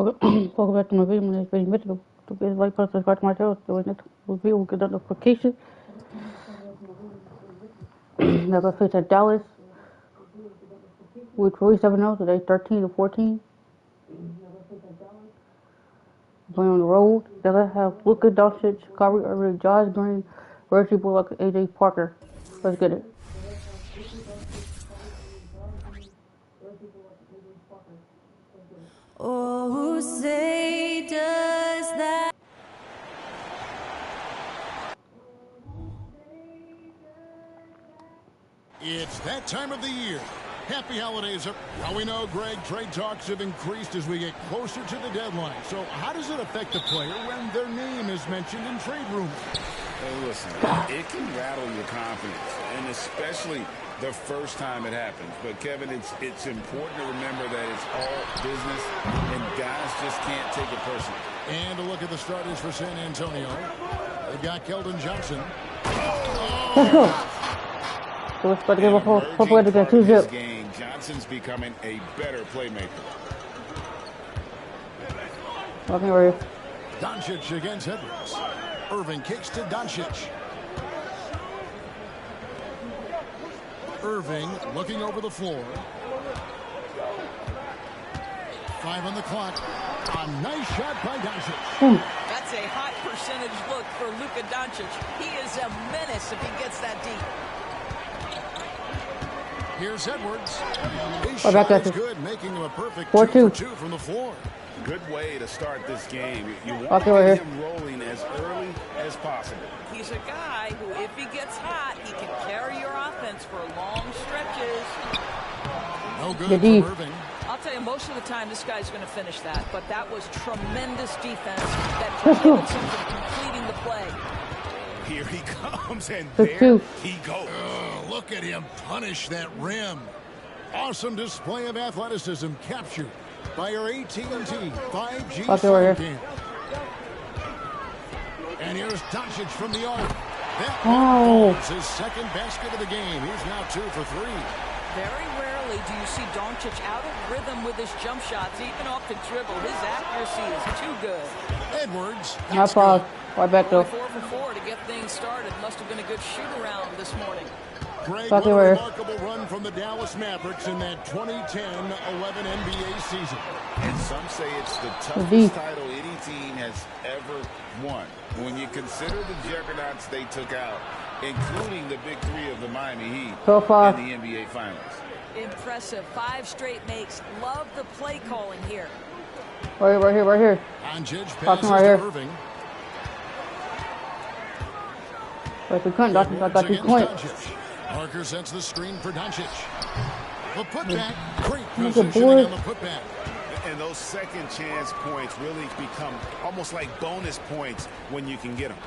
Welcome back to my video. My name is Brittni Edwards. To get like, plus, subscribe to my channel. So when next review, we'll get that notification. Now I face at Dallas with 47-0 today, 13-14. Playing on the road. Dallas have Luka Doncic, Kyrie Irving, Josh Green, Reggie Bullock, and AJ Parker. Let's get it. Oh, say does that. It's that time of the year. Happy holidays. Well, we know, Greg, trade talks have increased as we get closer to the deadline. So how does it affect the player when their name is mentioned in trade rumors? Hey, listen, it can rattle your confidence, and especially the first time it happens. But, Kevin, it's important to remember that it's all business, and guys just can't take it personally. And a look at the starters for San Antonio. They've got Keldon Johnson. Let's go. So it's about to give a full play to get 2-zip. Johnson's becoming a better playmaker. Walking right here. Doncic against Edwards. Irving kicks to Doncic. Irving looking over the floor. 5 on the clock. A nice shot by Doncic. That's a high percentage look for Luka Doncic. He is a menace if he gets that deep. Here's Edwards. His Oh, shot is good, making him a perfect 4-2 2 for 2 from the floor. Good way to start this game. You want Okay, to right get him rolling as early as possible. He's a guy who, if he gets hot, he can carry your offense for long stretches. No good for Irving. I'll tell you, most of the time, this guy's going to finish that. But that was tremendous defense that prevents him from completing the play. Here he comes, and there he goes. Look at him punish that rim. Awesome display of athleticism captured by our AT&T 5G camp. And here's Doncic from the arc. That is his second basket of the game. He's now 2 for 3. Very rarely do you see Doncic out of rhythm with his jump shots, even off the dribble. His accuracy is too good. Edwards. Not pause. Right back though. 4 for 4 to get things started. Must have been a good shoot-around this morning. Greg, what a remarkable run from the Dallas Mavericks in that 2010-11 NBA season. And some say it's the toughest title any team has ever won. When you consider the juggernauts they took out, including the big 3 of the Miami Heat in the NBA Finals. Impressive. 5 straight makes. Love the play calling here. Right here. Doncic passes to Irving. But we couldn't, I got 2 points. Parker sets the screen for Doncic. The putback. Great positioning on the putback. And those second chance points really become almost like bonus points when you can get them.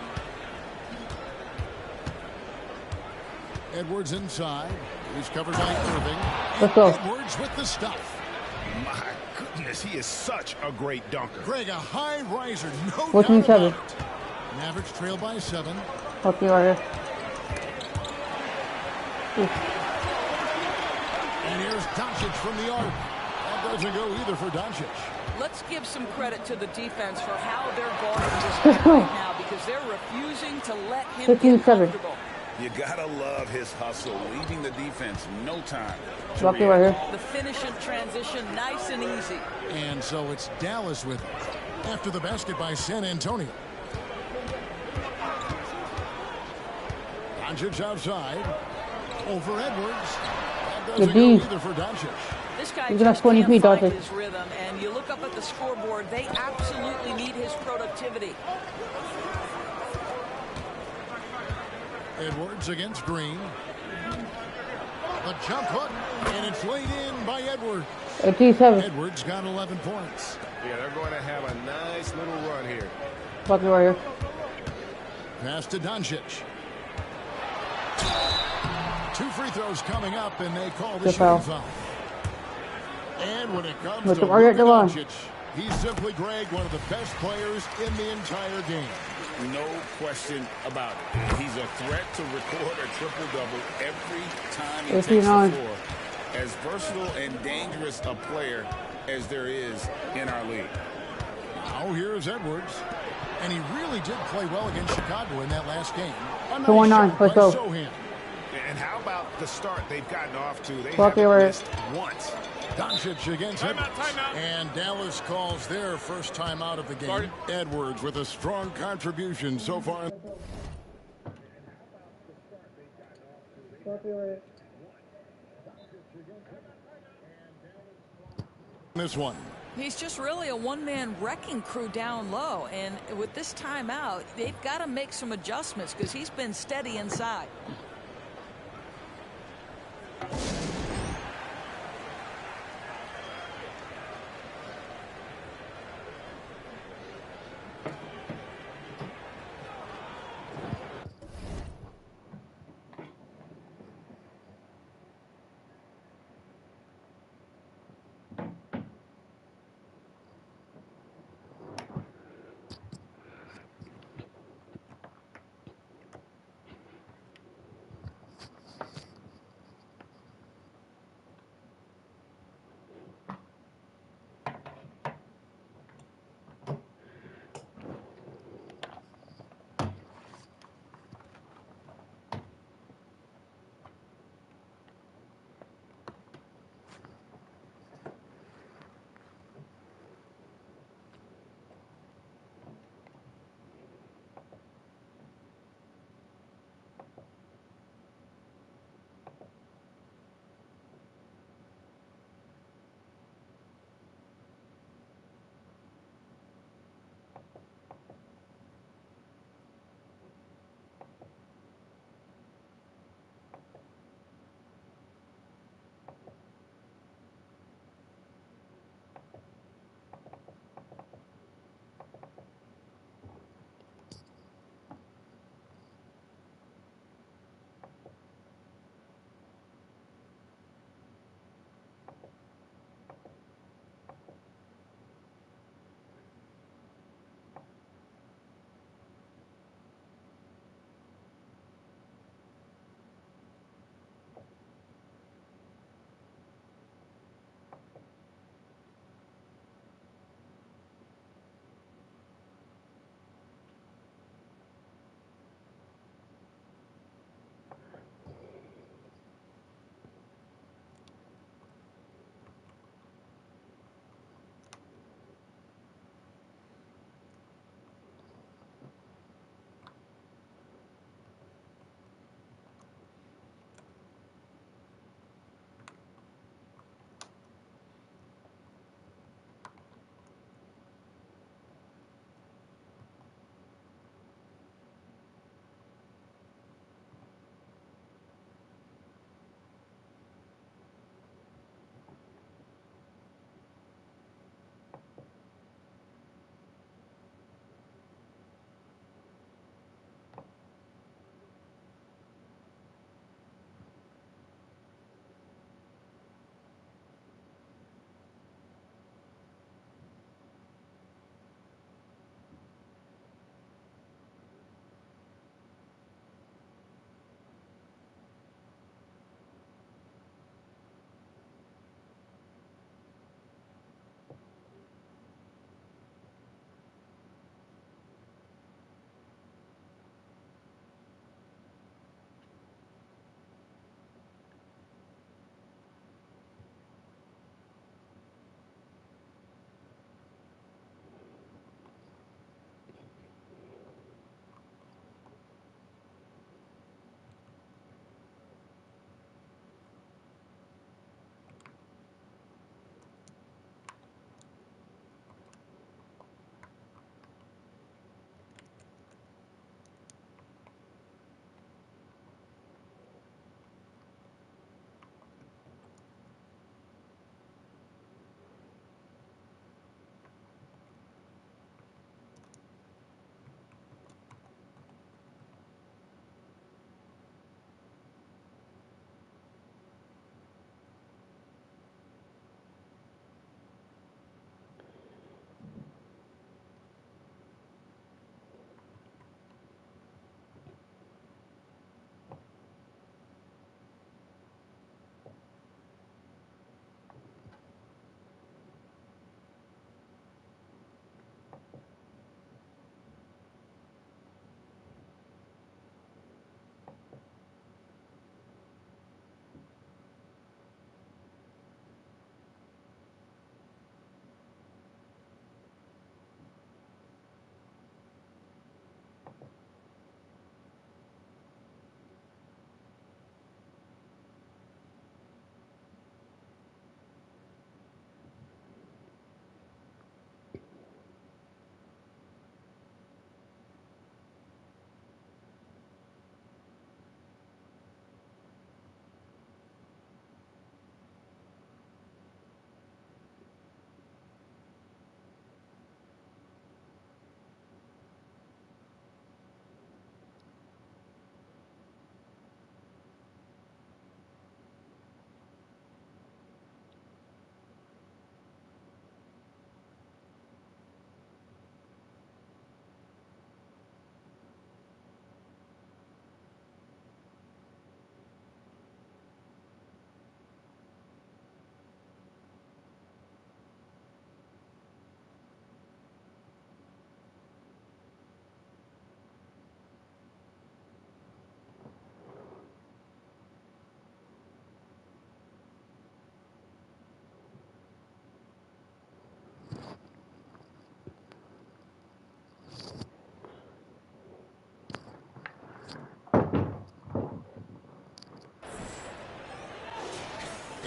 Edwards inside. He's covered by Irving. Let's go. Edwards with the stuff. My goodness, he is such a great dunker. Greg, a high riser, no doubt about it. Mavericks trail by 7. Okay, right here. And here's Doncic from the arc. That doesn't go either for Doncic. Let's give some credit to the defense for how they're guarding this guy right now, because they're refusing to let him get comfortable. You gotta love his hustle, leaving the defense no time. Right here. The finish and transition, nice and easy. And so it's Dallas with it after the basket by San Antonio. Doncic outside. Over Edwards. That doesn't go either for Doncic. This guy just can't find his rhythm, and you look up at the scoreboard, they absolutely need his productivity. Edwards against Green. The jump hook, and it's laid in by Edwards. 87. Edwards got 11 points. Yeah, they're going to have a nice little run here. Fucking right here. Pass to Doncic. 2 free throws coming up, and they call the shooting foul. And when it comes to Luka Doncic, he's simply, Greg, one of the best players in the entire game. No question about it. He's a threat to record a triple-double every time he takes the floor. As versatile and dangerous a player as there is in our league. Now here's Edwards. And he really did play well against Chicago in that last game. A nice 2-1-9, shot by let's go. Sohan. And how about the start they've gotten off to? They Fuck haven't it, missed once. Doncic against Edwards. And Dallas calls their first time out of the game. Edwards with a strong contribution so far. This one. He's just really a one-man wrecking crew down low. And with this timeout, they've got to make some adjustments because he's been steady inside.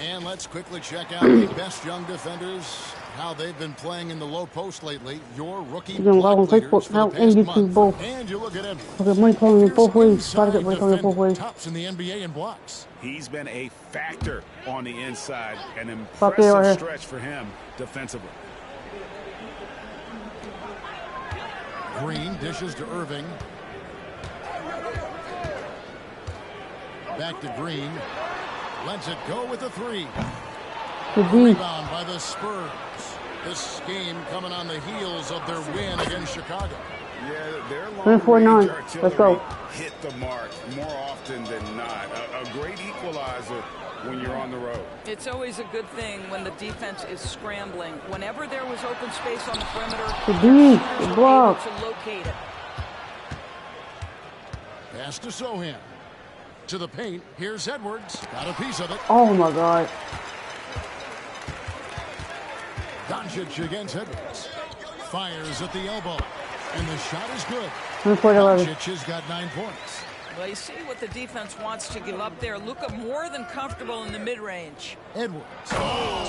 And let's quickly check out the best young defenders, how they've been playing in the low post lately. Your rookie You can go on block leaders Facebook for now the and past YouTube month. both. And you look at him. Okay, money coming in Fierce both ways. Try to get inside money coming in both defender, ways. tops in the NBA in blocks. He's been a factor on the inside. An Fuck it, right here. impressive stretch for him defensively. Green dishes to Irving. Back to Green. Lets it go with a three. Good D. Rebound by the Spurs. This game coming on the heels of their win against Chicago. Yeah, their 3-4-9. long-range Let's go. artillery hit the mark more often than not. A great equalizer when you're on the road. It's always a good thing when the defense is scrambling. Whenever there was open space on the perimeter, Good D. shooters Good were block. able to locate it. Pass to Sohan. To the paint. Here's Edwards. Got a piece of it. Oh my God. Doncic against Edwards. Fires at the elbow. And the shot is good. 24-11. Doncic has got 9 points. Well, you see what the defense wants to give up there. Luka more than comfortable in the mid-range. Edwards.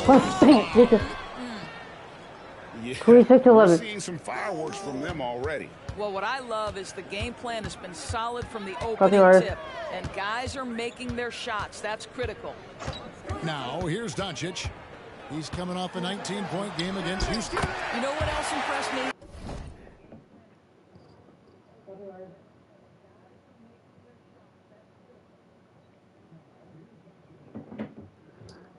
Let's paint. Get this. Yeah, 26-11. we're seeing some fireworks from them already. Well, what I love is the game plan has been solid from the Copy opening order. tip. And guys are making their shots. That's critical. Now, here's Doncic. He's coming off a 19-point game against Houston. You know what else impressed me?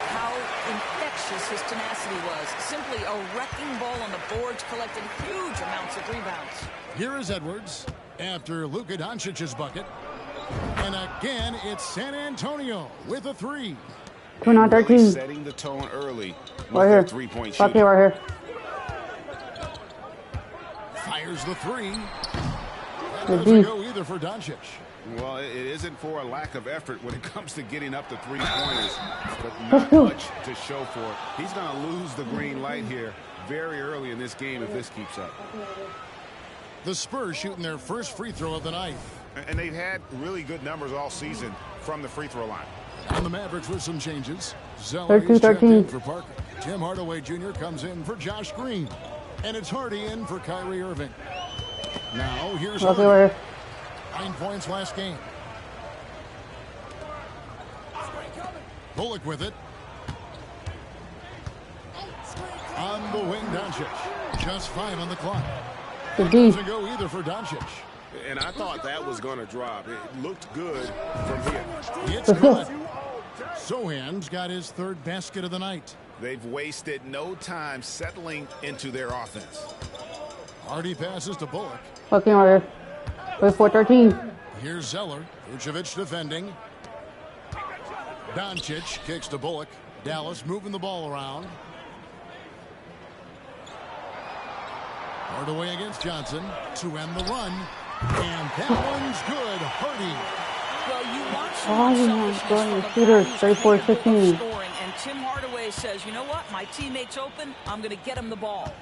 How infectious his tenacity was. Simply a wrecking ball on the boards, collecting huge amounts of rebounds. Here is Edwards after Luka Doncic's bucket. And again, it's San Antonio with a three. 29-13. Setting the tone early with Right their here. three-point Fuck shooting. it right here. Fires the three. That Good doesn't D. go either for Doncic. Well, it isn't for a lack of effort when it comes to getting up to three-pointers, but Let's not go. much to show for it. He's going to lose the green light here very early in this game if this keeps up. The Spurs shooting their first free throw of the night. And they've had really good numbers all season from the free throw line. And the Mavericks with some changes. Zeller is 13-13. checked in for Parker. Tim Hardaway Jr. comes in for Josh Green. And it's Hardy in for Kyrie Irving. Now, here's Fuck it Hardy. right here. 9 points last game. Bullock with it. On the wing, Doncic. Just 5 on the clock. Good D. Doesn't go either for Doncic. And I thought that was going to drop. It looked good from here. It's good. Sohan's got his third basket of the night. They've wasted no time settling into their offense. Hardy passes to Bullock. Fucking right here. 24-13. Here's Zeller. Vucevic defending. Doncic kicks to Bullock. Dallas moving the ball around. Hardaway against Johnson to end the run. And that one's good. Hardy. Well, you want Oh, some yeah, selfishness going from to a shooters, guy who's 34-15. capable of scoring, and Tim Hardaway says, you know what, my teammate's open, I'm going to get him the ball.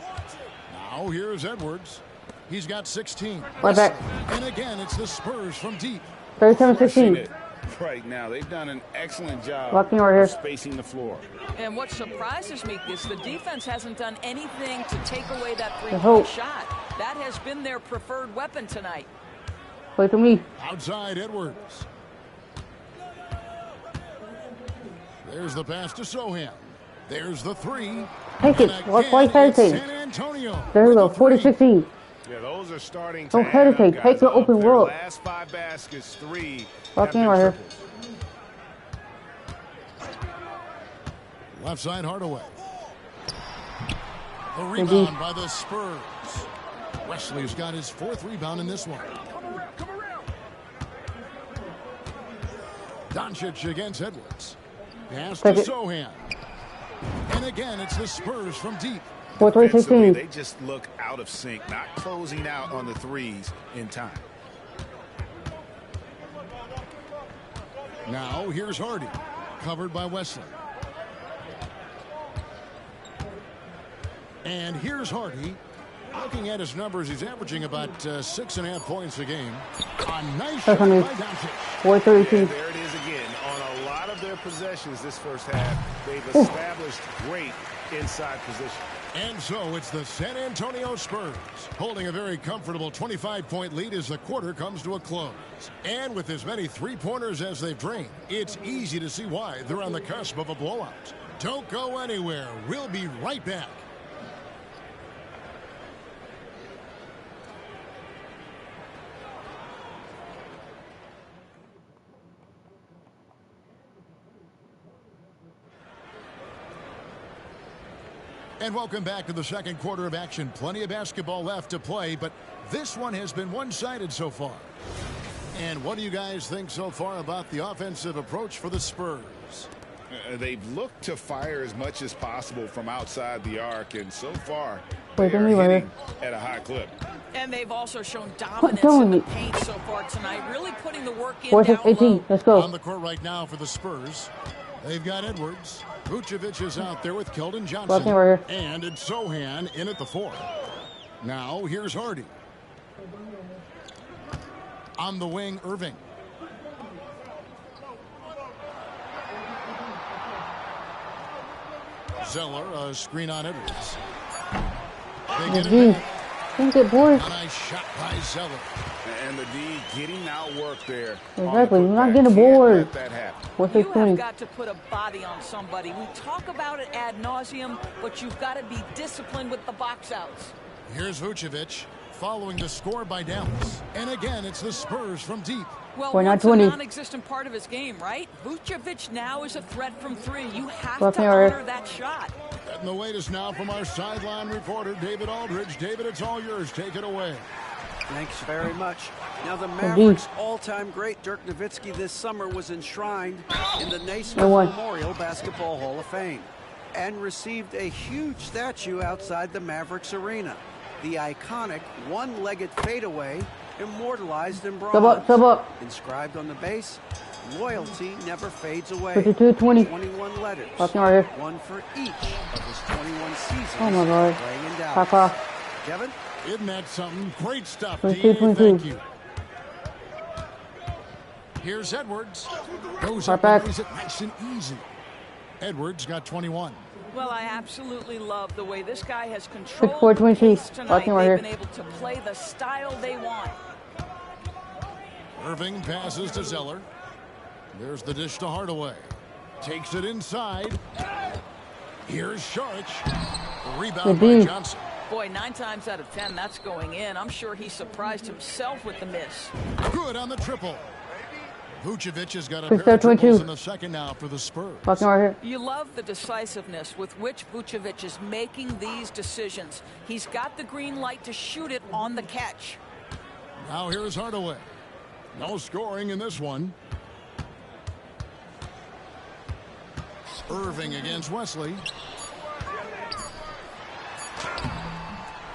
Now here's Edwards. He's got 16. Right back. And again, it's the Spurs from deep. 37-16. Right now, they've done an excellent job Fucking right here. of spacing the floor. And what surprises me is the defense hasn't done anything to take away that hope. three-point shot. That has been their preferred weapon tonight. Play to me. Outside Edwards. There's the pass to Sohan. There's the three. Take it. And Why again, hesitate? it's San Antonio. There we with go. the three. 40-16. Yeah, those are starting to Don't add up, hesitate. guys. Take the open Of their look. last 5 baskets, 3 have Fucking been right here. triples. Left side Hardaway. The rebound by the Spurs. Wesley's got his 4th rebound in this one. Doncic against Edwards. Pass to Take it. Sohan. And again, it's the Spurs from deep. defensively, 4-3-16. they just look out of sync, not closing out on the threes in time. Now here's Hardy, covered by Wesley. And here's Hardy Looking at his numbers, he's averaging about 6.5 points a game. A nice shot by Doncic. 432. And there it is again. On a lot of their possessions this first half, they've established great inside position. And so it's the San Antonio Spurs holding a very comfortable 25-point lead as the quarter comes to a close. And with as many three-pointers as they've drained, it's easy to see why they're on the cusp of a blowout. Don't go anywhere. We'll be right back. And welcome back to the second quarter of action. Plenty of basketball left to play, but this one has been one-sided so far. And what do you guys think so far about the offensive approach for the Spurs? They've looked to fire as much as possible from outside the arc, and so far Wait, they are hitting at a high clip. And they've also shown dominance in the paint so far tonight, really putting the work in down 18. low. Let's go. On the court right now for the Spurs, they've got Edwards. Vucevic is out there with Keldon Johnson. Right here. And it's Sohan in at the 4. Now here's Hardy. On the wing, Irving. Zeller, a screen on Edwards. They get it back. Can't get bored. A nice shot by Zeller. And the D getting outworked there. Exactly. You're not getting Can't bored. let that happen. What's You his have 20? got to put a body on somebody. We talk about it ad nauseum, but you've got to be disciplined with the box outs. Here's Vucevic following the score by Dallas. And again, it's the Spurs from deep. Well, We're not once a 20. non-existent part of his game, right? Vucevic now is a threat from 3. You have Fucking to right. honor that shot. And the latest now from our sideline reporter, David Aldridge. David, it's all yours. Take it away. Thanks very much. Now, the Mavericks' all-time great Dirk Nowitzki this summer was enshrined in the Naismith Memorial Basketball Hall of Fame and received a huge statue outside the Mavericks arena. The iconic one-legged fadeaway immortalized in bronze. Sub up. Inscribed on the base, loyalty never fades away. 22-20. 21 letters. Fucking right here. One for each of his 21 seasons. Oh my God. Playing in Dallas. Papa. Kevin? Isn't that something? Great stuff, 22, D. 22. Thank you. Here's Edwards. Goes up back. and lays it nice and easy. Edwards got 21. Well, I absolutely love the way this guy has controlled 6'4", the 22. pace tonight. Fucking right They've here. been able to play the style they want. Irving passes to Zeller. There's the dish to Hardaway. Takes it inside. Here's Saric. Rebound by Johnson. Boy, 9 times out of 10, that's going in. I'm sure he surprised himself with the miss. Good on the triple. Vucevic has got a 6'4", pair of triples 22. in the second now for the Spurs. Fucking right here. You love the decisiveness with which Vucevic is making these decisions. He's got the green light to shoot it on the catch. Now here's Hardaway. No scoring in this one. Irving against Wesley.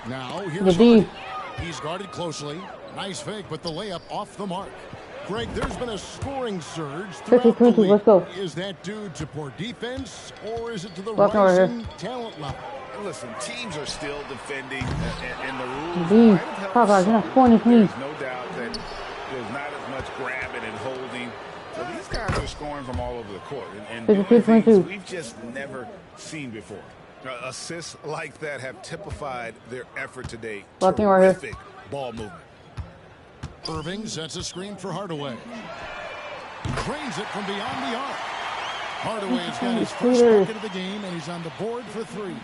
Now here's Hardy. He's guarded closely. Nice fake, but the layup off the mark. Greg, there's been a scoring surge throughout the league. Let's go. Is that due to poor defense, or is it to the Fucking right here. rising talent level? Listen, teams are still defending, and the rules D. might have helped Papa, you're not some. 20, please. There's no doubt that there's not as much grabbing and holding. So these guys are scoring from all over the court and doing 52, things 22. we've just never seen before. Assists like that have typified their effort today. Fucking right here. Terrific ball movement. Irving sets a screen for Hardaway. Drains it from beyond the arc. Hardaway has got his first bucket of the game, and he's on the board for 3.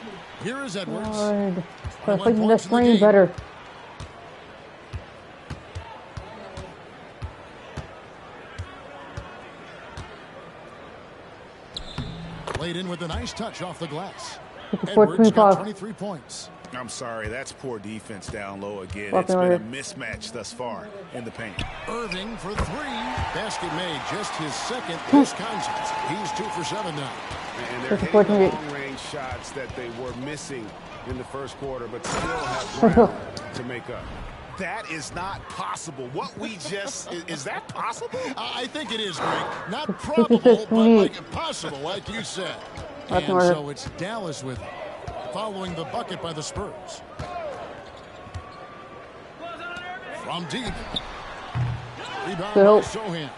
Here is Edwards. Lord. 21 Putting the points in the screen game. better. Laid in with a nice touch off the glass. 54, Edwards got 25. 23 points. I'm sorry, that's poor defense down low again. Fucking It's been right a here. mismatch thus far in the paint. Irving for 3. Basket made, just his second this contest. He's 2 for 7 now. And they're hitting the long-range shots that they were missing in the first quarter, but still have ground to make up. That is not possible. What we just is that possible? I think it is, Greg. Not probable, but like possible, like you said. And so it's Dallas with it, following the bucket by the Spurs. From deep. Rebound Go. by Sohan.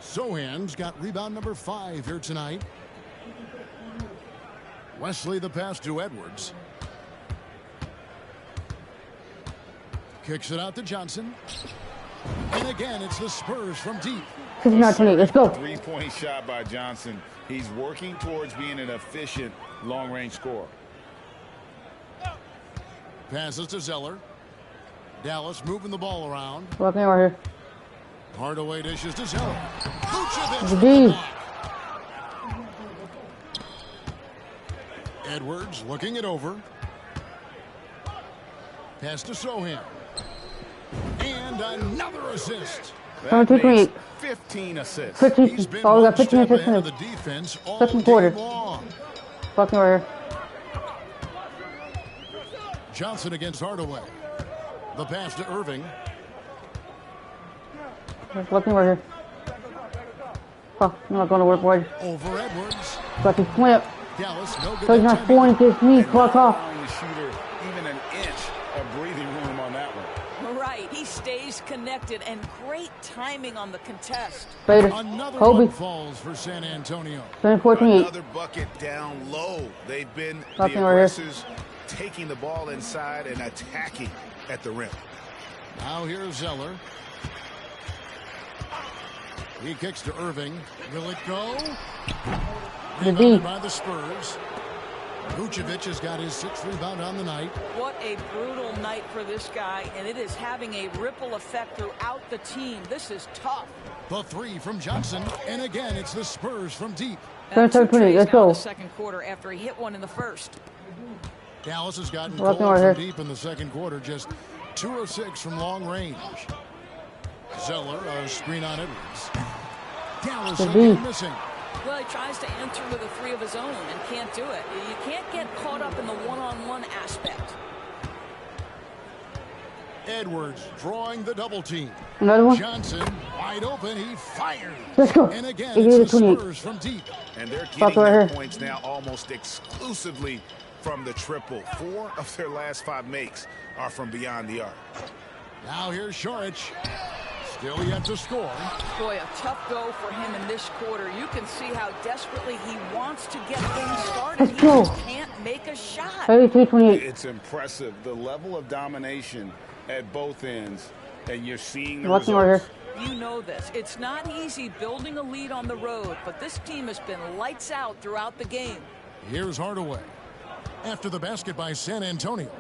Sohan's got rebound number 5 here tonight. Wesley the pass to Edwards. Kicks it out to Johnson. And again, it's the Spurs from deep. 59-28. Let's go. Three-point shot by Johnson. He's working towards being an efficient long-range scorer. Passes to Zeller. Dallas moving the ball around. Walking over here. Hardaway dishes to Zeller. Vucevic. Indeed. Edwards looking it over. Pass to Sohan. And another assist. That 17-28. makes 15 assists. 15. He's been Oh, we one got 15 step ahead of assists. the defense all Second game quarter. long. Walking over here. Johnson against Hardaway. The pass to Irving. Walking over here. Oh, I'm not going to work, boys. Over Edwards. Got to swim. Dallas, no good. So he's that not time. scoring this week. Fuck off. Allowing the shooter even an inch of breathing room on that one. Right, he stays connected, and great timing on the contest. Later. Another Kobe. one falls for San Antonio. 24-28. Another bucket down low. They've been the Walking over here. aggressors, taking the ball inside and attacking at the rim. Now here's Zeller. He kicks to Irving. Will it go? The Rebounded D. by the Spurs. Vucevic has got his 6th rebound on the night. What a brutal night for this guy, and it is having a ripple effect throughout the team. This is tough. The 3 from Johnson. And again, it's the Spurs from deep. And 2 27-28. trees Let's now in go. the second quarter after he hit one in the first. Dallas has gotten Walking cold over from here. deep in the second quarter. Just 2 of 6 from long range. Zeller, a screen on Edwards. Dallas The again D. missing. Well, he tries to enter with a 3 of his own and can't do it. You can't get caught up in the one-on-one aspect. Edwards drawing the double team. Another one. Johnson wide open. He fires. Let's go. And again, it's the 88-28. Spurs from deep. And they're Fuck getting right their here. points now almost exclusively from the triple. 4 of their last 5 makes are from beyond the arc. Now here's Šarić. Still yet to score. Boy, a tough go for him in this quarter. You can see how desperately he wants to get things started. Let's He go. just can't make a shot. 33-28. It's impressive, the level of domination at both ends, and you're seeing the Walking over results. here. You know this. It's not easy building a lead on the road, but this team has been lights out throughout the game. Here's Hardaway. After the basket by San Antonio.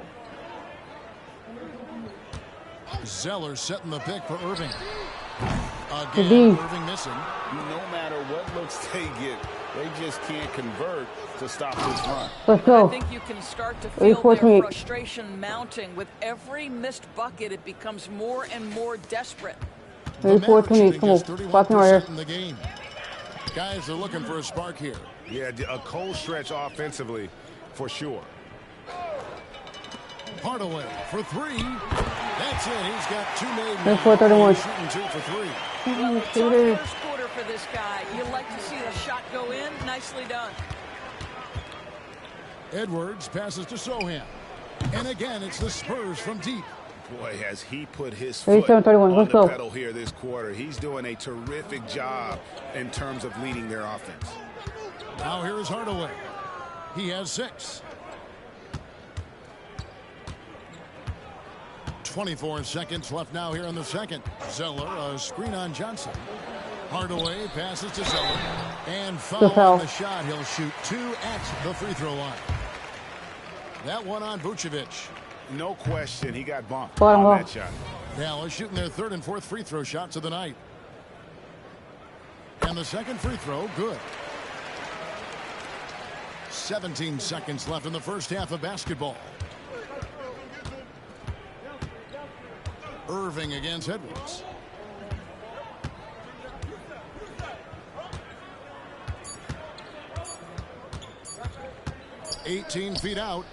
Zeller setting the pick for Irving. Again, Irving missing. No matter what looks they get, they just can't convert to stop this run. Let's I go. think you can start to feel 8-14. their frustration mounting. With every missed bucket, it becomes more and more desperate. The Mavericks 34-28. shooting Come on. just Walking over 31% here. in the game. Guys are looking for a spark here. Yeah, a cold stretch offensively for sure. Hardaway for 3. That's it. He's got 2 made. That's 4-31. He's shooting 2 for 3. Tough first quarter for this guy. You like to see the shot go in. Nicely done. Edwards passes to Sohan. And again, it's the Spurs from deep. Boy, has he put his foot 37-31. on Let's the go. pedal here this quarter. He's doing a terrific job in terms of leading their offense. Now here's Hardaway. He has 6. 24 seconds left now here in the second. Zeller, a screen on Johnson. Hardaway passes to Zeller. And foul foul. on the shot. He'll shoot 2 at the free throw line. That one on Vucevic. No question, he got bumped Bottom on left. that shot. Dallas shooting their 3rd and 4th free throw shots of the night. And the second free throw, good. 17 seconds left in the first half of basketball. Irving against Edwards. $18 feet out.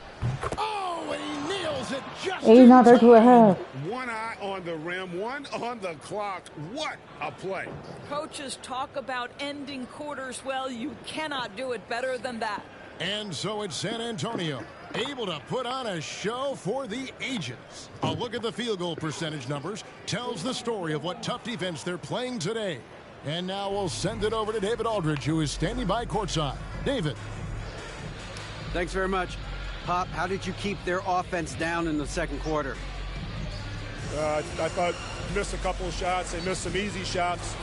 Oh, he nails it just He's in not there to a time. half. One eye on the rim, one on the clock. What a play. Coaches talk about ending quarters well. You cannot do it better than that. And so it's San Antonio Able to put on a show for the ages. A look at the field goal percentage numbers tells the story of what tough defense they're playing today. And now we'll send it over to David Aldridge, who is standing by courtside. David. Thanks very much. Pop, how did you keep their offense down in the second quarter? I thought missed a couple of shots. They missed some easy shots.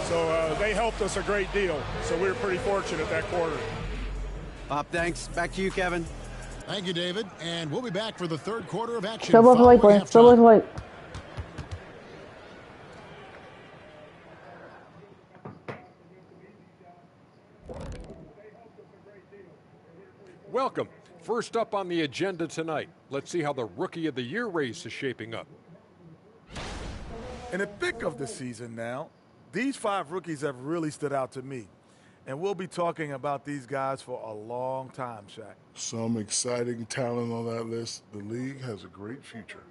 So they helped us a great deal. So we were pretty fortunate that quarter. Pop, thanks. Back to you, Kevin. Thank you, David. And we'll be back for the third quarter of action. Still with White, boy. Still with White. Welcome. First up on the agenda tonight, let's see how the Rookie of the Year race is shaping up. In the thick of the season now, these 5 rookies have really stood out to me. And we'll be talking about these guys for a long time, Shaq. Some exciting talent on that list. The league has a great future.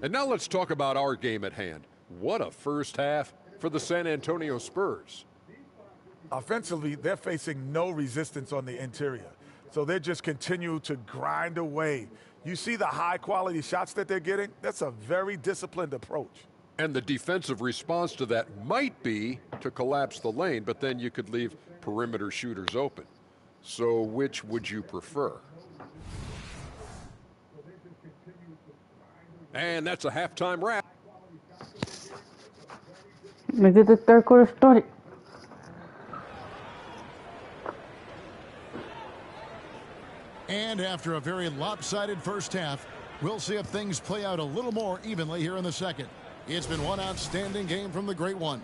And now let's talk about our game at hand. What a first half for the San Antonio Spurs. Offensively, they're facing no resistance on the interior. So they just continue to grind away. You see the high-quality shots that they're getting? That's a very disciplined approach. And the defensive response to that might be to collapse the lane, but then you could leave perimeter shooters open. So which would you prefer? And that's a halftime wrap. Let's get the third quarter started. And after a very lopsided first half, we'll see if things play out a little more evenly here in the second. It's been one outstanding game from the Great One.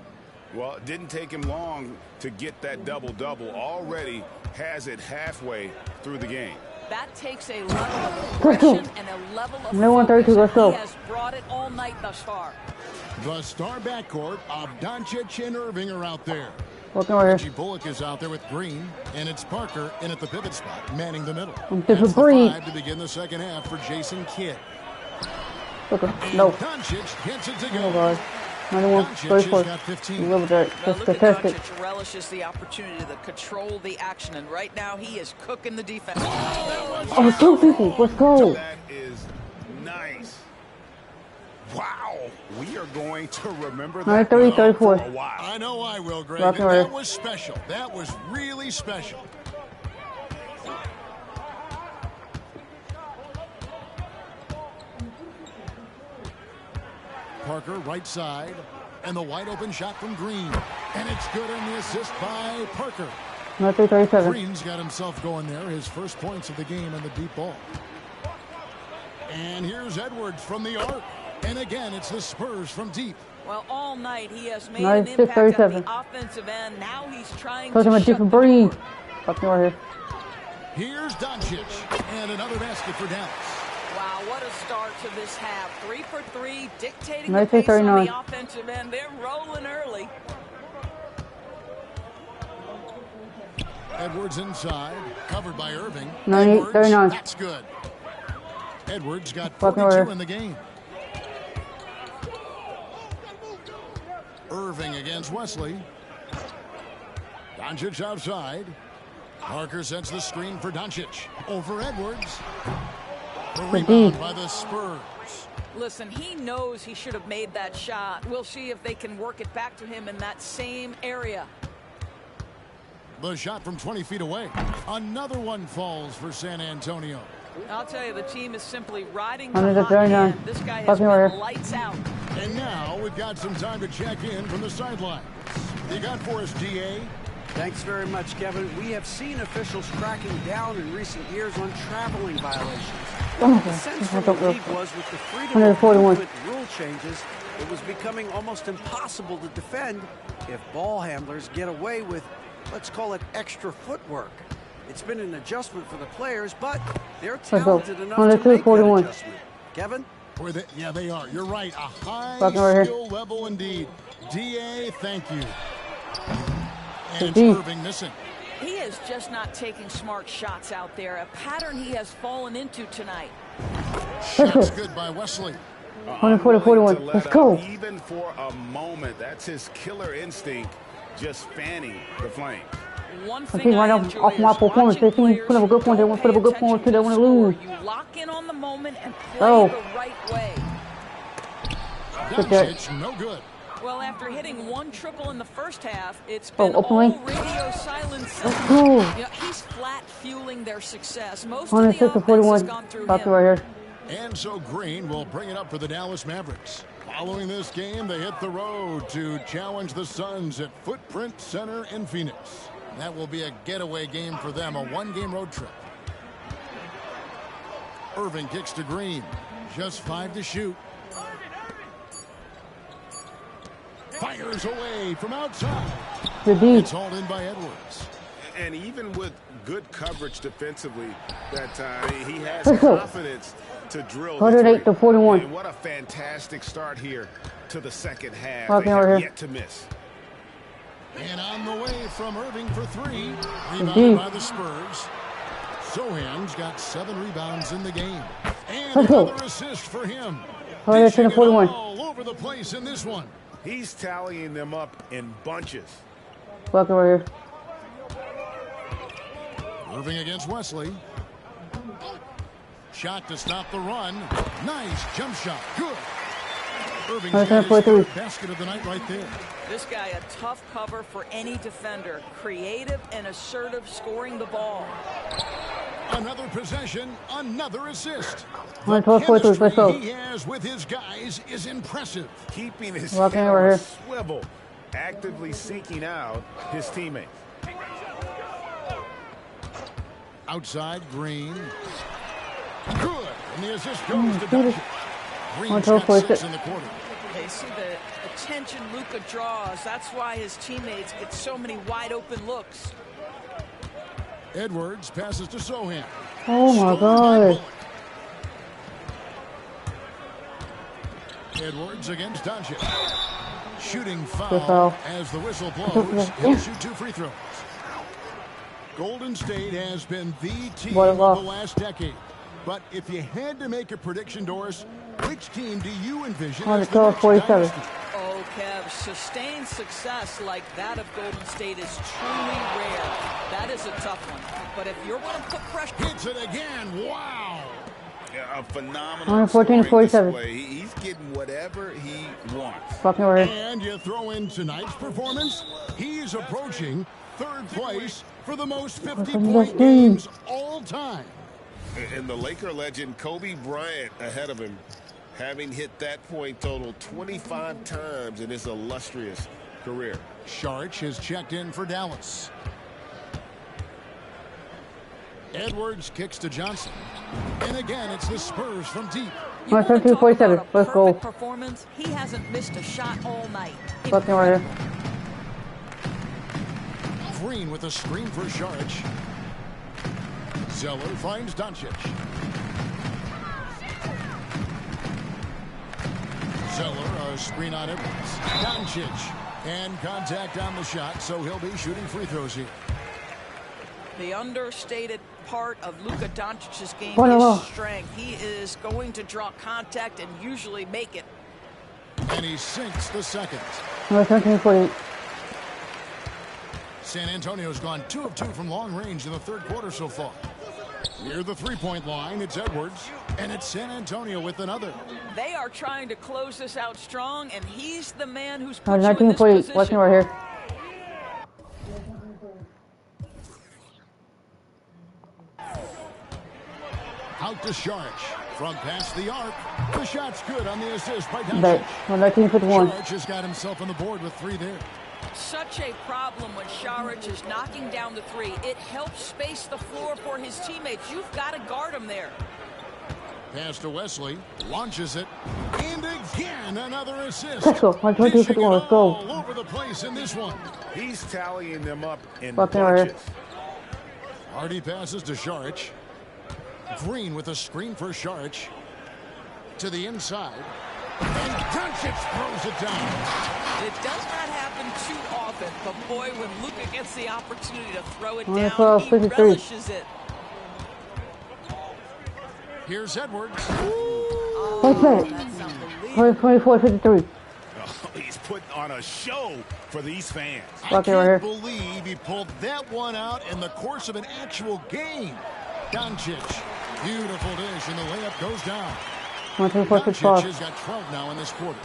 Well, it didn't take him long to get that double-double. Already has it halfway through the game. That takes a level of aggression and a level of focus. Let's go. He has brought it all night thus far. The star backcourt of Doncic and Irving are out there. Reggie Bullock is out there with Green, and it's Parker in at the pivot spot, manning the middle. That's the 5 to begin the second half for Jason Kidd. No. Doncic gets it to go. Oh, God. 91, 34. Got 15. A little bit. Now Just look at contested. Doncic relishes the opportunity to control the action, and right now he is cooking the defense. Oh, 250. Let's go. That is nice. Wow. We are going to remember that 30, 34. for a while. I know I will, Greg. Rocky That Horror. was special. That was really special. Parker, right side, and the wide open shot from Green. And it's good on the assist by Parker. 37. Green's got himself going there, his first points of the game on the deep ball. And here's Edwards from the arc. And again, it's the Spurs from deep. Well, all night he has made Nice, an impact 37. on the offensive end. Now he's trying Touch him to a shut different them breed. down. Fucking right here. Here's Doncic. And another basket for Dallas. Wow, what a start to this half. 3 for 3, dictating Nice, the pace on 39. the offensive end. They're rolling early. Edwards inside, covered by Irving. 98, Edwards, 39. that's good. Edwards got Fucking 42 right. in the game. Irving against Wesley. Doncic outside. Parker sets the screen for Doncic. Over Edwards. The rebound by the Spurs. Listen, he knows he should have made that shot. We'll see if they can work it back to him in that same area. The shot from 20 feet away. Another one falls for San Antonio. I'll tell you, the team is simply riding Under the the hot 39. hand. This guy has Fucking been right. lights out. And now we've got some time to check in from the sidelines. You got for us, GA? Thanks very much, Kevin. We have seen officials cracking down in recent years on traveling violations. The sense from the league was with the freedom of 141. movement rule changes, it was becoming almost impossible to defend if ball handlers get away with, let's call it, extra footwork. It's been an adjustment for the players, but they're talented enough to make that 141. adjustment. Kevin? Yeah, they are. You're right. A high Fucking right here. skill level indeed. DA, thank you. And it's D. Irving missing. He is just not taking smart shots out there, a pattern he has fallen into tonight. Shots good by Wesley. 140, 41. Let's go. Even for a moment, that's his killer instinct, just fanning the flame. One I thing think right I off enjoy my is performance, they watching think put up a good players point. They want to put up a good point too. They want to lose. You lock in on the moment and play Oh. the right way. Doncic, no good. Well, after hitting one triple in the first half, it's Oh, been open all lane. radio silence since. go. You know, he's flat fueling their success. Most of 106 the to offense has 41. gone through About him. to right here. And so Green will bring it up for the Dallas Mavericks. Following this game, they hit the road to challenge the Suns at Footprint Center in Phoenix. That will be a getaway game for them, a one-game road trip. Irving kicks to Green. Just 5 to shoot. Fires away from outside. It's hauled in by Edwards. And even with good coverage defensively that time, he has confidence to drill. 108 to 41. And what a fantastic start here to the second half. Okay, They have right here. yet to miss. And on the way from Irving for 3. Rebounded by the Spurs. Sohan's got 7 rebounds in the game. And another assist for him. 110 to 41. All over the place in this one. He's tallying them up in bunches. Bucket right here. Irving against Wesley. Shot to stop the run. Nice jump shot. Good. Irving's got his 43. third basket of the night right there. This guy, a tough cover for any defender. Creative and assertive scoring the ball. Another possession, another assist. 112, 43. Let's go. He has with his guys is impressive. Keeping his Walking head over on a here. swivel, actively seeking out his teammates. Outside, Green. Good. And the assist goes to Doncic. Green's 112, got 6 46. in the quarter. They see the attention Luka draws. That's why his teammates get so many wide open looks. Edwards passes to Sohan. Oh my Stolen by God. Bullock. Edwards against Doncic. Shooting Good foul foul. as the whistle blows. He'll shoot 2 free throws. Golden State has been the team What a of loss. the last decade. But if you had to make a prediction, Doris, which team do you envision as the 112, next 47. dynasty? Oh, Kev, sustained success like that of Golden State is truly rare. That is a tough one. But if you're going to put pressure... Hits it again. Wow. Yeah, a phenomenal 114 to scoring 47. display. He's getting whatever he wants. Bucket right here. And you throw in tonight's performance, he's approaching 3rd place for the most 50-point games all time. And the Laker legend Kobe Bryant ahead of him, having hit that point total 25 times in his illustrious career. Saric has checked in for Dallas. Edwards kicks to Johnson. And again, it's the Spurs from deep. You wanna 113, talk 47. about a Let's go. perfect performance? He hasn't missed a shot all night. Bucket right here. Green with a screen for Saric. Zeller finds Doncic. Zeller, a screen on Edwards. Doncic. And contact on the shot, so he'll be shooting free throws here. The understated part of Luka Doncic's game Oh. is strength. He is going to draw contact and usually make it. And he sinks the second. 113, 48. San Antonio's gone 2 of 2 from long range in the 3rd quarter so far. Near the 3-point line, it's Edwards, and it's San Antonio with another. They are trying to close this out strong, and he's the man who's put you in 119, this 48. position. Watching right here. Out to Saric. From past the arc. The shot's good on the assist by Bet. Doncic. 119, 51. Saric has got himself on the board with 3 there. Such a problem when Saric is knocking down the 3. It helps space the floor for his teammates. You've got to guard him there. Pass to Wesley. Launches it. And again, another assist. Let's go. 122, Dishing 51. it Let's go. all over the place in this one. He's tallying them up in Bucket right here. bunches. Hardy passes to Saric. Green with a screen for Saric. To the inside. And Doncic throws it down. It does not happen too often, but boy, when Luka gets the opportunity to throw it down, 112, he 53. relishes it. Here's Edwards. Oh, What's that? that's unbelievable. 124, 53. Oh, he's putting on a show for these fans. I can't believe he pulled that one out in the course of an actual game. Doncic, beautiful dish, and the layup goes down. Doncic has got 12 now in this quarter.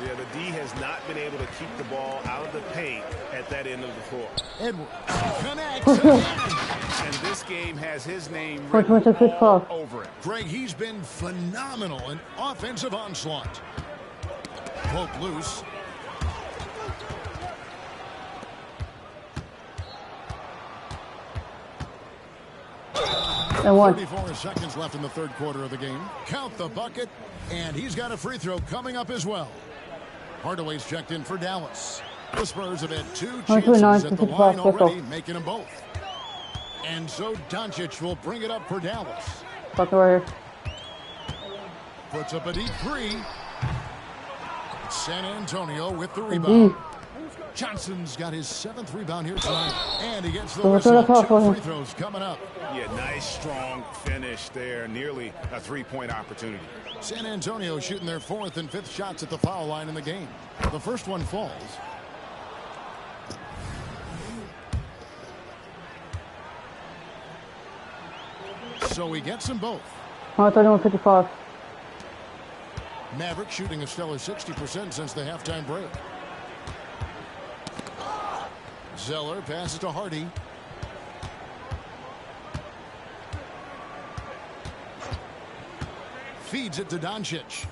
Yeah, the D has not been able to keep the ball out of the paint at that end of the floor. Edwards connects again. And this game has his name written all over it. Greg, he's been phenomenal in offensive onslaught. Poke loose. And 34 seconds left in the third quarter of the game. Count the bucket, and he's got a free throw coming up as well. Hardaway's checked in for Dallas. The Spurs have had 2 chances at the line already, making them both. And so Doncic will bring it up for Dallas. Bucket right here. Puts up a deep 3. San Antonio with the rebound. Johnson's got his 7th rebound here tonight. And he gets the whistle. 2 free throws coming up. Yeah, nice, strong finish there. Nearly a 3-point opportunity. San Antonio shooting their 4th and 5th shots at the foul line in the game. The first one falls. So he gets them both. 131-55. Maverick shooting a stellar 60% since the halftime break. Zeller passes to Hardy. Feeds it to Doncic.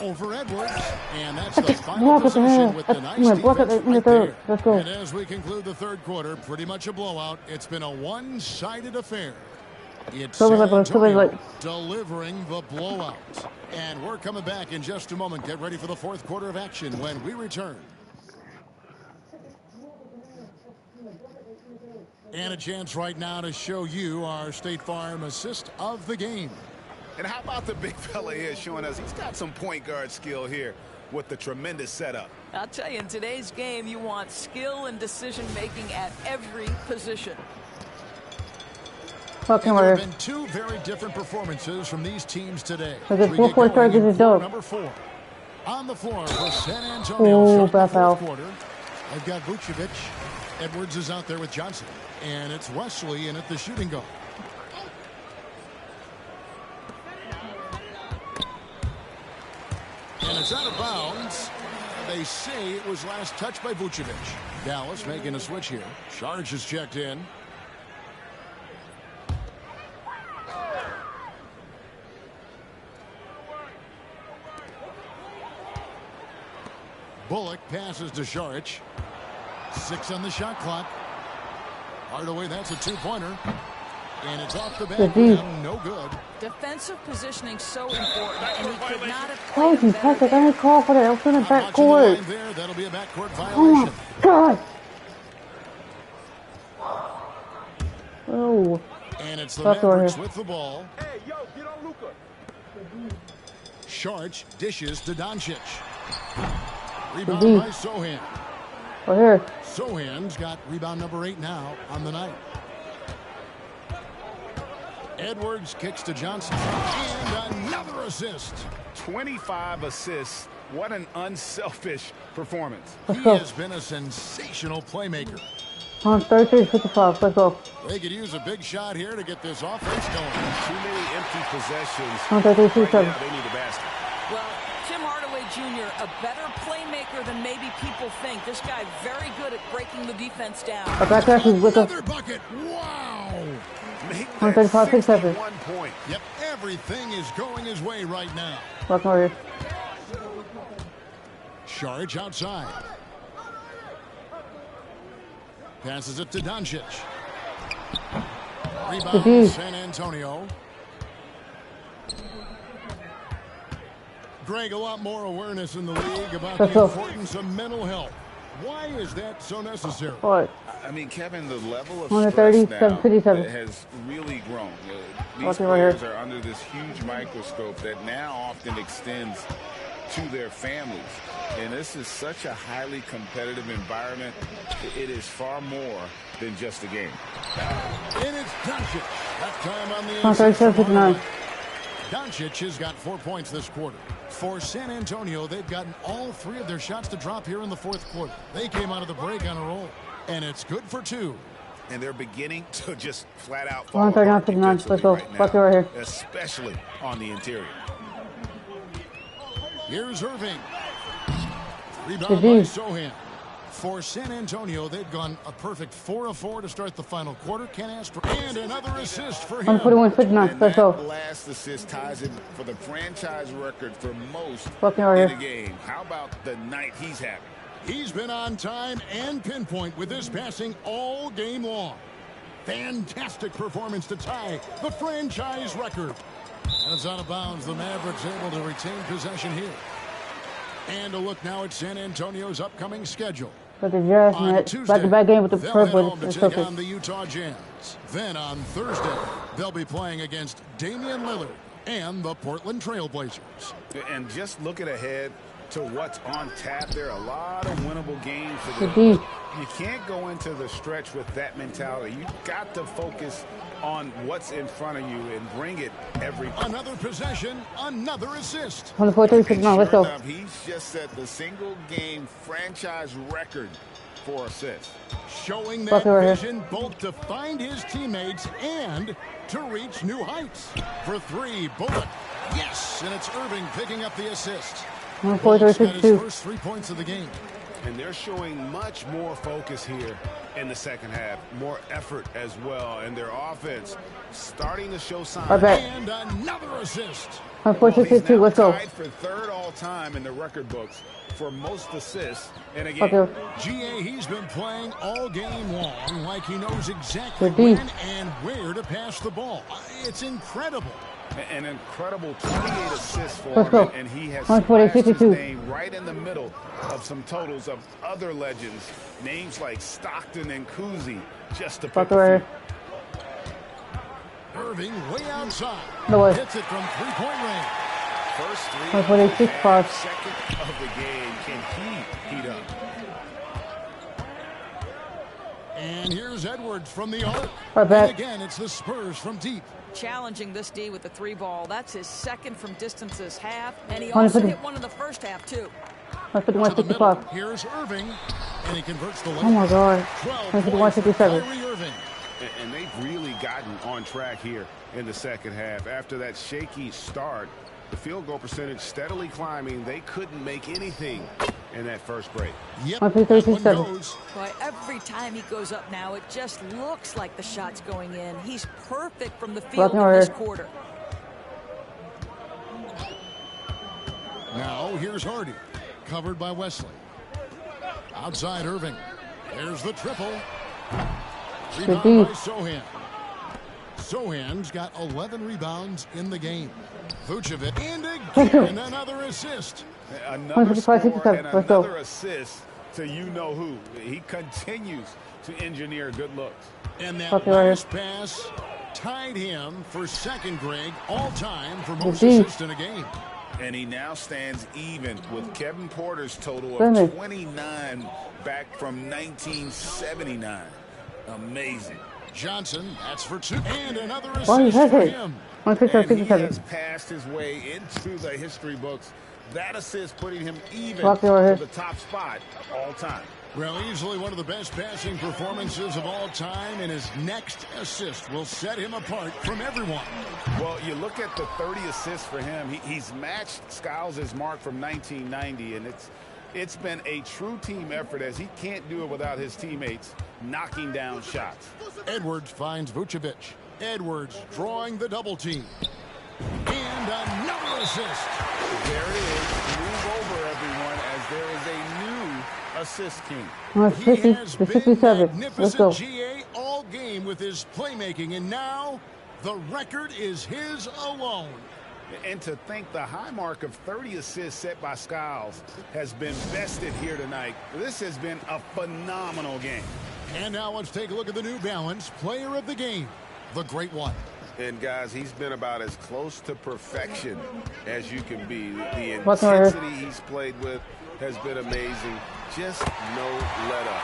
Over Edwards. And that's the final possession with the nice defense right there. And as we conclude the third quarter, pretty much a blowout. It's been a one-sided affair. It's San Antonio delivering the blowout. And we're coming back in just a moment. Get ready for the fourth quarter of action when we return. And a chance right now to show you our State Farm assist of the game. And how about the big fella here showing us he's got some point guard skill here with the tremendous setup. I'll tell you, in today's game, you want skill and decision-making at every position. There have been 2 very different performances from these teams today. Number 4 on the floor for San Antonio. Oh, bad foul. I've got Vucevic. Edwards is out there with Johnson. And it's Wesley in at the shooting guard. And it's out of bounds. They say it was last touched by Vucevic. Dallas making a switch here. Sharge is checked in. Bullock passes to Sharge. 6 on the shot clock. Hardaway, that's a 2-pointer. And it's off the back rim, no good. Defensive positioning so important, and he could not have played better. I didn't call for that. I was in the backcourt. That'll be a backcourt violation. Oh my God. Oh. And it's the Mavericks with the ball. Hey, yo, get on Luka. Sharge dishes to Doncic. Rebound by Sohan. Right here. Sohan's got rebound number 8 now on the night. Edwards kicks to Johnson. And another assist. 25 assists. What an unselfish performance. He has been a sensational playmaker. On 33-55. Let's go. They could use a big shot here to get this offense going. Too many empty possessions. On 33-7. Right now, they need a basket. Well, Tim Hardaway Jr., a better playmaker than maybe people think. This guy very good at breaking the defense down. Another bucket. Wow. 135-67. Point. Yep, everything is going his way right now. Sharge outside. Passes it to Doncic. Rebound San Antonio. Greg, a lot more awareness in the league about the importance of mental health. Why is that so necessary? What? I mean, Kevin, the level of stress now has really grown. These players are under this huge microscope that now often extends to their families. And this is such a highly competitive environment. It is far more than just a game. And it's Doncic. That time on the inside. Doncic has got 4 points this quarter. For San Antonio, they've gotten all 3 of their shots to drop here in the 4th quarter. They came out of the break on a roll, and it's good for 2. And they're beginning to just flat out fall apart defensively right now, right here. Especially on the interior. Here's Irving. Rebound by Sohan. For San Antonio, they've gone a perfect 4 of 4 to start the final quarter. Can't ask for and another assist for him. 141-59. And that last assist ties him for the franchise record for most in the game. How about the night he's having? He's been on time and pinpoint with his passing all game long. Fantastic performance to tie the franchise record. And it's out of bounds. The Mavericks able to retain possession here. And a look now at San Antonio's upcoming schedule. But the Jazz net back-to-back game with the take on the Utah Jazz. Then on Thursday, they'll be playing against Damian Lillard and the Portland Trail Blazers. And just looking ahead to what's on tap, there are a lot of winnable games for them. You can't go into the stretch with that mentality. You've got to focus on what's in front of you and bring it every. Another possession, another assist. 143-59. Let's go. He's just set the single game franchise record for assists. Showing that vision both to find his teammates and to reach new heights. For 3, Bullock. Yes, and it's Irving picking up the assist. Bullock's got his first 3 points of the game. And they're showing much more focus here in the second half. More effort as well. And their offense starting to show signs. And another assist. 146-62. Let's go. Tied for 3rd all-time in the record books for most assists in a game. GA, he's been playing all game long like he knows exactly when and where to pass the ball. It's incredible. An incredible 28 assists for him, and he has splashed his name right in the middle of some totals of other legends, names like Stockton and Cousy, just to pick a few. Irving way outside. No hits it from 3-point range. First 3 second of the game. Can he heat up? And here's Edwards from the arc. And again, it's the Spurs from deep. Challenging this D with the 3 ball. That's his 2nd from distance this half. And he also hit one in the first half, too. Here's Irving. And he converts the oh, my God. 151-57. And they've really gotten on track here in the second half. After that shaky start, the field goal percentage steadily climbing. They couldn't make anything in that first break. Yep, that one goes. Boy, every time he goes up now, it just looks like the shot's going in. He's perfect from the field in this quarter. Now here's Hardy, covered by Wesley. Outside Irving. There's the triple. Rebound by Sohan. Sohan's got 11 rebounds in the game. Vucevic, and again another assist. Another score and another assist to you-know-who. He continues to engineer good looks. And that last pass tied him for 2nd, Greg, all-time for most assists in a game. And he now stands even with Kevin Porter's total of 29 back from 1979. Amazing. Johnson, that's for 2. And another assist for him. And he has passed his way into the history books. That assist putting him even to the top spot all time. Well, easily one of the best passing performances of all time, and his next assist will set him apart from everyone. Well, you look at the 30 assists for him. He's matched Skiles' mark from 1990, and it's been a true team effort, as he can't do it without his teammates knocking down shots. Edwards finds Vucevic. Edwards drawing the double team. And another assist. There it is. Move over, everyone, as there is a new assist king. He has been magnificent GA all game with his playmaking, and now the record is his alone. And to think the high mark of 30 assists set by Skiles has been bested here tonight. This has been a phenomenal game. And now let's take a look at the New Balance player of the game, the Great One. And guys, he's been about as close to perfection as you can be. The intensity he's played with has been amazing. Just no let up.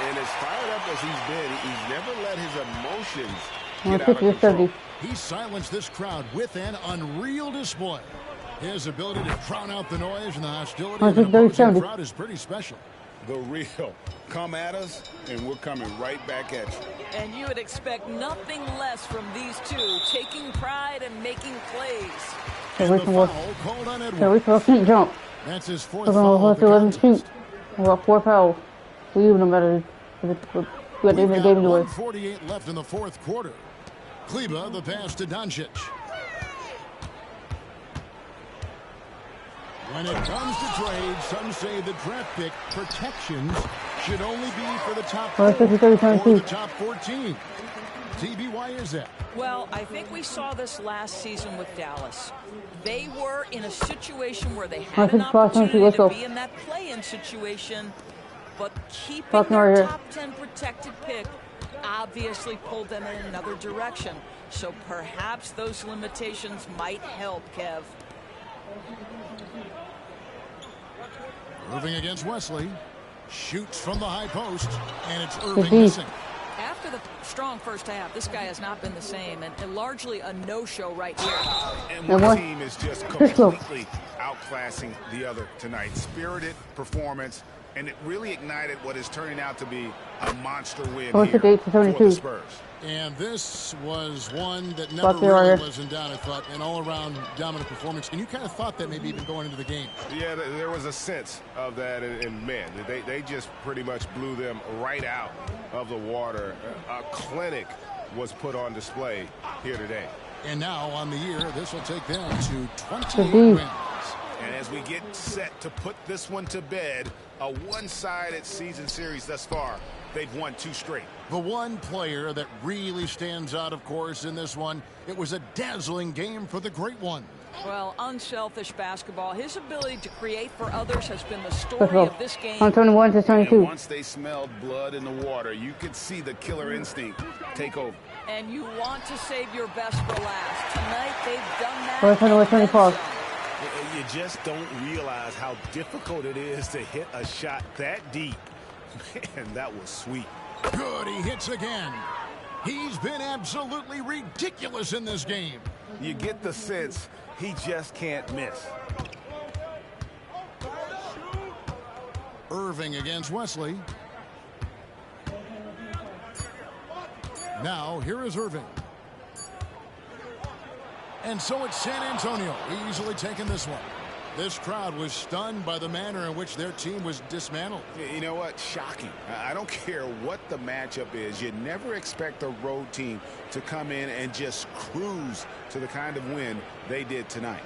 And as fired up as he's been, he's never let his emotions get out of control. He silenced this crowd with an unreal display. His ability to drown out the noise and the hostility of an opposing crowd is pretty special. The real. Come at us, and we're coming right back at you. And you would expect nothing less from these two, taking pride and making plays. And the foul called on Edwards. Can't jump. That's his fourth foul of the contest. We got 4 fouls. We even them better. We got the game to it. 1:48 left in the fourth quarter. Kleba, the pass to Doncic. When it comes to trades, some say the draft pick protections should only be for the top 4 or the top 14. TB, why is that? Well, I think we saw this last season with Dallas. They were in a situation where they had an opportunity to be in that play-in situation, but keeping their top 10 protected pick obviously pulled them in another direction. So perhaps those limitations might help, Kev. Irving against Wesley. Shoots from the high post, and it's Irving missing. After the strong first half, this guy has not been the same, and largely a no-show right here. And one team is just completely outclassing the other tonight. Spirited performance, and it really ignited what is turning out to be a monster win here for the Spurs. And this was one that never really was in doubt, I thought, an all-around dominant performance. And you kind of thought that maybe even going into the game. Yeah, there was a sense of that, and man, they just pretty much blew them right out of the water. A clinic was put on display here today. And now on the year, this will take them to 28 wins. And as we get set to put this one to bed, a one-sided season series thus far, they've won 2 straight. The one player that really stands out, of course, in this one, it was a dazzling game for the Great One. Well, unselfish basketball. His ability to create for others has been the story of this game. On 21 to 22. And once they smelled blood in the water, you could see the killer instinct take over. And you want to save your best for last. Tonight, they've done that. 24. You just don't realize how difficult it is to hit a shot that deep. Man, that was sweet. Good, he hits again. He's been absolutely ridiculous in this game. You get the sense he just can't miss. Irving against Wesley. Now, here is Irving. And so it's San Antonio easily taking this one. This crowd was stunned by the manner in which their team was dismantled. You know what? Shocking. I don't care what the matchup is. You never expect a road team to come in and just cruise to the kind of win they did tonight.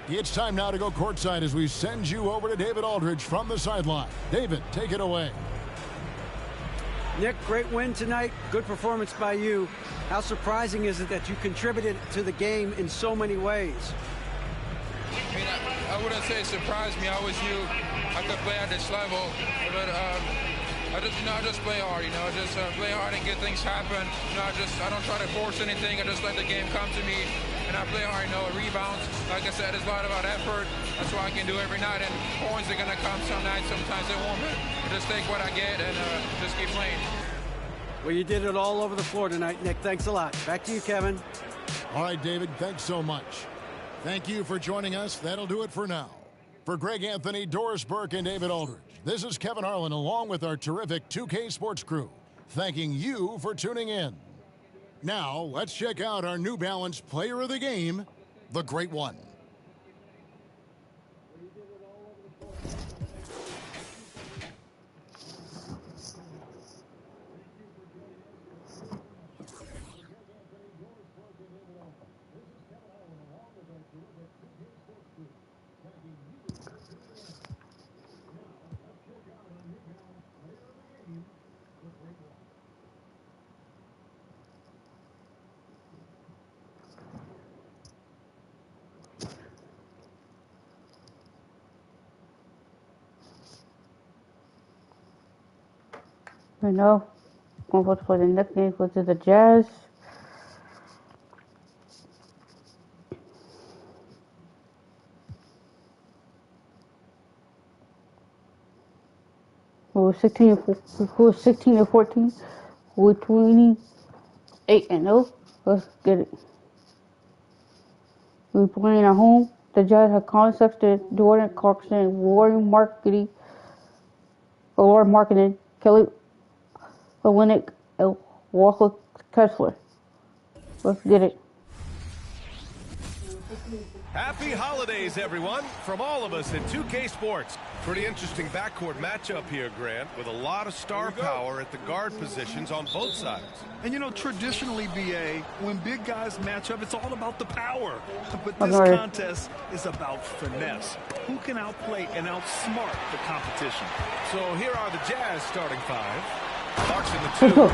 It's time now to go courtside as we send you over to David Aldridge from the sideline. David, take it away. Nick, great win tonight. Good performance by you. How surprising is it that you contributed to the game in so many ways? I mean, I wouldn't say it surprised me. I always knew I could play at this level, but I just play hard. Just play hard and get things happen. I don't try to force anything. I just let the game come to me, and I play hard. Rebounds. Like I said, it's a lot about effort. That's what I can do every night. And points are gonna come some nights. Sometimes they won't. But just take what I get and just keep playing. Well, you did it all over the floor tonight, Nick. Thanks a lot. Back to you, Kevin. All right, David. Thanks so much. Thank you for joining us. That'll do it for now. For Greg Anthony, Doris Burke, and David Aldridge, this is Kevin Harlan along with our terrific 2K Sports crew, thanking you for tuning in. Now, let's check out our New Balance player of the game, the Great One. Right now, I'm going to play the next game, which is the Jazz. We're 16 and 14. We're 28 and 0. Let's get it. We're playing at home. The Jazz have Colin Sexton, Jordan Clarkson, Lauren Markkinen, Kelly Olynyk, and Walker Kessler. Let's get it. Happy holidays, everyone, from all of us at 2K Sports. Pretty interesting backcourt matchup here, Grant, with a lot of star power at the guard positions on both sides. And, you know, traditionally, BA, when big guys match up, it's all about the power. But this contest is about finesse. Who can outplay and outsmart the competition? So here are the Jazz starting five. Clarkson the 2.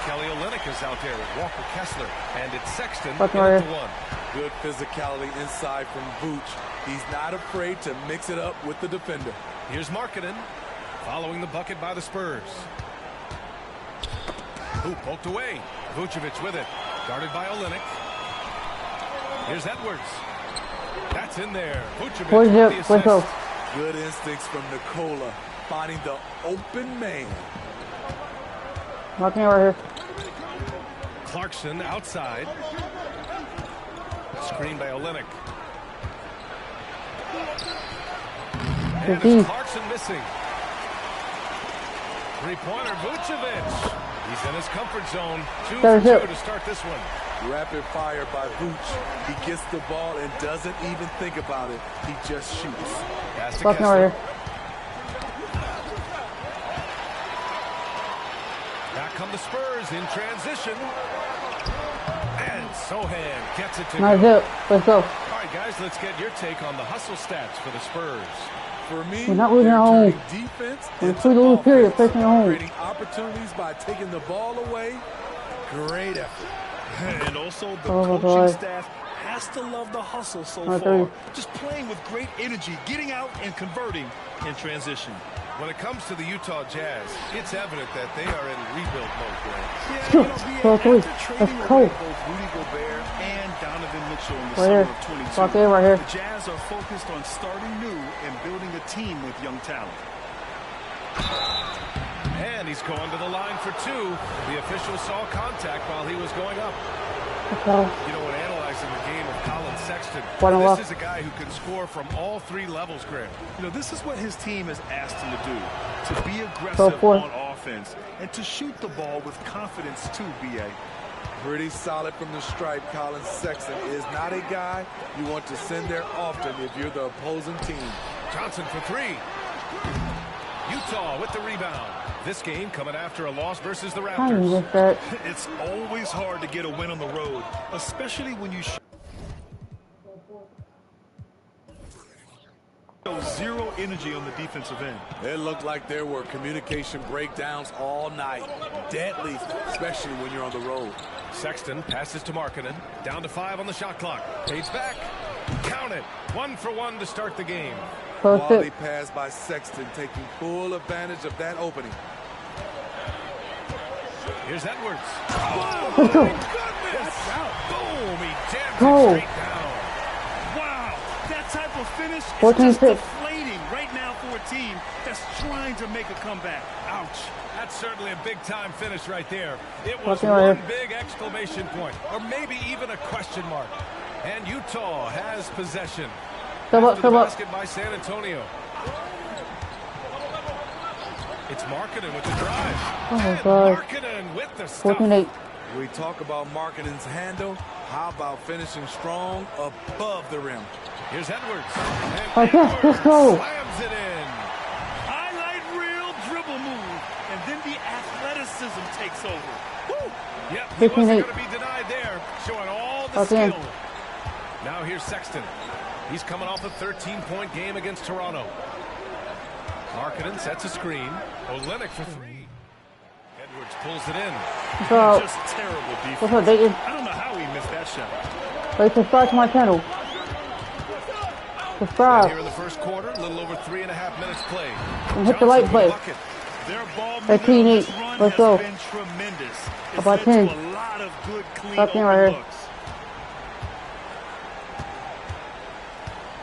Kelly Olynyk is out there with Walker Kessler. And it's Sexton at the 1. Good physicality inside from Vooch. He's not afraid to mix it up with the defender. Here's Markkinen following the bucket by the Spurs. Who poked away. Vucevic with it. Guarded by Olynyk. Here's Edwards. That's in there. Vucevic with the assist. Good instincts from Nikola, finding the open man. Markkinen right here. Clarkson outside. Screen by Olynyk. And it's Clarkson missing. Three-pointer, Vucevic. He's in his comfort zone. 2 for 2 to start this one. Rapid fire by Vooch. He gets the ball and doesn't even think about it. He just shoots. Pass to Kessler. Back come the Spurs in transition. And Sohan gets it to go. Let's go. All right, guys, let's get your take on the hustle stats for the Spurs. For me, we're not losing at home. Defense we're losing period, facing at home. Creating opportunities by taking the ball away. Great effort. And also the coaching staff has to love the hustle so far. Just playing with great energy, getting out and converting in transition. When it comes to the Utah Jazz, it's evident that they are in rebuild mode, Grant. Yeah, you know, after trading away both Rudy Gobert and Donovan Mitchell in the summer of 22, the Jazz are focused on starting new and building a team with young talent. And he's going to the line for 2. The official saw contact while he was going up. You know, when analyzing the game of Colin Sexton, this is a guy who can score from all 3 levels, Grant. You know, this is what his team has asked him to do, to be aggressive on offense and to shoot the ball with confidence too, BA. Pretty solid from the stripe. Colin Sexton is not a guy you want to send there often if you're the opposing team. Johnson for 3. Utah with the rebound. This game coming after a loss versus the Raptors. It's always hard to get a win on the road, especially when you show zero energy on the defensive end. It looked like there were communication breakdowns all night. Deadly, especially when you're on the road. Sexton passes to Markkinen. Down to 5 on the shot clock. Fades back. Count it. 1 for 1 to start the game. Quality pass by Sexton, taking full advantage of that opening. Here's Edwards. Oh, my goodness. That's out. Boom, he jams it straight down. Wow, that type of finish is just deflating right now for a team that's trying to make a comeback. Ouch. That's certainly a big-time finish right there. It was one big exclamation point, or maybe even a question mark. And Utah has possession. Basket by San Antonio. It's Markkinen with the drive. Oh, God. Markkinen with the stuff. 14-8. We talk about Markkinen's handle. How about finishing strong above the rim? Here's Edwards. Let's go. Slams it in. Highlight reel dribble move. And then the athleticism takes over. Woo! Yep, he wasn't going to be denied there. Showing all the skill. Now here's Sexton. He's coming off a 13-point game against Toronto. Markkinen sets a screen. Olynyk for 3. Edwards pulls it in. Just terrible defense. What's up, Dayton? I don't know how he missed that shot. Wait, subscribe to my channel. Subscribe. Here in the first quarter, a little over 3.5 minutes played. And hit the like button. Their ball 13-8. Let's go. been tremendous. It's about 10? led to a lot of good, clean Right here. looks.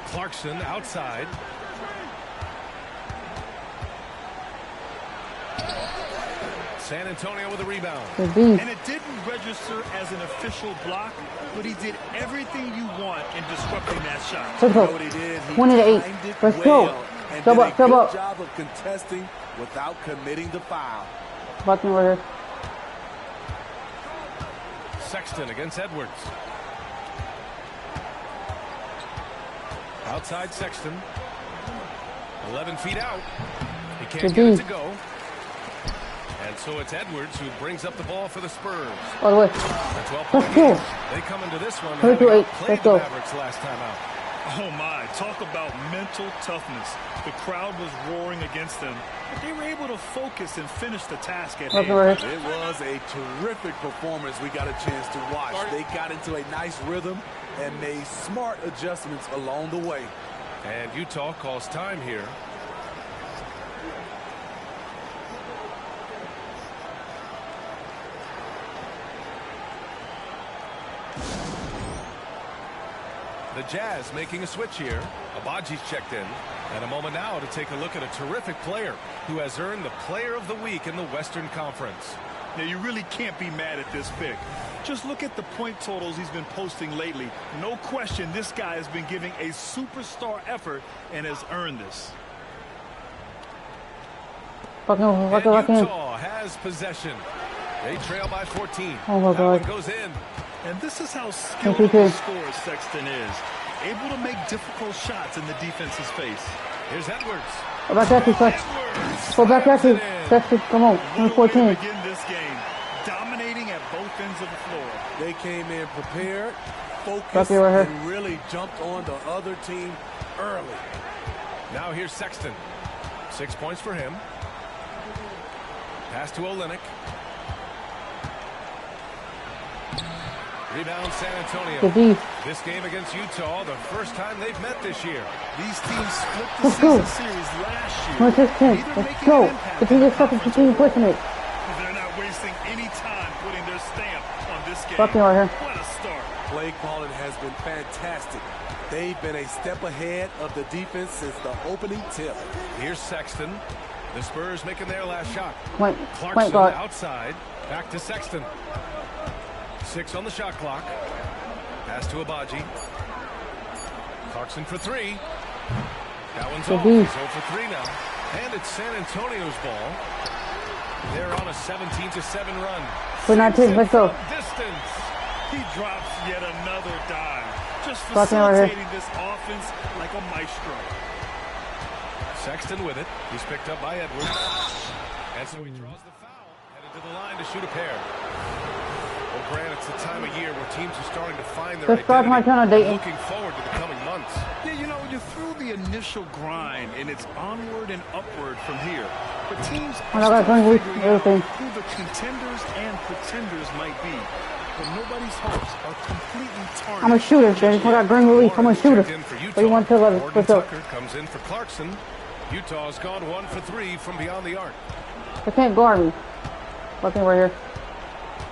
Clarkson outside. San Antonio with a rebound. And it didn't register as an official block, but he did everything you want in disrupting that shot. Let's go. 20 to 8. Let's go. Double up, double up. Job of contesting without committing the foul. Bucking right here. Sexton against Edwards. Outside Sexton. 11 feet out. He can't get it to go. And so it's Edwards who brings up the ball for the Spurs. All the way. Let's go. They come into this one. Played the Mavericks last time out. Oh my, talk about mental toughness. The crowd was roaring against them, but they were able to focus and finish the task at hand. It was a terrific performance we got a chance to watch. They got into a nice rhythm and made smart adjustments along the way. And Utah calls time here. The Jazz making a switch here. Abaji's checked in. And a moment now to take a look at a terrific player who has earned the Player of the Week in the Western Conference. Now, you really can't be mad at this pick. Just look at the point totals he's been posting lately. No question, this guy has been giving a superstar effort and has earned this. Utah has possession. They trail by 14. Oh my God. That one goes in. And this is how skilled of a scorer Sexton is. Able to make difficult shots in the defense's face. Here's Edwards. Go back at you, Go back at you. Sexton, come on. 14. Begin this game, dominating at both ends of the floor. They came in prepared, focused, and really jumped on the other team early. Now here's Sexton. 6 points for him. Pass to Olynyk. Rebound San Antonio. This game against Utah, the first time they've met this year. These teams split the season series last year. Let's go. Continue pushing it. They're not wasting any time putting their stamp on this game. Right here. What a start. Play calling has been fantastic. They've been a step ahead of the defense since the opening tip. Here's Sexton. The Spurs making their last shot. Clarkson outside. Back to Sexton. 6 on the shot clock. Pass to Abaji. Clarkson for 3. That one's off. He's 0 for 3 now. And it's San Antonio's ball. They're on a 17-7 run. Let's go. Distance. He drops yet another dime. Just facilitating this offense like a maestro. Sexton with it. He's picked up by Edwards. And so he draws the foul. Headed to the line to shoot a pair. Well, Grant, it's the time of year where teams are starting to find their identity. Looking forward to the coming months. Yeah, you know, you through the initial grind, and it's onward and upward from here. But teams are still figuring out who the contenders and pretenders might be. But nobody's hopes are completely tarnished. I'm a shooter, James. I got green relief. I'm a shooter. What do you want to tell us? Gordon Tucker comes in for Clarkson. Utah's gone 1 for 3 from beyond the arc. They can't guard me. Looking right here.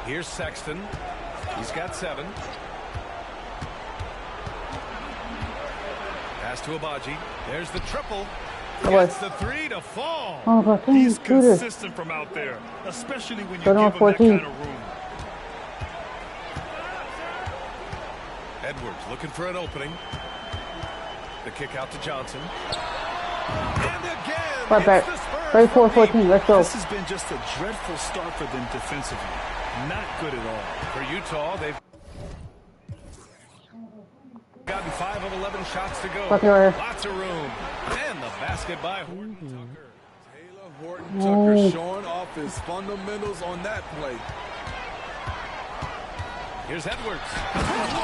Here's Sexton. He's got 7. Pass to Abaji. There's the triple. Gets the 3 to fall. Oh, God, he's consistent from out there, especially when you give him that kind of room. Edwards looking for an opening. The kick out to Johnson. And again, right back. 34-14. Let's go. This has been just a dreadful start for them defensively. Not good at all. For Utah, they've gotten 5 of 11 shots to go. Lots of room. And the basket by Horton Tucker. Taylor Horton Tucker showing off his fundamentals on that play. Here's Edwards.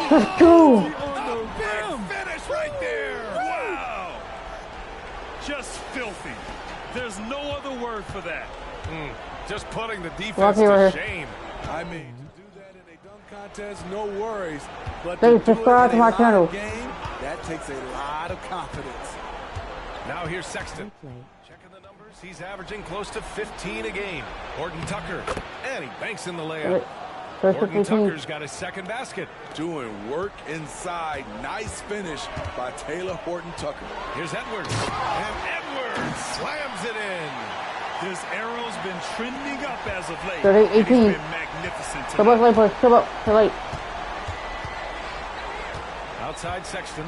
Let's go. Big finish right there. Wow. Just filthy. There's no other word for that. Just putting the defense to shame. I mean, to do that in a dunk contest, no worries. But to do it in a channel. Game, that takes a lot of confidence. Now here's Sexton. Checking the numbers. He's averaging close to 15 a game. Horton Tucker. And he banks in the layup. Horton Tucker's got his second basket. Doing work inside. Nice finish by Taylor Horton Tucker. Here's Edwards. And Edwards slams it in. His arrow's been trending up as of late. 18. He's been magnificent Come up, late, push. Come up, too late. Outside Sexton.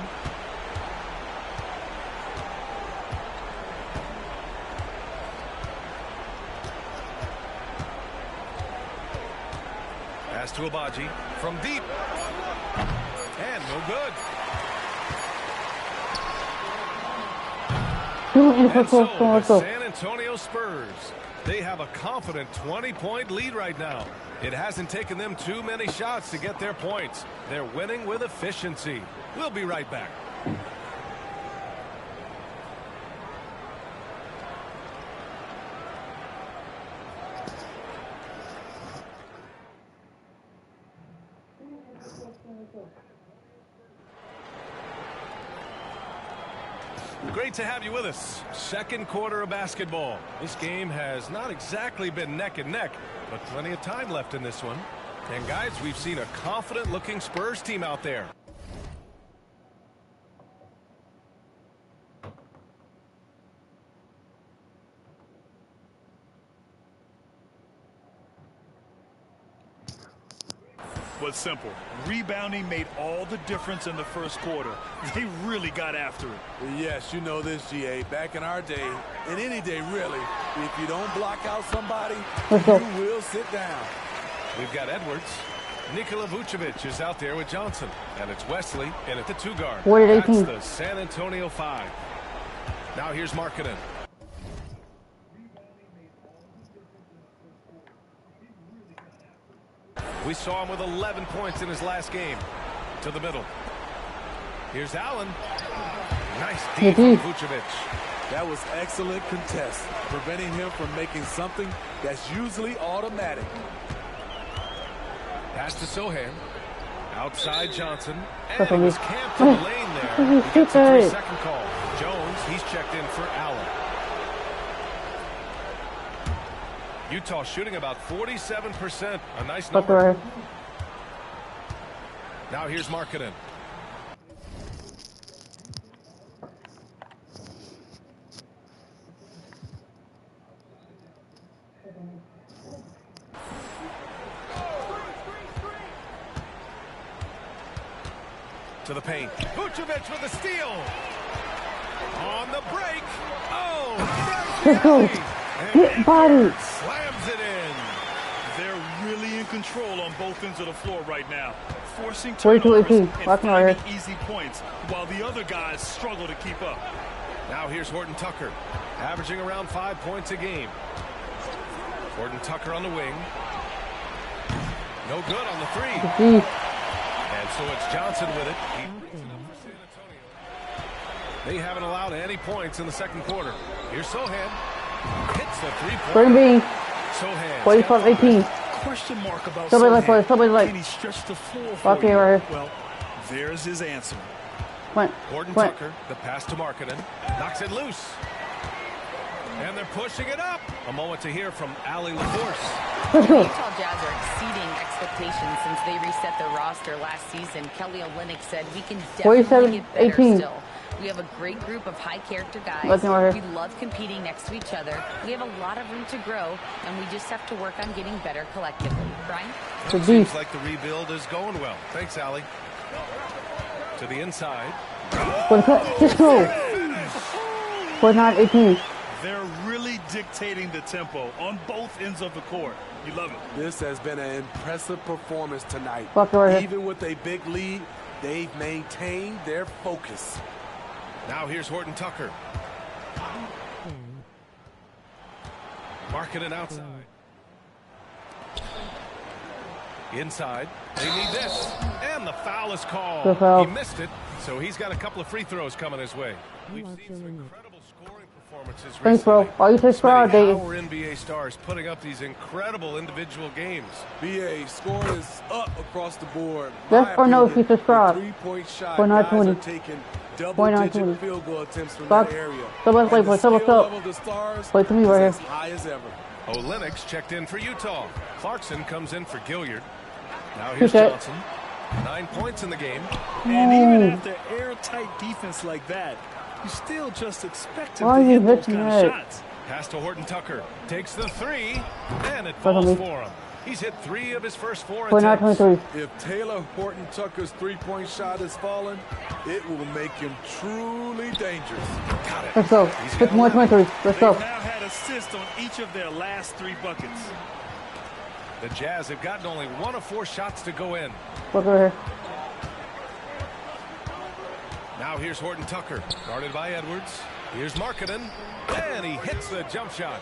Pass to Abaji from deep. And no good. And so the San Antonio Spurs, they have a confident 20-point lead right now. It hasn't taken them too many shots to get their points. They're winning with efficiency. We'll be right back. Great to have you with us. Second quarter of basketball. This game has not exactly been neck and neck, but plenty of time left in this one. And guys, we've seen a confident looking Spurs team out there. Was simple. Rebounding made all the difference in the first quarter. They really got after it. Yes, you know this, GA. Back in our day, and any day really, if you don't block out somebody, you will sit down. We've got Edwards. Nikola Vucevic is out there with Johnson. And it's Wesley in at the 2-guard. That's the San Antonio 5. Now here's Markkanen. We saw him with 11 points in his last game. To the middle. Here's Allen. Nice deep from Vucevic. That was excellent contest, preventing him from making something that's usually automatic. Pass to Sohan. Outside Johnson. And he was camped in the lane there. He gets a 3-second call. Jones, he's checked in for Allen. Utah shooting about 47%. A nice number. Now here's Markkanen. To the paint. Vucevic with a steal. On the break. Oh, let's go. Get body. Slams it in. They're really in control on both ends of the floor right now. Forcing turnovers and finding easy points while the other guys struggle to keep up. Now here's Horton Tucker, averaging around 5 points a game. Horton Tucker on the wing. No good on the 3. And so it's Johnson with it. He brings it up for San Antonio. They haven't allowed any points in the second quarter. Here's Sohan. Hits the 3-point. Sohan. 45-18. Question mark about Sohan. Can he stretch the floor for you? Right. Well, there's his answer. Horton Tucker, the pass to Markkanen. Knocks it loose. And they're pushing it up. A moment to hear from Allie LaForce. The Utah Jazz are exceeding expectations since they reset their roster last season. Kelly Olynyk said we can definitely get better still. We have a great group of high-character guys. We love competing next to each other. We have a lot of room to grow, and we just have to work on getting better collectively. Brian? It seems like the rebuild is going well. Thanks, Allie. To the inside. Just go. 49-18. They're really dictating the tempo on both ends of the court. You love it. This has been an impressive performance tonight. Even with a big lead, they've maintained their focus. Now here's Horton Tucker. Markkanen outside. Inside. They need this. And the foul is called. He missed it, so he's got a couple of free throws coming his way. We've seen some incredible scoring performances recently. Thanks, bro. All you take squad, Dave. Our NBA stars putting up these incredible individual games. BA, score is up across the board. Yes or no if you subscribe. 3-point shot. 49-20. Taking double-digit field goal attempts from that area. Wait to me right here. As high as ever. Olynyk's checked in for Utah. Clarkson comes in for Gilliard. Now here's Johnson. 9 points in the game. And even after airtight defense like that, you still just expect him to hit those kind of shots. Pass to Horton Tucker. Takes the three, and it falls for him. He's hit 3 of his first 4 attempts. If Taylor Horton Tucker's three-point shot is falling, it will make him truly dangerous. Got it. Let's go. 51-23. Let's go. They've now had assists on each of their last 3 buckets. The Jazz have gotten only 1 of 4 shots to go in. Look over here. Now here's Horton Tucker, guarded by Edwards. Here's Markkanen, and he hits the jump shot.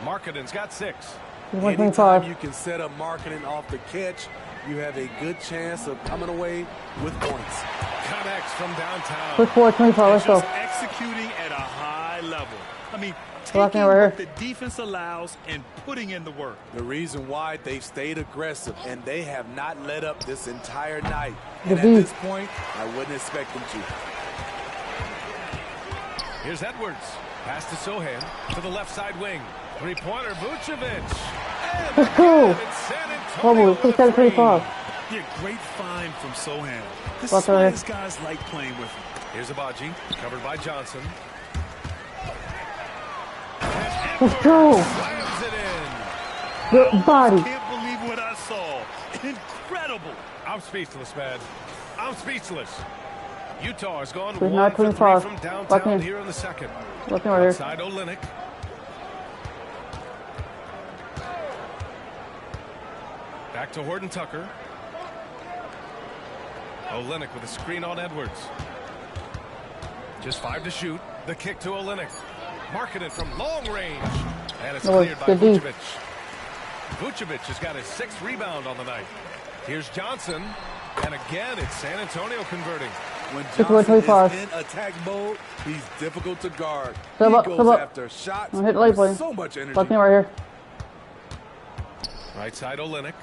Markkanen's got 6. Anytime you can set up Markkanen off the catch, you have a good chance of coming away with points. Connects from downtown. Quick 4-25. Let's go. Executing at a high level. I mean, taking what the defense allows and putting in the work. The reason why they've stayed aggressive and they have not let up this entire night. And at this point, I wouldn't expect them to. Here's Edwards. Pass to Sohan to the left side wing. Three-pointer, Vucevic. Let's go. Almost 6-7-25. Yeah, great find from Sohan. This is why these guys like playing with him. Here's Abaji, covered by Johnson. Let's go. Slams it in. Good body. I can't believe what I saw. Incredible. I'm speechless, man. I'm speechless. Utah has gone There's 1 for 3 25. from downtown here in the second. Outside Olynyk. Back to Horton Tucker. Olynyk with a screen on Edwards. Just 5 to shoot. The kick to Olynyk. Markkanen from long range. And it's cleared by Vucevic. Vucevic has got his 6th rebound on the night. Here's Johnson. And again, it's San Antonio converting. When Johnson is in attack mode, he's difficult to guard. He goes after shots with so much energy. Right here. Right side Olynyk.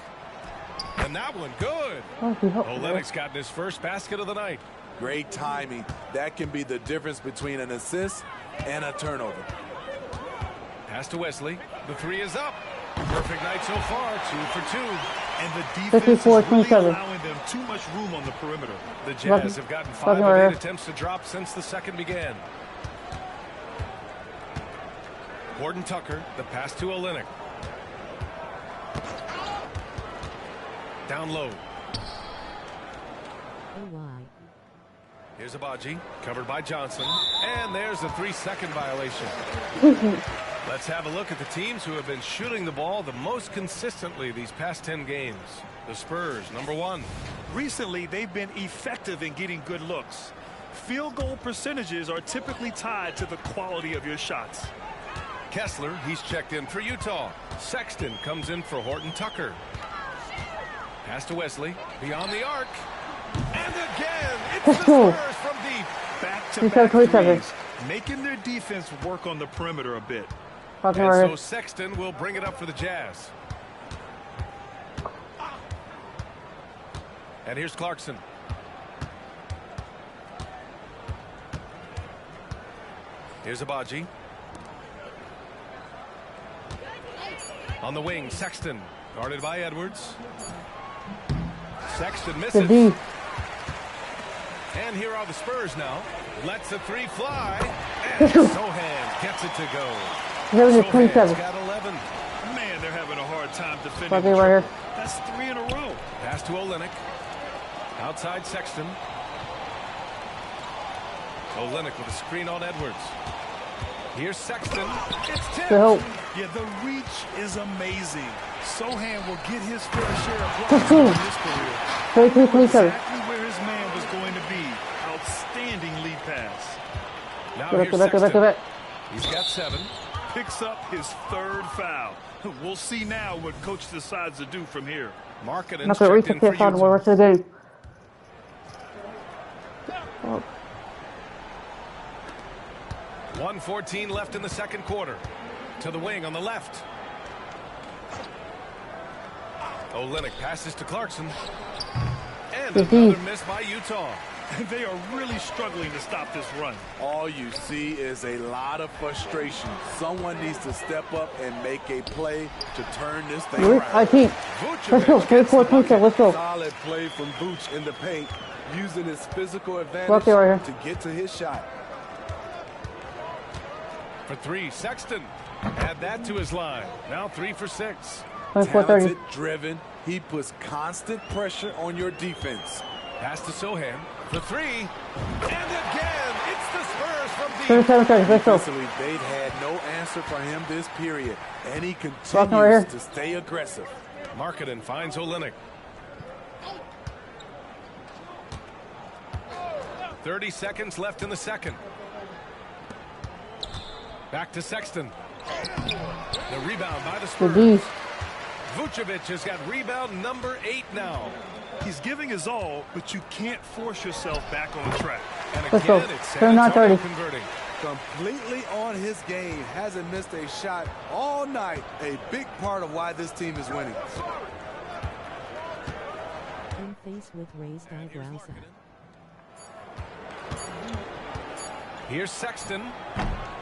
And that one good. Olynyk's gotten his first basket of the night. Great timing. That can be the difference between an assist and a turnover. Pass to Wesley. The 3 is up. Perfect night so far. 2 for 2. And the defense is really allowing them too much room on the perimeter. The Jazz have gotten 5 of 8 attempts to drop since the second began. Horton Tucker. The pass to Olynyk. Down low. Here's Abaji, covered by Johnson. And there's a 3-second violation. Let's have a look at the teams who have been shooting the ball the most consistently these past 10 games. The Spurs, number 1. Recently, they've been effective in getting good looks. Field goal percentages are typically tied to the quality of your shots. Kessler, he's checked in for Utah. Sexton comes in for Horton Tucker. Pass to Wesley, beyond the arc. And again, it's the Spurs from deep. Back-to-back threes, making their defense work on the perimeter a bit. And so Sexton will bring it up for the Jazz. And here's Clarkson. Here's Abaji. On the wing, Sexton, guarded by Edwards. Sexton misses. And here are the Spurs now. Lets the 3 fly. And Sohan gets it to go. Sohan's got 11. Man, they're having a hard time defending. Right here. That's 3 in a row. Pass to Olynyk. Outside Sexton. Olynyk with a screen on Edwards. Here's Sexton. It's tipped. Yeah, the reach is amazing. Sohan will get his fair share of blocks in his career. Exactly where his man was going to be. Outstanding lead pass. Now here's Sexton. He's got 7. Picks up his 3rd foul. We'll see now what coach decides to do from here. Markkanen's checked in for Utah. 1:14 left in the second quarter. To the wing on the left. Olynyk passes to Clarkson. And another miss by Utah. They are really struggling to stop this run. All you see is a lot of frustration. Someone needs to step up and make a play to turn this thing around. I think. Let's go. 34-27. Let's go. Solid play from Vooch in the paint, using his physical advantage right to get to his shot. For 3, Sexton. Add that to his line. Now 3 for 6. Talented, driven. He puts constant pressure on your defense. Pass to Sohan. The 3. And again, it's the Spurs from deep. Defensively, they've had no answer for him this period. And he continues to stay aggressive. Markkanen finds Olynyk. 30 seconds left in the second. Back to Sexton. The rebound by the Spurs. Vucevic has got rebound number 8 now. He's giving his all, but you can't force yourself back on track. And again, it's San Antonio converting. Completely on his game. Hasn't missed a shot all night. A big part of why this team is winning. In face with raised eyebrows. Here's Sexton.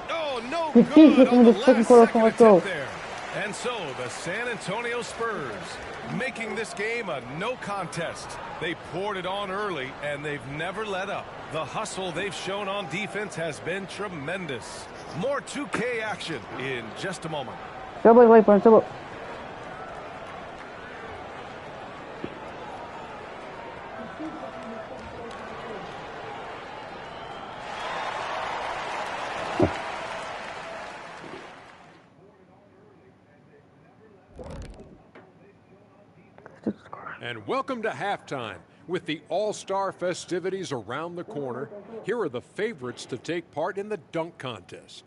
Oh, no good on the last second attempt there. And so the San Antonio Spurs making this game a no contest. They poured it on early, and they've never let up. The hustle they've shown on defense has been tremendous. More 2K action in just a moment. And welcome to halftime. With the All-Star festivities around the corner, here are the favorites to take part in the dunk contest.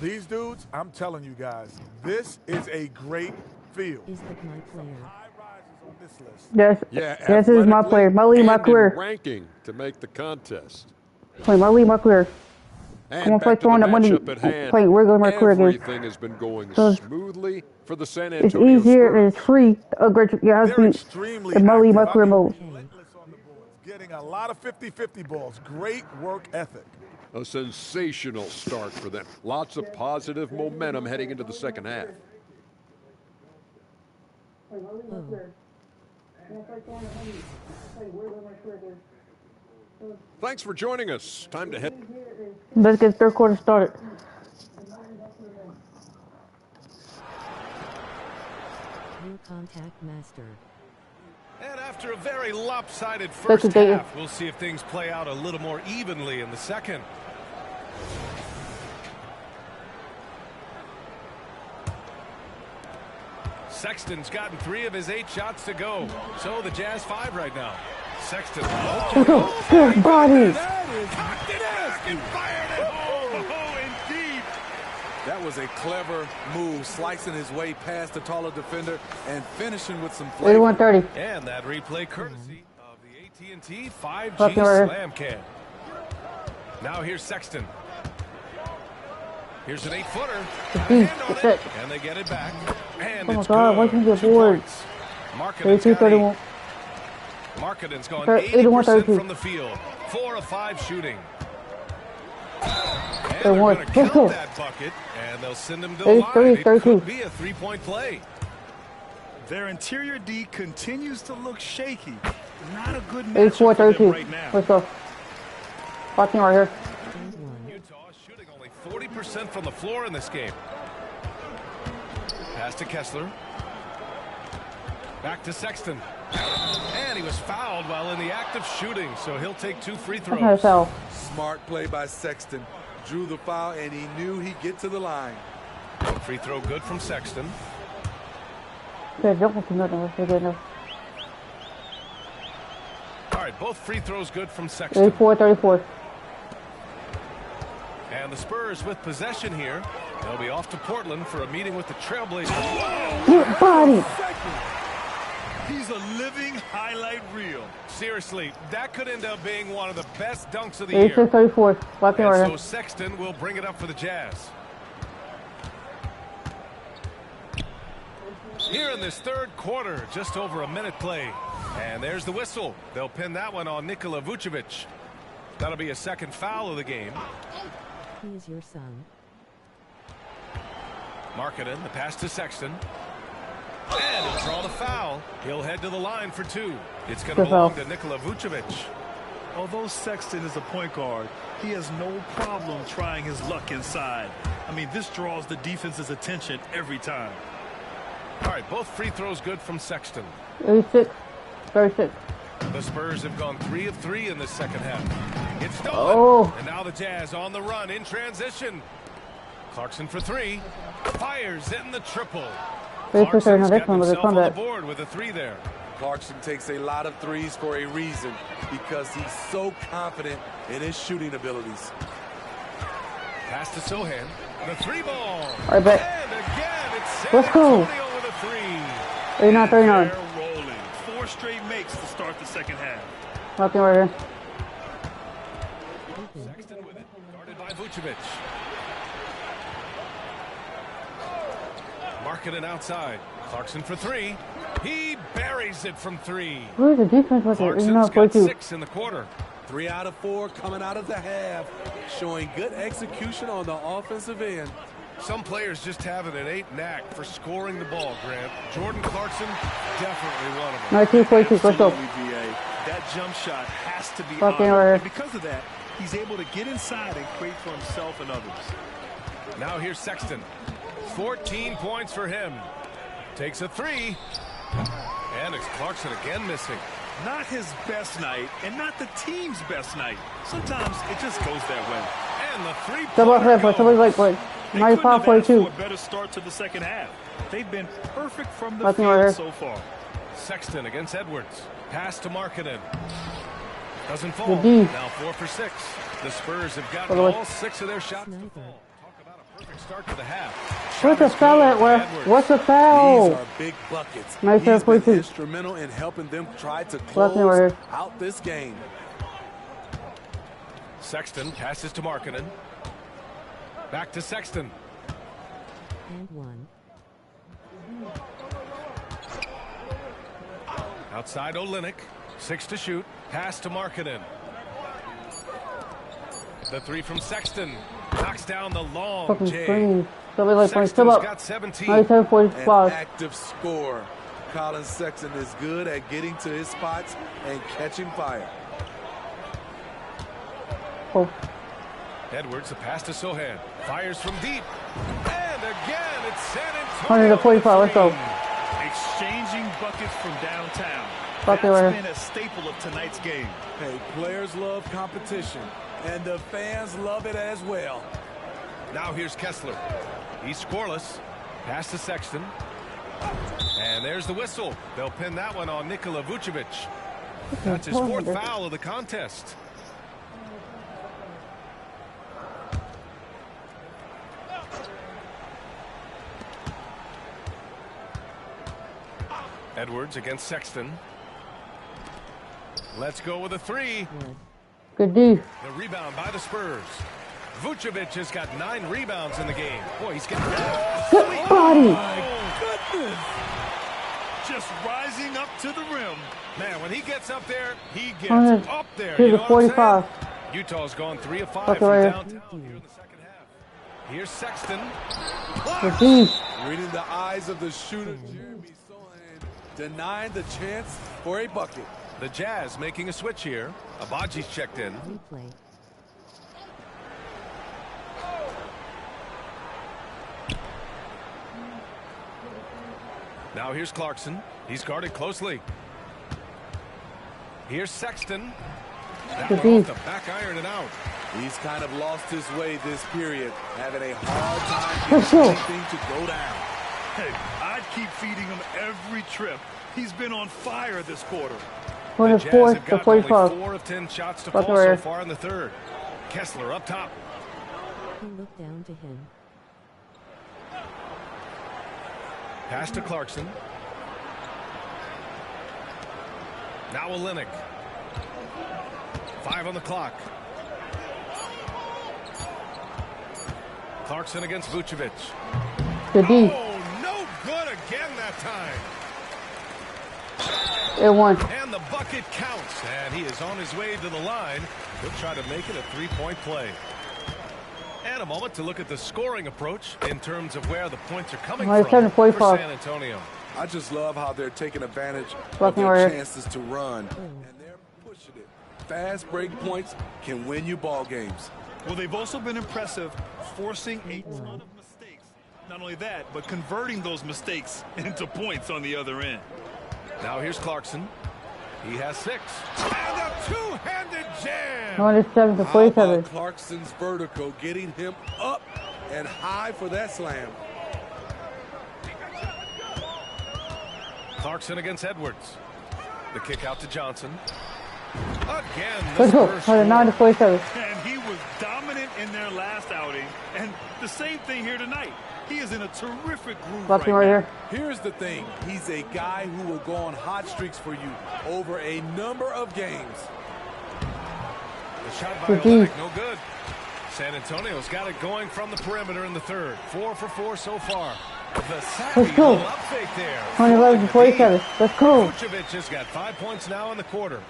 These dudes, I'm telling you guys, this is a great field. Is that my player? This is my player. My lead, my career. Ranking to make the contest. Play my lead, my career. Come on, play throwing that money. Play regular my career game. Everything has been going smoothly for the San Antonio It's easier and it's free to upgrade your guys in my lead, my career mode. Getting a lot of 50-50 balls. Great work ethic. A sensational start for them. Lots of positive momentum heading into the second half. Thanks for joining us. Time to head. Let's get third quarter started. New contact master. And after a very lopsided first half, we'll see if things play out a little more evenly in the second. Sexton's gotten 3 of his 8 shots to go. So the Jazz 5 right now. Sexton. Good bodies. And fired it home. Oh, indeed. That was a clever move, slicing his way past the taller defender and finishing with some flavor. 81-30. And that replay courtesy of the AT&T 5G Slam Cam. Now here's Sexton. Here's an 8-footer. And they get it back. And oh my God, why can't you get boards? Markkanen's gone 80% from the field. 4 of 5 shooting. And they're going to count that bucket, and they'll send him to the line. It could be a 3-point play. Their interior D continues to look shaky. Not a good matchup for them right now. Let's go. Watching right here. Utah is shooting only 40% from the floor in this game. Pass to Kessler. Back to Sexton. And he was fouled while in the act of shooting, so he'll take 2 free throws. Smart play by Sexton. Drew the foul, and he knew he'd get to the line. Free throw good from Sexton. All right, both free throws good from Sexton. 34-34. And the Spurs with possession here. They'll be off to Portland for a meeting with the Trailblazers. Good body. He's a living highlight reel. Seriously, that could end up being one of the best dunks of the year. 36-34. And so Sexton will bring it up for the Jazz. Here in this third quarter, just over a minute play. And there's the whistle. They'll pin that one on Nikola Vucevic. That'll be a second foul of the game. He is your son. Markkanen, the pass to Sexton. And he'll draw the foul. He'll head to the line for 2. It's going to belong to Nikola Vucevic. Although Sexton is a point guard, he has no problem trying his luck inside. I mean, this draws the defense's attention every time. All right, both free throws good from Sexton. 86, 36. The Spurs have gone 3 of 3 in the second half. It's stolen. Oh. And now the Jazz on the run in transition. Clarkson for 3. Fires in the triple. Clarkson's got himself on the board with a 3 there. Clarkson takes a lot of threes for a reason, because he's so confident in his shooting abilities. Pass to Sohan. The 3-ball. All right, bet. And again, it's San Let's go. Antonio with a 3. 39, 39. They're rolling. 4 straight makes to start the second half. Walking right here. Sexton with it. Guarded by Vucevic. Markkanen outside. Clarkson for 3. He buries it from 3. Where's the defense with it? Clarkson's got 6 in the quarter. 3 out of 4 coming out of the half, showing good execution on the offensive end. Some players just have an innate knack for scoring the ball, Grant. Jordan Clarkson, definitely one of them. 19, 42, let's go. That jump shot has to be Fucking honored. right. And because of that, he's able to get inside and create for himself and others. Now here's Sexton. 14 points for him. Takes a 3. And it's Clarkson again missing. Not his best night, and not the team's best night. Sometimes it just goes that way. And the 3 Double head, but somebody's like, what? They couldn't have asked 95, for a better start to the second half. They've been perfect from the Nothing field right here. so far. Sexton against Edwards. Pass to Markkanen. Doesn't fall. Good D. Now 4 for 6. The Spurs have gotten all 6 of their shots to fall. Talk about a perfect start to the half. What's the foul at, Wes? What's the foul? These are big buckets. Nice He's been 42. instrumental in helping them try to Nothing close right here. out this game. Sexton passes to Markkanen. Back to Sexton. And 1. Outside Olynyk. 6 to shoot. Pass to Markkanen. The 3 from Sexton. Knocks down the long Fucking J. screen. Somebody like, still Sexton's up. got 17. 97, An 45. active scorer. Colin Sexton is good at getting to his spots and catching fire. Oh. Edwards, a pass to Sohan. Fires from deep. And again, it's San Antonio. 145, let's go. Exchanging buckets from downtown. Fucking That's right. been a staple of tonight's game. Hey, players love competition, and the fans love it as well. Now here's Kessler. He's scoreless. Pass to Sexton. And there's the whistle. They'll pin that one on Nikola Vucevic. That's his 4th foul of the contest. Edwards against Sexton. Let's go with a 3. Good D. The rebound by the Spurs. Vucevic has got 9 rebounds in the game. Boy, he's getting... Good body. Goodness. Just rising up to the rim. Man, when he gets up there, he gets 100. up there. Here's You a know what I'm 45. saying? Utah's gone 3 of 5 Okay, from right here. downtown here in the second half. Here's Sexton. Good D. Reading the eyes of the shooter, Jeremy Sohan, denying the chance for a bucket. The Jazz making a switch here. Abaji's checked in. Replay. Now here's Clarkson. He's guarded closely. Here's Sexton. That Good one off D. the back iron and out. He's kind of lost his way this period, having a hard time Let's getting go. anything to go down. Hey, I'd keep feeding him every trip. He's been on fire this quarter. The Jazz 24 have to gotten only 45. 4 of 10 shots to Fuck fall right so here. far in the third. Kessler up top. He looked down to him. Pass to Clarkson. Now Olynyk. 5 on the clock. Clarkson against Vucevic. Good D. Oh, no good again that time. It won. And the bucket counts. And he is on his way to the line. He'll try to make it a 3-point play. And a moment to look at the scoring approach in terms of where the points are coming from for San Antonio. I just love how they're taking advantage of Fucking their right. chances to run. And they're pushing it. fast break points can win you ball games. Well, they've also been impressive, forcing a ton of mistakes. Not only that, but converting those mistakes into points on the other end. Now here's Clarkson. He has 6. And a two-handed jam. 27 to How 47. about Clarkson's vertical, getting him up and high for that slam. Clarkson against Edwards. The kick out to Johnson. Again, Let's go. 29 to 47. And he was dominant in their last outing. And the same thing here tonight. He is in a terrific groove Right now. here. Here's the thing. He's a guy who will go on hot streaks for you over a number of games. The shot by Olynyk, no good. San Antonio's got it going from the perimeter in the third. 4 for 4 so far. The savvy Let's go. little up fake there. 21 to 47. Let's go. Vucevic has got 5 points now in the quarter.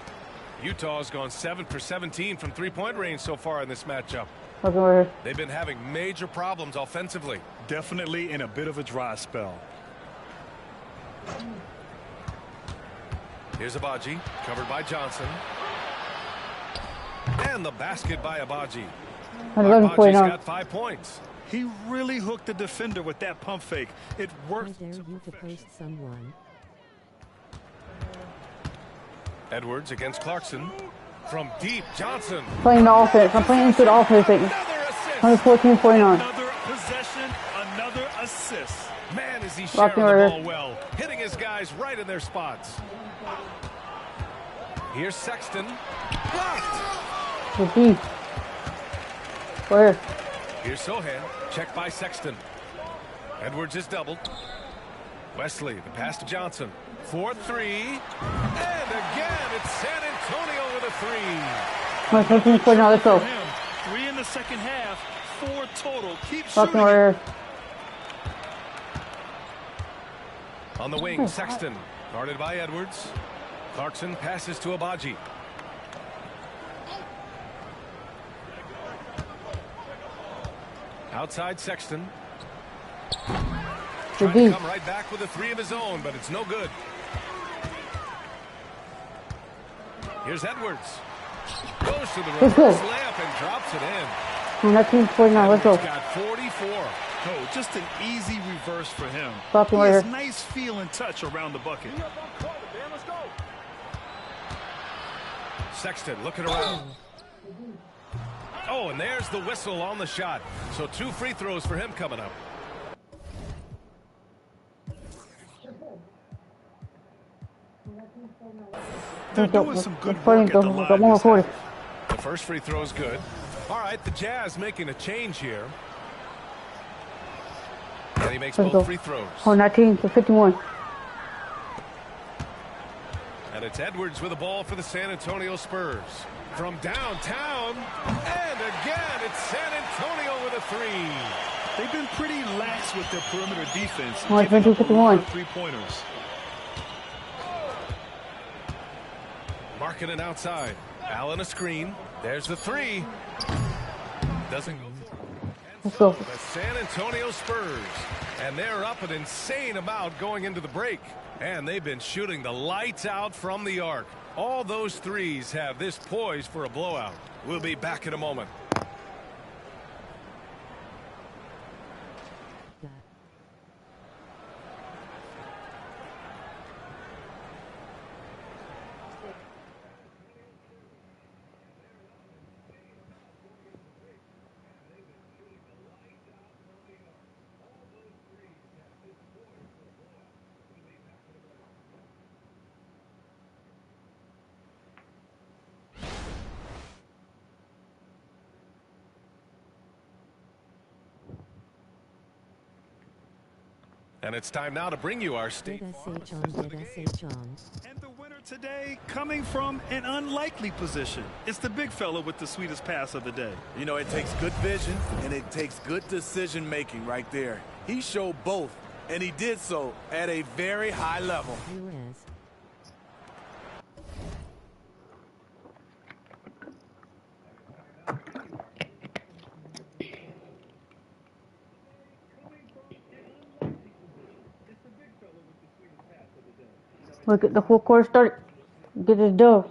Utah's gone 7 for 17 from three-point range so far in this matchup. Right here. They've been having major problems offensively. Definitely in a bit of a dry spell. Here's Abaji, covered by Johnson. And the basket by Abaji. Abaji's got 5 points. He really hooked the defender with that pump fake. It worked. I dare you to post someone. Edwards against Clarkson. From deep, Johnson. Playing the offense. I'm playing into the offense. 114 49. Another possession, another assist. Man, is he sharing the ball well. Hitting his guys right in their spots. Here's Sexton. Blocked. Good D. Where? Here's Sohan. Checked by Sexton. Edwards is doubled. Wesley, the pass to Johnson. 4-3. And again, it's San Antonio with a 3. 114 49. Let's go. 3 in the second half, 4 total. Keep Fucking shooting. right here. On the wing, Sexton. Guarded by Edwards. Clarkson passes to Abaji. Outside Sexton. Trying to come right back with a 3 of his own, but it's no good. Here's Edwards. Goes to the reverse layup and drops it in. 1949. Let's go. Got 44. Oh, just an easy reverse for him. Fucking He right has here. nice feel and touch around the bucket. Sexton looking around. Oh, and there's the whistle on the shot. So 2 free throws for him coming up. They're doing some good work at the line. The first free throw is good. All right, the Jazz making a change here. And he makes both free throws. 19 to 51. And it's Edwards with the ball for the San Antonio Spurs. From downtown, and again, it's San Antonio with a 3. They've been pretty lax with their perimeter defense. 51. Three-pointers. Marking it outside. Allen a screen. There's the 3. Doesn't go. Let's go. The San Antonio Spurs. And they're up an insane amount going into the break. And they've been shooting the lights out from the arc. All those threes have this poised for a blowout. We'll be back in a moment. And it's time now to bring you our state. And the winner today coming from an unlikely position. It's the big fella with the sweetest pass of the day. You know, it takes good vision and it takes good decision making right there. He showed both, and he did so at a very high level. Look at the full quarter start. Get his dove.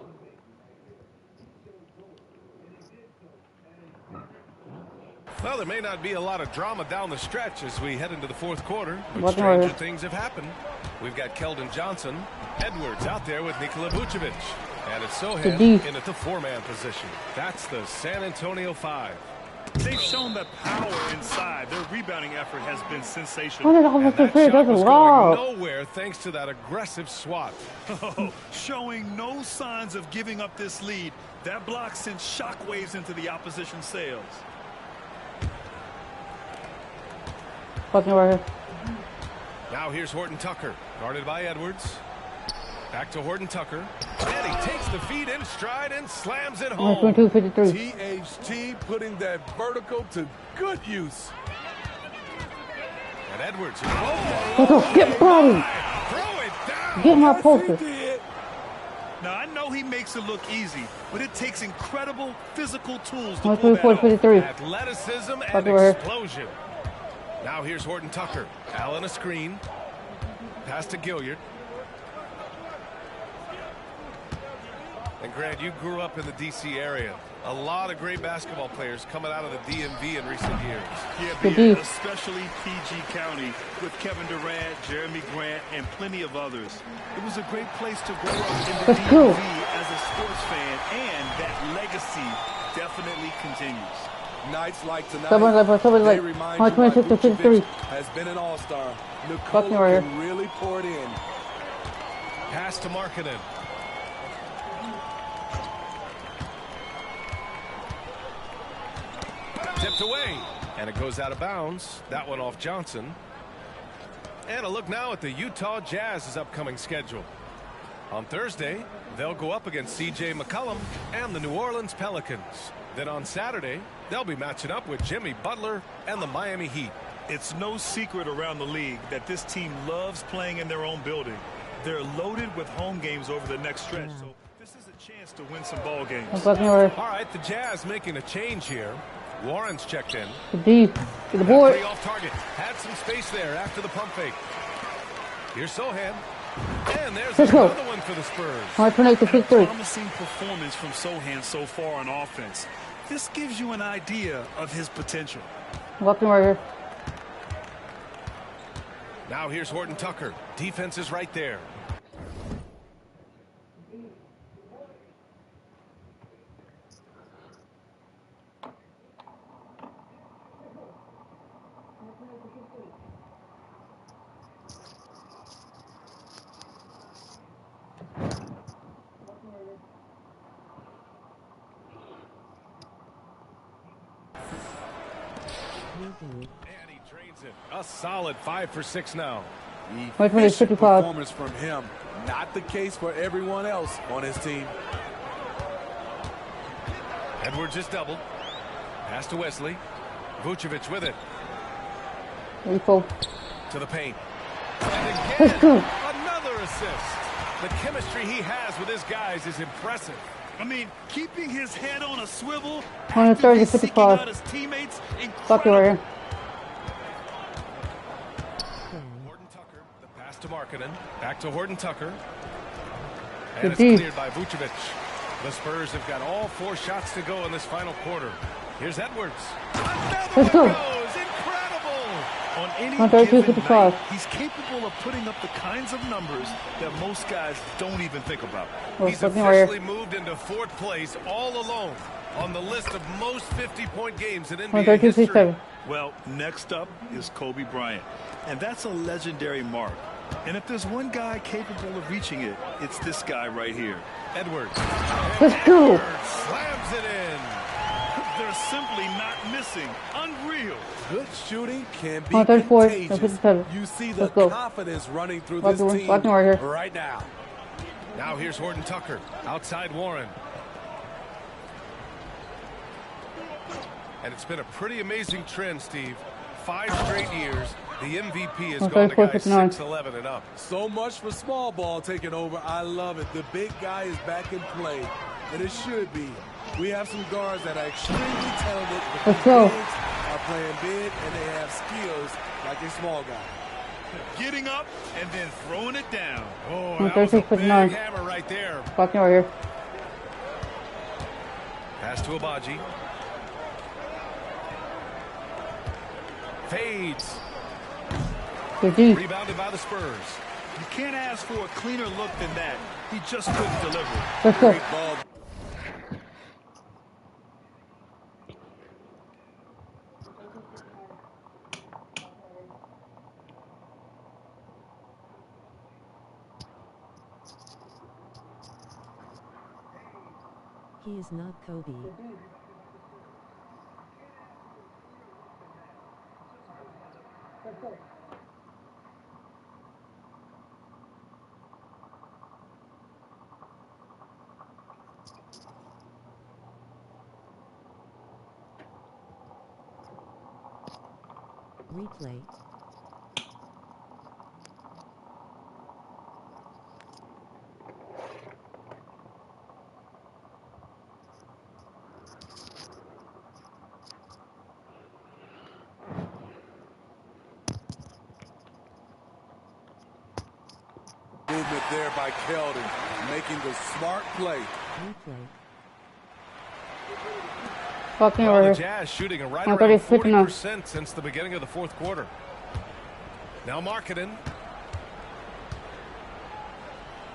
Well, there may not be a lot of drama down the stretch as we head into the fourth quarter, but stranger things have happened. We've got Keldon Johnson, Edwards out there with Nikola Vucevic, and it's Sohan in at the four-man position. That's the San Antonio 5. They've shown that power inside. Their rebounding effort has been sensational. And that shot was going nowhere thanks to that aggressive swat. Showing no signs of giving up this lead. That block sent shockwaves into the opposition sails. Now here's Horton Tucker, guarded by Edwards. Back to Horton Tucker. And he takes the feed in stride and slams it home. THT putting that vertical to good use. And Edwards. Get body. Get my poster. Now, I know he makes it look easy, but it takes incredible physical tools to 124-53. Athleticism and explosion. Now here's Horton Tucker. Allen a screen. Pass to Gilliard. And Grant, you grew up in the D.C. area. A lot of great basketball players coming out of the DMV in recent years. Yeah, especially PG County with Kevin Durant, Jeremy Grant, and plenty of others. It was a great place to grow up in the DMV as a sports fan, and that legacy definitely continues. Nights like tonight, they remind you why Vucevic has been an all-star. Nikola really poured in. Pass to Markkanen. Tipped away, and it goes out of bounds. That one off Johnson. And a look now at the Utah Jazz's upcoming schedule. On Thursday, they'll go up against C.J. McCollum and the New Orleans Pelicans. Then on Saturday, they'll be matching up with Jimmy Butler and the Miami Heat. It's no secret around the league that this team loves playing in their own building. They're loaded with home games over the next stretch, so this is a chance to win some ball games. All right, the Jazz making a change here. Warren's checked in. Deep to the board. Off target. Had some space there after the pump fake. Here's Sohan. And there's another one for the Spurs. A promising performance from Sohan so far on offense. This gives you an idea of his potential. Walking right here. Now here's Horton Tucker. Defense is right there. And he drains it. A solid 5 for 6 now. Efficient performance from him. Not the case for everyone else on his team. Edwards just doubled. Pass to Wesley. Vucevic with it. To the paint. And again, another assist. The chemistry he has with his guys is impressive. I mean, keeping his head on a swivel, 130-55. out his teammates, Fucking right here. Horton Tucker, the pass to Markkanen. Back to Horton Tucker. And it's cleared by Vucevic. The Spurs have got all 4 shots to go in this final quarter. Here's Edwards. Let's go. On any given night, he's capable of putting up the kinds of numbers that most guys don't even think about. He's officially moved into 4th place all alone on the list of most 50-point games in NBA history. Well, next up is Kobe Bryant, and that's a legendary mark. And if there's one guy capable of reaching it, it's this guy right here. Edwards. Let's go. Slams it in. They're simply not missing. Unreal. Good shooting can be contagious. You see the confidence running through this team right now. Now here's Horton Tucker. Outside Warren. And it's been a pretty amazing trend, Steve. 5 straight years, the MVP has gone to guys 6'11" and up. So much for small ball taking over. I love it. The big guy is back in play, and it should be. We have some guards that are extremely talented. Let's go. Are playing big, and they have skills like a small guy. Getting up and then throwing it down. Oh, that was a big hammer right there. Fucking right here. Pass to Abaji. Fades. Rebounded by the Spurs. You can't ask for a cleaner look than that. He just couldn't deliver. Let's go. Great ball. He is not Kobe. Replay. Movement there by Keldon, making the smart play. Replay. Fucking Well, the right Jazz shooting right here. around 40% since the beginning of the fourth quarter. Now Markkanen.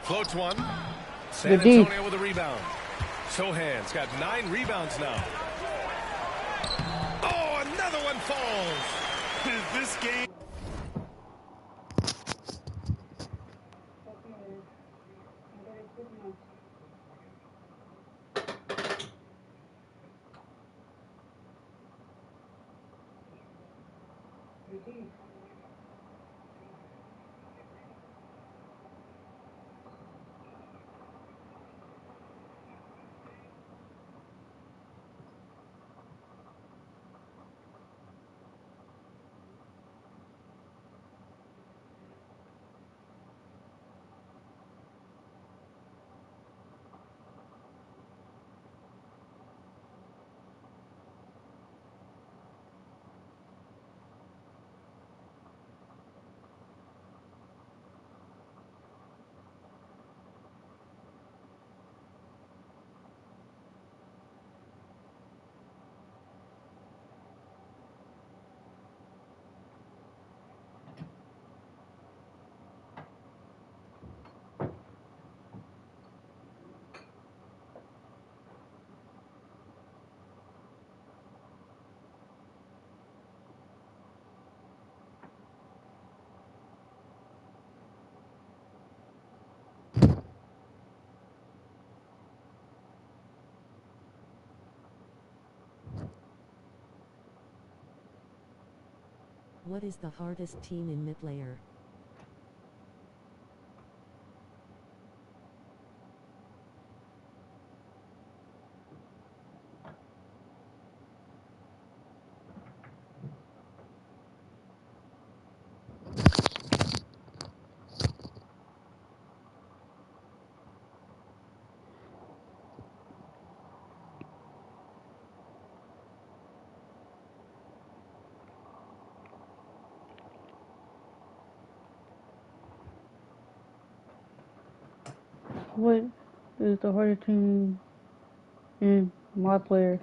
Floats one. San Antonio with a rebound. Sohan's got 9 rebounds now. Oh, another one falls. This game. What is the hardest team in mid-layer? What is the hardest team in my player?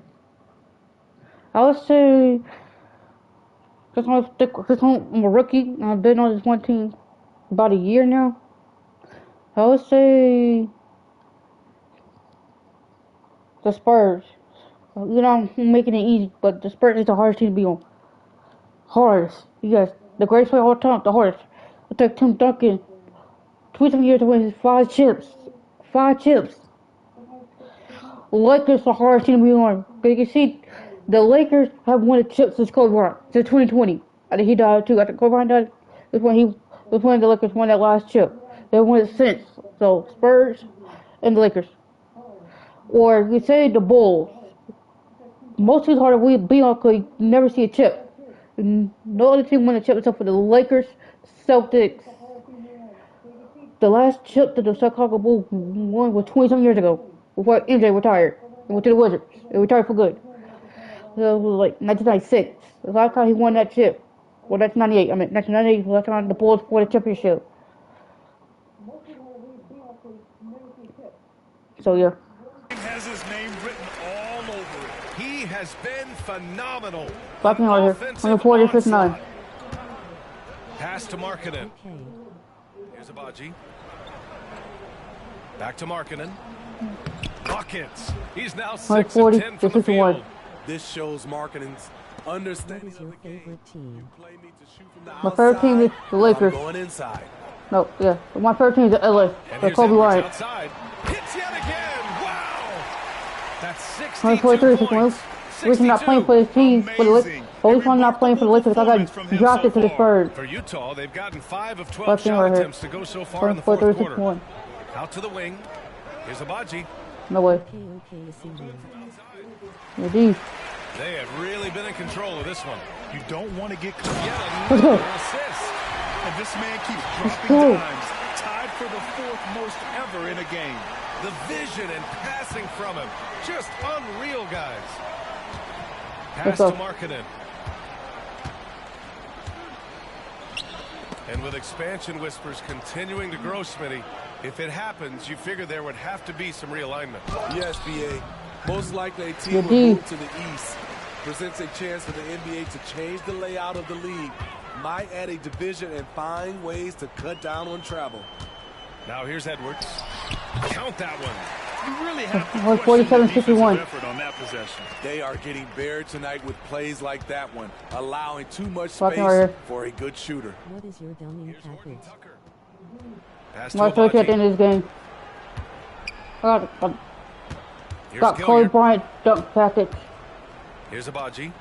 I would say, since I'm a rookie and I've been on this one team about a year now, I would say the Spurs. You know, I'm making it easy, but the Spurs is the hardest team to be on. Hardest. You guys, the greatest player of all time, the hardest. I took Tim Duncan 20 years to win his 5 chips. 5 chips. Lakers are the hardest team to be on. But you can see, the Lakers have won a chip since Kobe Bryant, since 2020. I think he died too. After Kobe Bryant died, that's when the Lakers won that last chip. They've won it since. So Spurs and the Lakers. Or you say the Bulls. Most teams harder we be on because you never see a chip. No other team won a chip except for the Lakers, Celtics. The last chip that the Chicago Bulls won was 20-some years ago, before MJ retired and went to the Wizards. He retired for good. So it was like 1996. The last time he won that chip. Well, that's 98. I mean, 1998 was the last time the Bulls won a championship. So, yeah. Has his name written all over it. He has has been phenomenal. Blocking order. 140-59. Pass to Markkanen. Here's Abaji. Back to Markkanen. Buckets. He's now 6 of 10 from the field. This shows Markkanen's understanding of the game. My third team is the Lakers. Going inside. No, yeah. My third team is the LA. The Kobe Bryant. Outside. Hits yet again. Wow. That's 143 points. The reason I'm not playing for this team, for the Lakers. The reason I'm not playing for the Lakers, I got drafted to the Spurs. For Utah, they've gotten 5 of 12 shot attempts to go so far in the fourth quarter. Out to the wing. Here's Abaji. No way. Indeed. They have really been in control of this one. You don't want to get caught. Let's go. Assist. And this man keeps dropping dimes. Tied for the 4th most ever in a game. The vision and passing from him. Just unreal, guys. Pass to Markkanen. And with expansion whispers continuing to grow, Smitty, if it happens, you figure there would have to be some realignment. Yes, BA. Most likely a team will move to the east. Presents a chance for the NBA to change the layout of the league. Might add a division and find ways to cut down on travel. Now here's Edwards. Count that one. You really have to 147-51. effort on that possession. They are getting buried tonight with plays like that one, allowing too much space for a good shooter. What is your dummy package? My coach at the end of this game. Got Kobe Bryant dunk package. Here's Abaji.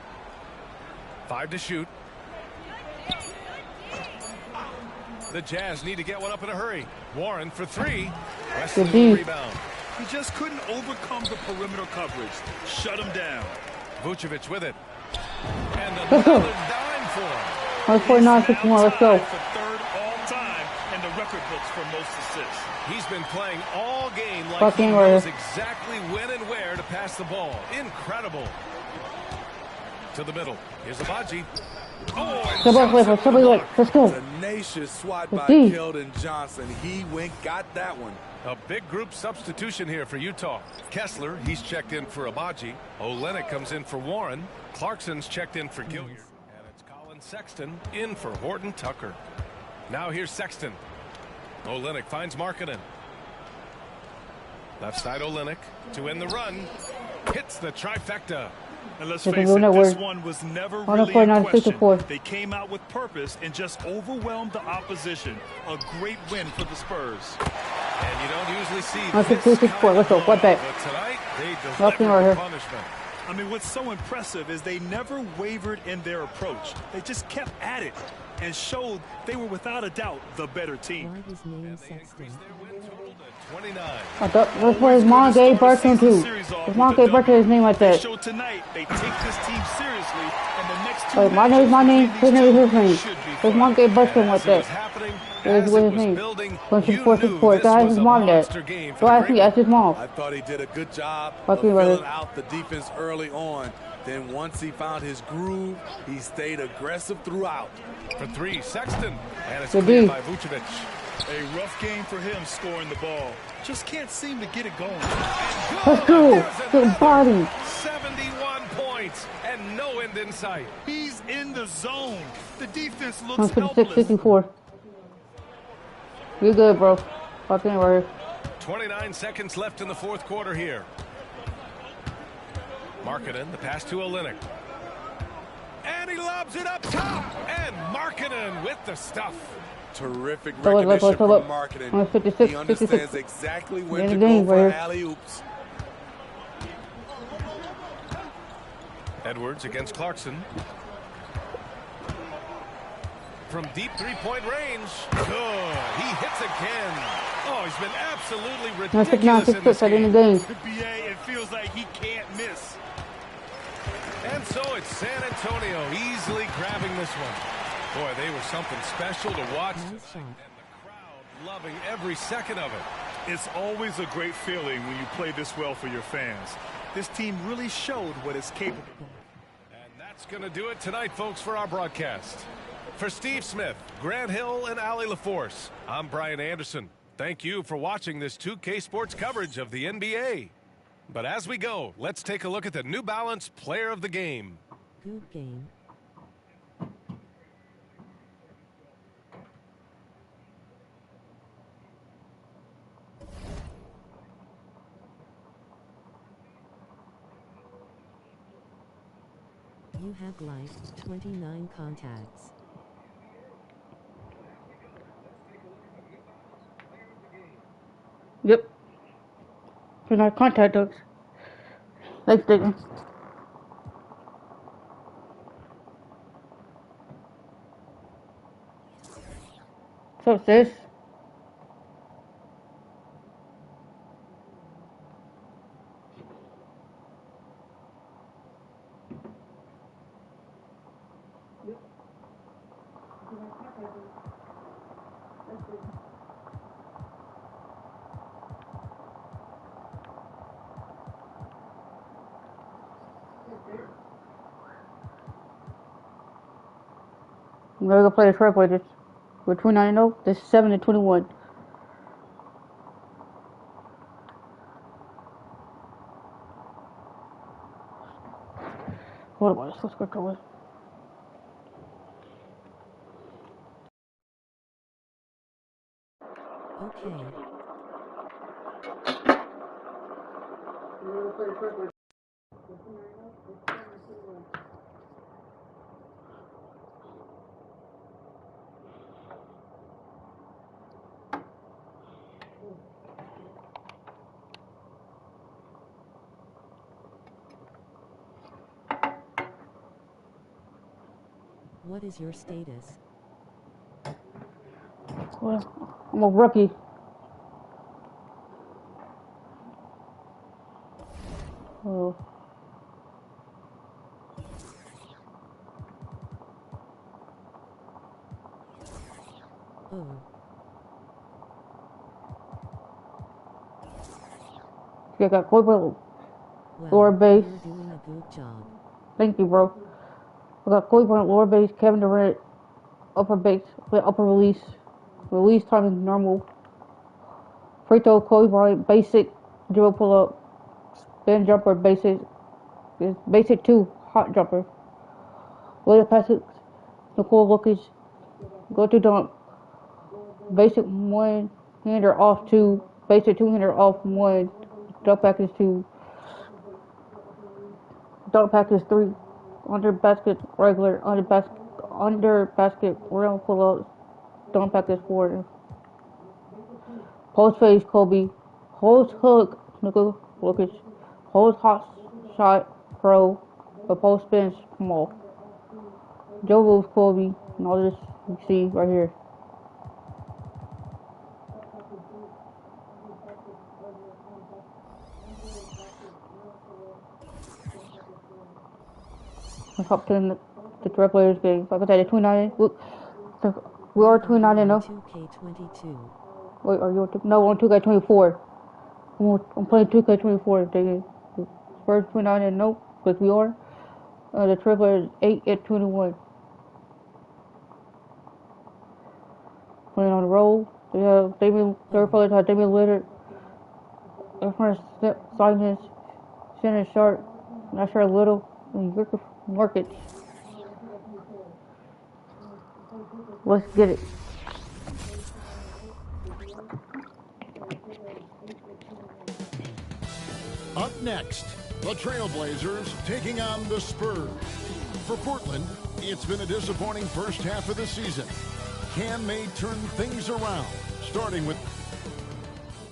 5 to shoot. The Jazz need to get one up in a hurry. Warren for 3. Weston with the rebound. He just couldn't overcome the perimeter coverage. Shut him down. Vucevic with it. And another dime for him. 149-61. Let's go. For 3rd all-time in the record books for most assists. He's been playing all game like he knows exactly when and where to pass the ball. Incredible. To the middle. Here's Abaji. Let's go. Tenacious swat by Keldon Johnson. He got that one. A big group substitution here for Utah. Kessler, he's checked in for Abaji. Olynyk comes in for Warren. Clarkson's checked in for Gilliard. And it's Colin Sexton in for Horton Tucker. Now here's Sexton. Olynyk finds Markkanen. Left side Olynyk to end the run. Hits the trifecta. And let's face it, this one was never really in question. They came out with purpose and just overwhelmed the opposition. A great win for the Spurs. And you don't usually see this kind of ball, but tonight they delivered punishment. I mean, what's so impressive is they never wavered in their approach. They just kept at it and showed they were without a doubt the better team. Why his name Sexton? I thought that's what his mom gave birth to too. His mom gave birth to his name like that. Show tonight they take this team seriously, and the next 2 my name is my name. His name is his name. His mom gave birth to him like that. That is what his name. Bunch of support. That his mom that. So I see that's his mom. I thought he did a good job of filling out the defense early on. Then once he found his groove, he stayed aggressive throughout. For 3, Sexton. And it's cleared by Vucevic. A rough game for him scoring the ball. Just can't seem to get it going. Let's go. Good body. 71 points and no end in sight. He's in the zone. The defense looks helpless. 64. You're good, bro. Fucking right. 29 seconds left in the fourth quarter here. Markkanen, the pass to Olynyk. And he lobs it up top. And Markkanen with the stuff. Terrific recognition from Markkanen. He understands exactly when to go for alley-oops. Edwards against Clarkson. From deep three-point range. Good. He hits again. Oh, he's been absolutely ridiculous in this game. BA, it feels like he can't miss. And so it's San Antonio easily grabbing this one. Boy, they were something special to watch. And the crowd loving every second of it. It's always a great feeling when you play this well for your fans. This team really showed what it's capable of. And that's going to do it tonight, folks, for our broadcast. For Steve Smith, Grant Hill, and Allie LaForce, I'm Brian Anderson. Thank you for watching this 2K Sports coverage of the NBA. But as we go, let's take a look at the New Balance Player of the Game. Good game. You have like 29 contacts. Yep. Do not contact us. Thanks, Diggin. So it says. We're gonna play the Trailblazers. We're 29-0. This is 7-21. What about this? Let's go to it. Okay. What is your status? Well, I'm a rookie. Oh. Oh. I got Cleveland lower base. You're doing a good job. Thank you, bro. I got Cleveland lower base, Kevin Durant upper base, upper release. Release time is normal. Free throw, Kobe Bryant, basic, dribble pull up, spin jumper, basic. Basic 2, hot jumper. Later passes, Nicole Lucas, go to dunk. Basic 1, hander off 2, basic 2, hander off 1, dunk package 2, dunk package 3, under basket regular, under basket round pull ups, dunk package 4. Post face Kobe, post hook Nicole Lucas, post hot shot pro, but post spin small. Joe moves Kobe, and all this you see right here. Let's hop to the Trailblazers game. Like I said, 29. We are 29-0. 2K22. Wait, are you on no, we're on 2K24. I'm playing 2K24. Spurs 29-0, because we are. The Trailblazers 8-21. Playing on the roll. They have their players have Damian Lillard. Their friends Simons, Shannon Sharp, Nasher Little, and Market. Let's get it. Up next, the Trailblazers taking on the Spurs. For Portland, it's been a disappointing first half of the season. Can they turn things around? Starting with...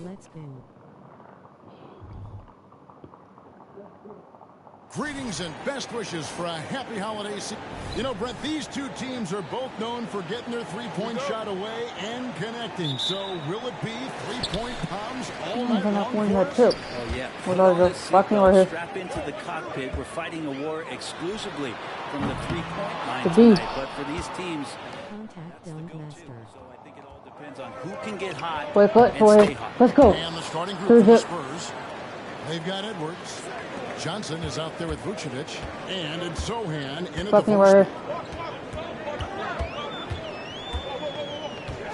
Let's go. Greetings and best wishes for a happy holiday season. You know, Brett, these two teams are both known for getting their three-point shot away and connecting. So will it be three-point bombs all night long for us? Oh, yeah. Strap into the cockpit. We're fighting a war exclusively from the three-point line tonight. But for these teams, contact dunk master. So I think it all depends on who can get hot and stay hot. Let's go. And the starting group for the Spurs. They've got Edwards. Johnson is out there with Vucevic, and it's Sohan into the first.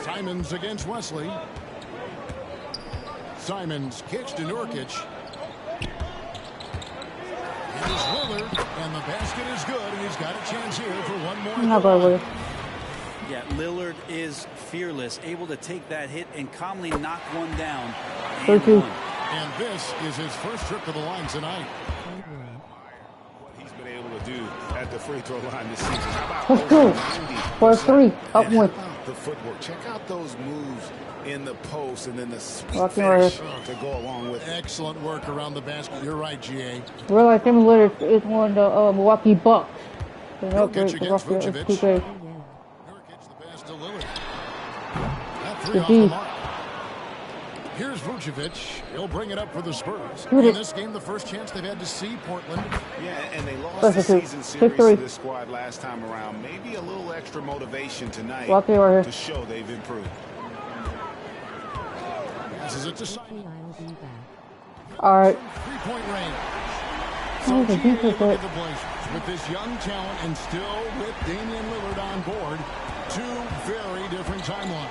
Simons against Wesley. Simons kicks to Nurkic. It is Lillard, and the basket is good, and he's got a chance here for one more. Yeah, Lillard is fearless, able to take that hit and calmly knock one down. And one. And this is his first trip to the line tonight. What he's been able to do at the free throw line this season. Let's go. 4-3. Up one. The footwork. Check out those moves in the post and then the sweet finish to go along with it. Excellent work around the basket. You're right, GA. Realize Kevin Lillard is one of the Milwaukee Bucks. Nurkic against Vucevic. Nurkic the pass to Lillard. That three off the mark. Here's Vucevic. He'll bring it up for the Spurs. In this game, the first chance they've had to see Portland. Yeah, and they lost the season series to this squad last time around. Maybe a little extra motivation tonight to show they've improved. Passes it to Simon. All right. Three-point range. So look at the Blazers with this young talent and still with Damian Lillard on board. Two very different timelines.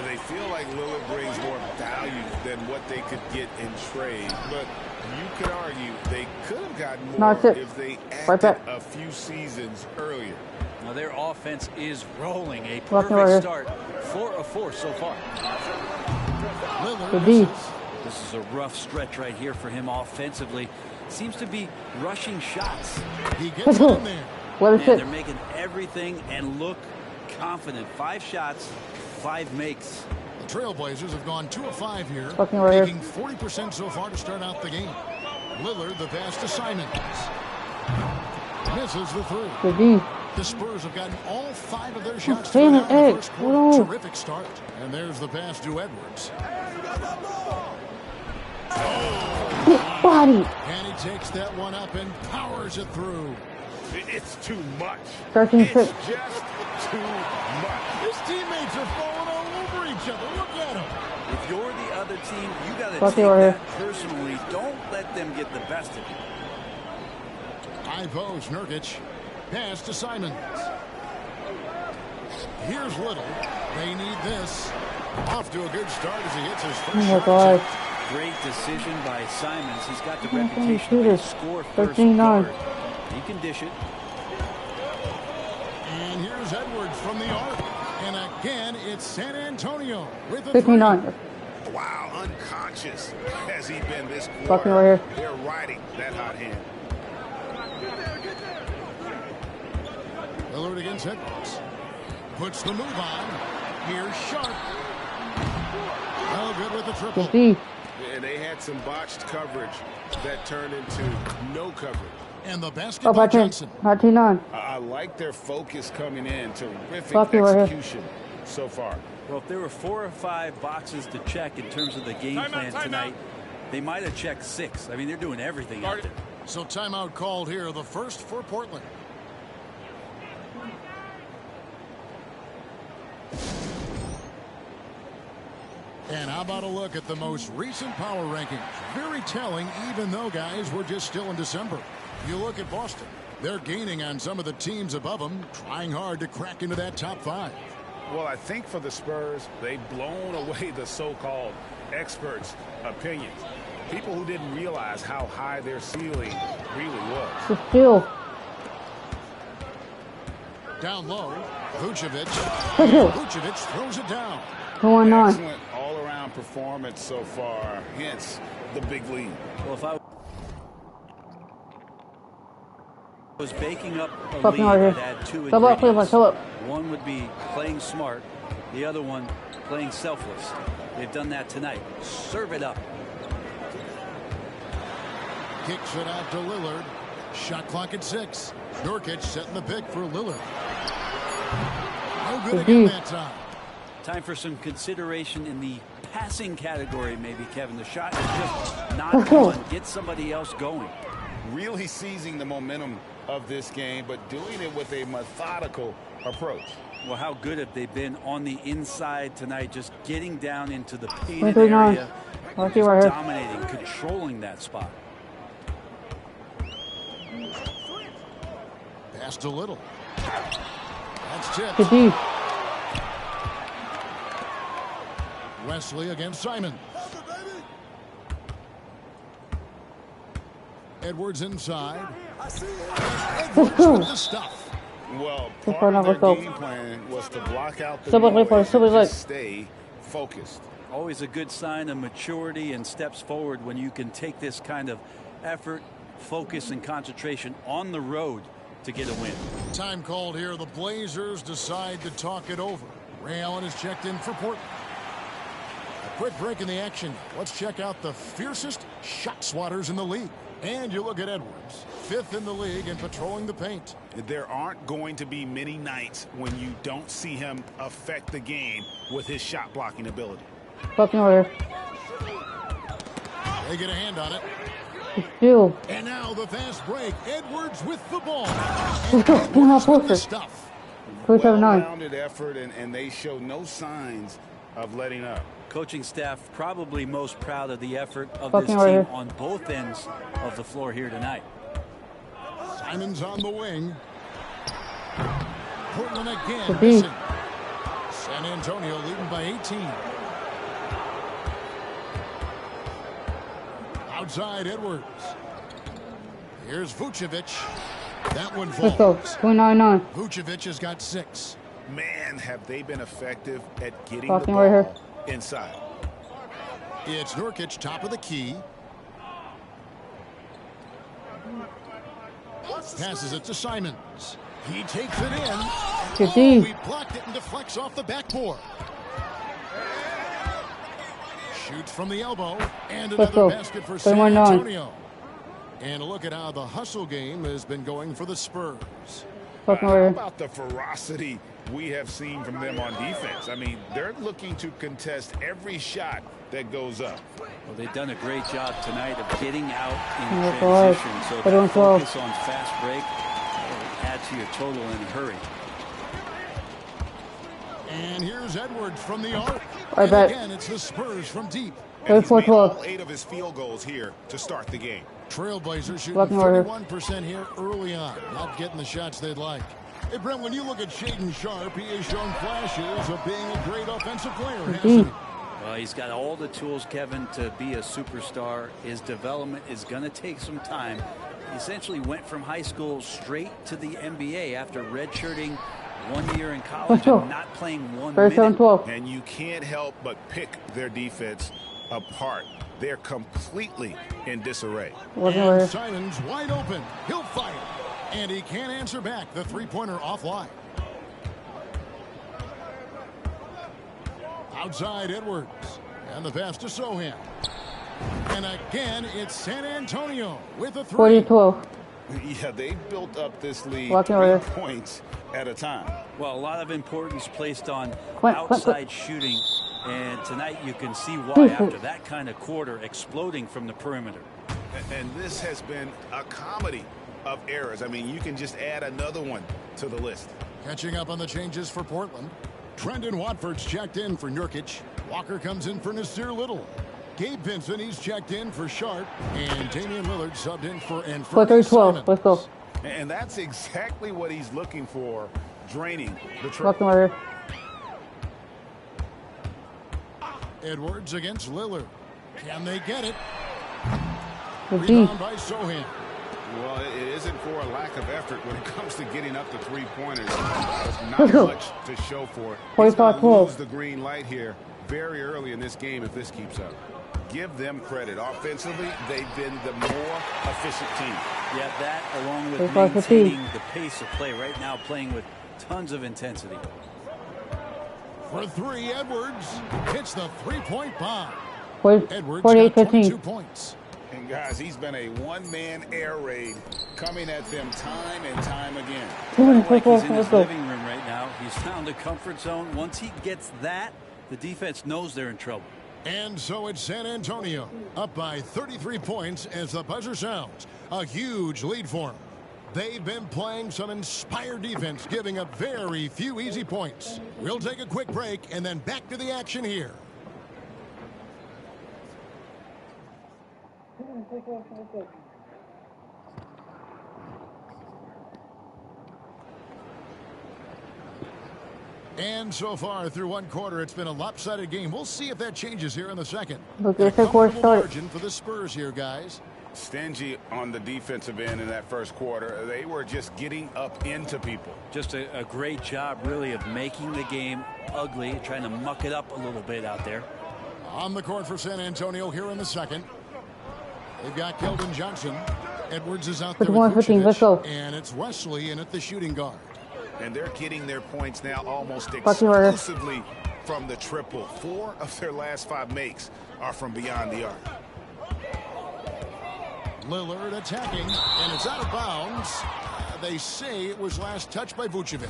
They feel like Lillard brings more value than what they could get in trade, but you could argue they could have gotten more if they acted a few seasons earlier. Now their offense is rolling. A perfect start. 4 of 4 so far. This is a rough stretch right here for him offensively. Seems to be rushing shots. He gets in there. Man, they're making everything and look confident. 5 shots, 5 makes. The Trailblazers have gone 2 of 5 here, making 40% so far to start out the game. Lillard the pass to Simons. Misses the 3. The Spurs have gotten all 5 of their shots in the first quarter. Terrific start. And there's the pass to Edwards. Body. And he takes that one up and powers it through. It's too much. 13-6. It's just too much. His teammates are falling all over each other. Look at him. If you're the other team, you got to take that personally. Don't let them get the best of you. High post, Nurkic. Pass to Simons. Here's Little. They need this. Off to a good start as he hits his first shot. Great decision by Simons. He's got the reputation to score first guard. He can dish it. And here's Edwards from the arc. And again, it's San Antonio with a 59. Wow, unconscious has he been this quarter. They're riding that hot hand. Lillard against Edwards. Puts the move on. Here's Sharp. Oh, good with the triple. And they had some botched coverage that turned into no coverage. And the basket by Johnson. 99. I like their focus coming in. Terrific execution so far. Well, if there were 4 or 5 boxes to check in terms of the game plan tonight, they might have checked 6. I mean, they're doing everything out there. So timeout called here, the first for Portland. And how about a look at the most recent power rankings? Very telling, even though, guys, we're just still in December. You look at Boston. They're gaining on some of the teams above them, trying hard to crack into that top 5. Well, I think for the Spurs, they've blown away the so-called experts' opinions. People who didn't realize how high their ceiling really was. Still. Down low, Vucevic. Vucevic throws it down. 2-9. Excellent all-around performance so far, hence the big lead. Well, if I was baking up a lead, I'd add 2 ingredients. One would be playing smart, the other one playing selfless. They've done that tonight. Serve it up. Kicks it out to Lillard. Shot clock at 6. Nurkic setting the pick for Lillard. No good again that time. Time for some consideration in the passing category, maybe, Kevin. The shot is just not on. Get somebody else going. Really seizing the momentum of this game, but doing it with a methodical approach. Well, how good have they been on the inside tonight, just getting down into the painted area, just dominating, controlling that spot. Pass to Little. That's tipped. Wesley against Simon. Edwards inside. Edwards with the stuff. Well, part of their game plan was to block out the noise and just stay focused. Always a good sign of maturity and steps forward when you can take this kind of effort, focus, and concentration on the road to get a win. Time called here. The Blazers decide to talk it over. Ray Allen is checked in for Portland. A quick break in the action. Let's check out the fiercest shot swatters in the league. And you look at Edwards, 5th in the league and patrolling the paint. There aren't going to be many nights when you don't see him affect the game with his shot blocking ability. Fucking order. They get a hand on it. Still. And now the fast break. Edwards with the ball. Stuff. Well-rounded effort, and they show no signs of letting up. Coaching staff probably most proud of the effort of this team on both ends of the floor here tonight. Simon's on the wing. Portland again missing. San Antonio leading by 18. Outside Edwards. Here's Vucevic. That one falls. Let's go. 299. Vucevic has got 6. Man, have they been effective at getting the ball inside. It's Nurkic, top of the key. Passes it to Simons. He takes it in. Oh, he blocked it and deflects off the backboard. Shoots from the elbow. And another basket for San Antonio. And look at how the hustle game has been going for the Spurs. How about the ferocity we have seen from them on defense? I mean, they're looking to contest every shot that goes up. Well, they've done a great job tonight of getting out in transition. So the focus on fast break add to your total in a hurry. And here's Edwards from the arc. And again, it's the Spurs from deep. And he's made all 8 of his field goals here to start the game. Trailblazers shooting 31% here early on. Not getting the shots they'd like. Hey, Brent, when you look at Shaedon Sharpe, he has shown flashes of being a great offensive player, hasn't he? Well, he's got all the tools, Kevin, to be a superstar. His development is going to take some time. He essentially went from high school straight to the NBA after redshirting 1 year in college and not playing 1 minute. And you can't help but pick their defense apart. They're completely in disarray. And Simons wide open. He'll fire. And he can't answer back. The three-pointer offline. Outside Edwards. And the pass to Sohan. And again, it's San Antonio with a 3. 40-12. Yeah, they built up this lead 3 points at a time. Well, a lot of importance placed on outside shooting. And tonight you can see why after that kind of quarter exploding from the perimeter. And this has been a comedy of errors. I mean, you can just add another one to the list. Catching up on the changes for Portland. Trendon Watford's checked in for Nurkic. Walker comes in for Nasir Little. Gabe Vincent, he's checked in for Sharp. And Damian Lillard subbed in for Anthony Simons. Let's go. And that's exactly what he's looking for, draining the triple. Edwards against Lillard. Can they get it? Rebound by Sohan. Well, it isn't for a lack of effort when it comes to getting up to three-pointers. There's not much to show for it. He's going to lose the green light here very early in this game if this keeps up. Give them credit. Offensively, they've been the more efficient team. Yeah, that along with maintaining the pace of play right now, playing with tons of intensity. For 3, Edwards hits the three-point bomb. Edwards 48-15. points. And guys, he's been a one-man air raid coming at them time and time again. Like he's in his living room right now. He's found a comfort zone. Once he gets that, the defense knows they're in trouble. And so it's San Antonio up by 33 points as the buzzer sounds. A huge lead for them. They've been playing some inspired defense, giving up very few easy points. We'll take a quick break and then back to the action here. And so far through one quarter, it's been a lopsided game. We'll see if that changes here in the second. Okay, so quarter started. Margin for the Spurs here, guys. stingy on the defensive end in that first quarter. They were just getting up into people. Just a great job, really, of making the game ugly, trying to muck it up a little bit out there. On the court for San Antonio here in the second. They've got Keldon Johnson. Edwards is out there with Vucevic, and it's Wesley in at the shooting guard. And they're getting their points now almost exclusively from the triple. 4 of their last 5 makes are from beyond the arc. Lillard attacking, and it's out of bounds. They say it was last touched by Vucevic.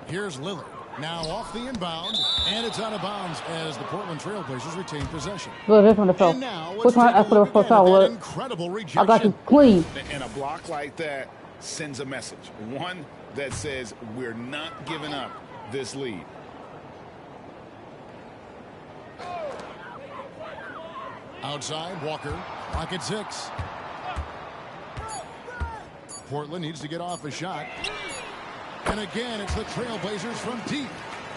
Here's Lillard. Now off the inbound, and it's out of bounds as the Portland Trailblazers retain possession. Look, this one to foul. Which one? I put a foul. Look. Incredible rejection. I got you clean. And a block like that sends a message. One that says we're not giving up this lead. Outside, Walker. Clock at 6. Portland needs to get off a shot. And again, it's the Trailblazers from deep.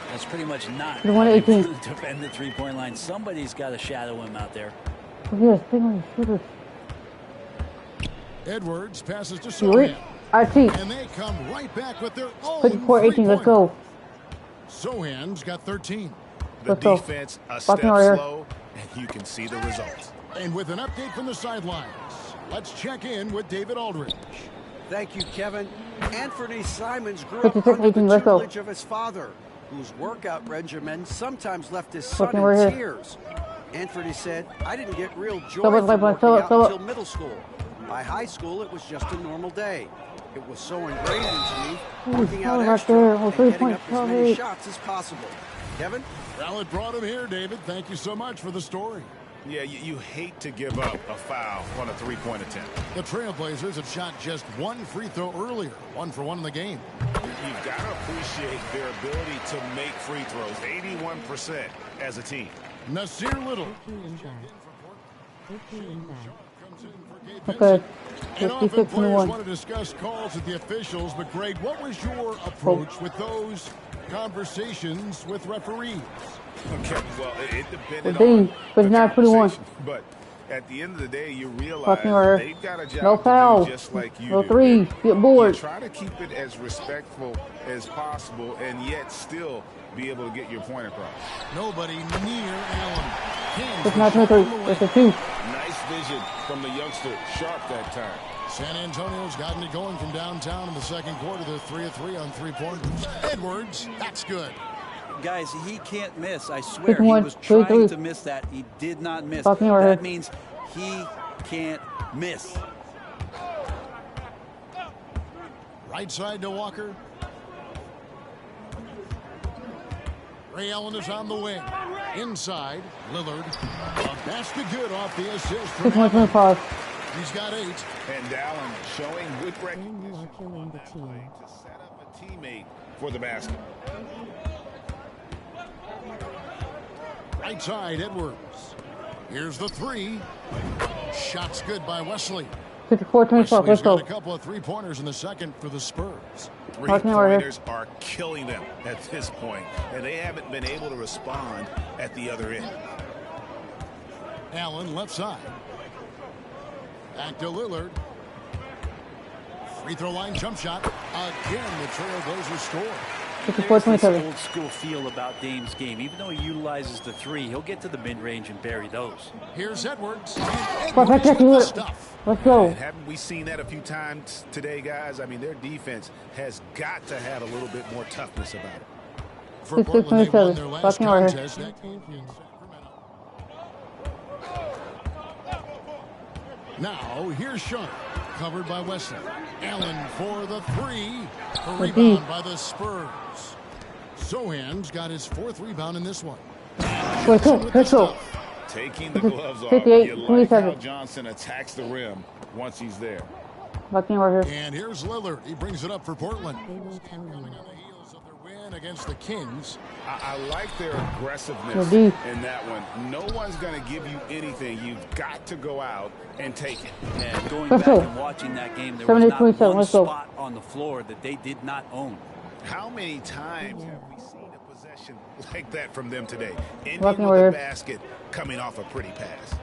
That's pretty much not to defend the three-point line. Somebody's got to shadow him out there. Yes, shooters. Edwards passes to Sohan. And they come right back with their own 54-18, let's go. Sohan's got 13. The defense a step slow, and you can see the results. And with an update from the sidelines, let's check in with David Aldridge. Thank you, Kevin. Anthony Simons grew up under the tutelage of his father, whose workout regimen sometimes left his son in tears. Anthony said, I didn't get real joy from working out until middle school. By high school, it was just a normal day. It was so ingrained into me, working out extra and getting up as many shots as possible. Kevin? Well, it brought him here, David. Thank you so much for the story. Yeah, you hate to give up a foul on a three-point attempt. The Trailblazers have shot just 1 free throw earlier, 1 for 1 in the game. You've got to appreciate their ability to make free throws, 81% as a team. Nasir Little. Okay. And often players want to discuss calls with the officials, but Greg, what was your approach with those conversations with referees? Okay, well, it depended on but not 21. But at the end of the day, you realize they've got a job no foul. to do just like you no do. Three. Get bored. You try to keep it as respectful as possible and yet still be able to get your point across. Nobody near Allen. It's not 23. It's a 2. Nice vision from the youngster. Sharp that time. San Antonio's gotten it going from downtown in the second quarter. They're 3 of 3 on 3-pointers. Edwards, that's good. Guys, he can't miss. I swear, he was trying to miss that. He did not miss. That means he can't miss. Right side to Walker. Ray Allen is on the wing. Inside, Lillard. A basket good off the assist. He's got 8. And Allen showing good recognition on that play to set up a teammate for the basket. Right side, Edwards. Here's the 3. Shot's good by Wesley. 54-25. Let's go. A couple of 3-pointers in the second for the Spurs. 3-pointers are killing them at this point, and they haven't been able to respond at the other end. Allen left side. Back to Lillard. Free throw line jump shot. Again, the Trailblazers score. There's this old school feel about Dame's game. Even though he utilizes the 3, he'll get to the mid-range and bury those. Here's Edwards. Let's go. And haven't we seen that a few times today, guys? I mean, their defense has got to have a little bit more toughness about it. For Portland, they won their last contest. Now, here's Sharp. Covered by Wesley. Allen for the 3. A rebound by the Spurs. Sohan's got his 4th rebound in this one. Let's go. Taking the gloves off. You like how Johnson attacks the rim once he's there. And here's Lillard. He brings it up for Portland. Coming on the heels of their win against the Kings. I like their aggressiveness in that one. No one's going to give you anything. You've got to go out and take it. And going back and watching that game, there was not one spot on the floor that they did not own. How many times have we seen a possession possession like that from them today. Ending with a basket coming off a pretty pass.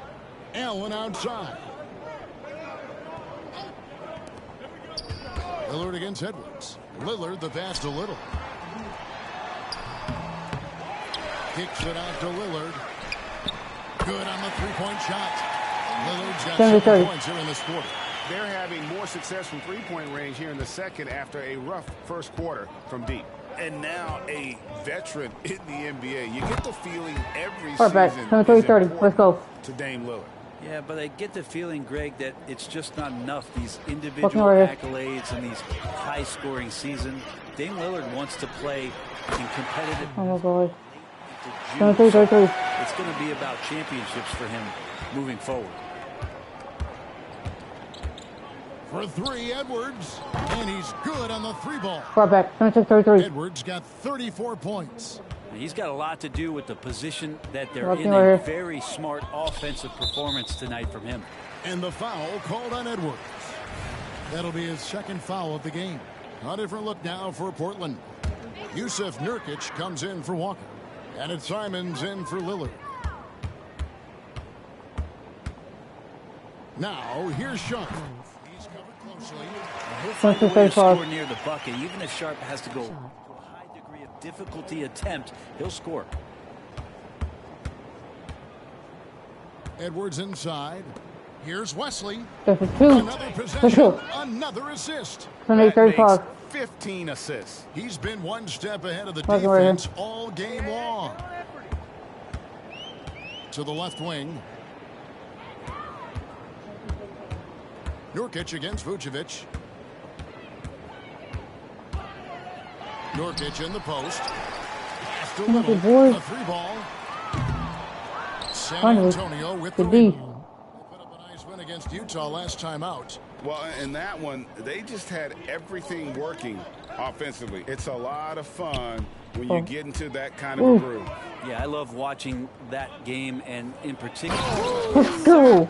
Allen outside. Lillard against Edwards. Lillard the pass to Little. Kicks it out to Lillard. Good on the three-point shot. Lillard's got 7 points here in this quarter. They're having more success from three-point range here in the second after a rough first quarter from deep. And now a veteran in the NBA. You get the feeling every season is important Let's go. to Dame Lillard. Yeah, but I get the feeling, Greg, that it's just not enough. These individual accolades and these high-scoring seasons. Dame Lillard wants to play in competitive. Oh my God. It's going to be about championships for him moving forward. For three, Edwards, and he's good on the three ball. Back. 26-33. Edwards got 34 points. He's got a lot to do with the position that they're in. A very smart offensive performance tonight from him. And the foul called on Edwards. That'll be his second foul of the game. A different look now for Portland. Yusuf Nurkic comes in for Walker. And it's Simons in for Lillard. Now, here's Sharp. He's covered closely. He'll find a way to score near the bucket. Even if Sharp has to go to a high degree of difficulty attempt, he'll score. Edwards inside. Here's Wesley. Another possession. Another assist. 35. 15 assists. He's been one step ahead of the defense all game long. To the left wing. Nurkic against Vucevic. Nurkic in the post. Pass to Little. A three ball. San Antonio with the rebound. They put up a nice win against Utah last time out. Well, in that one, they just had everything working offensively. It's a lot of fun when you get into that kind of a groove. Yeah, I love watching that game, and in particular. Let's go.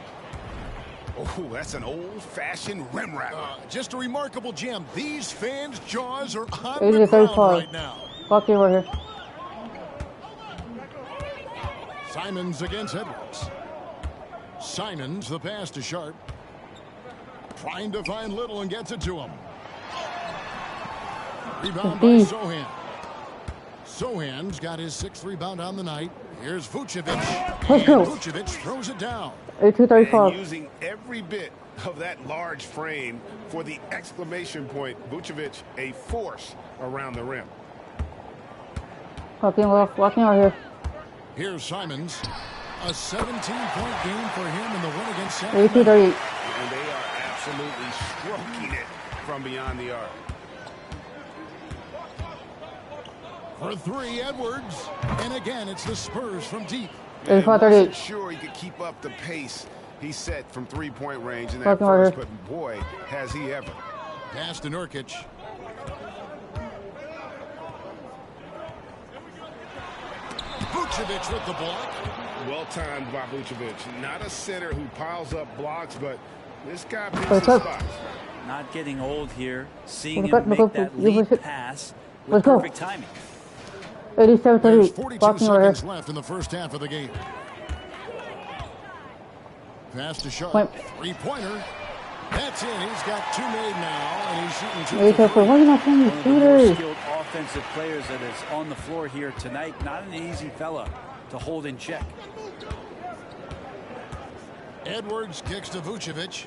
Oh, that's an old-fashioned rim wrap. Just a remarkable jam. These fans' jaws are on the ground right now. Fuck you right here. Simons against Edwards. Simons, the pass to Sharp. Trying to find Little and gets it to him. Rebound by Sohan. Sohan's got his 6th rebound on the night. Here's Vucevic. Let's go. Vucevic throws it down. 235. Using every bit of that large frame for the exclamation point. Vucevic, a force around the rim. Walking right here. Here's Simons. A 17-point game for him in the win against San Antonio. 238. And they are absolutely stroking it from beyond the arc. For three, Edwards. And again, it's the Spurs from deep. And wasn't sure he could keep up the pace he set from three-point range in that first, but boy, has he ever. Pass to Nurkic. Vucevic with the block. Well-timed by Vucevic. Not a center who piles up blocks, but this guy picks the spots. Not getting old here. Seeing him make that lead pass with perfect timing. 87-38. There's 42 seconds left in the first half of the game. Pass to Sharp. Three-pointer. That's in. He's got 2 made now, and he's shooting 2. Why are you not playing One of the more skilled offensive players that is on the floor here tonight. Not an easy fella to hold in check. Edwards kicks to Vucevic.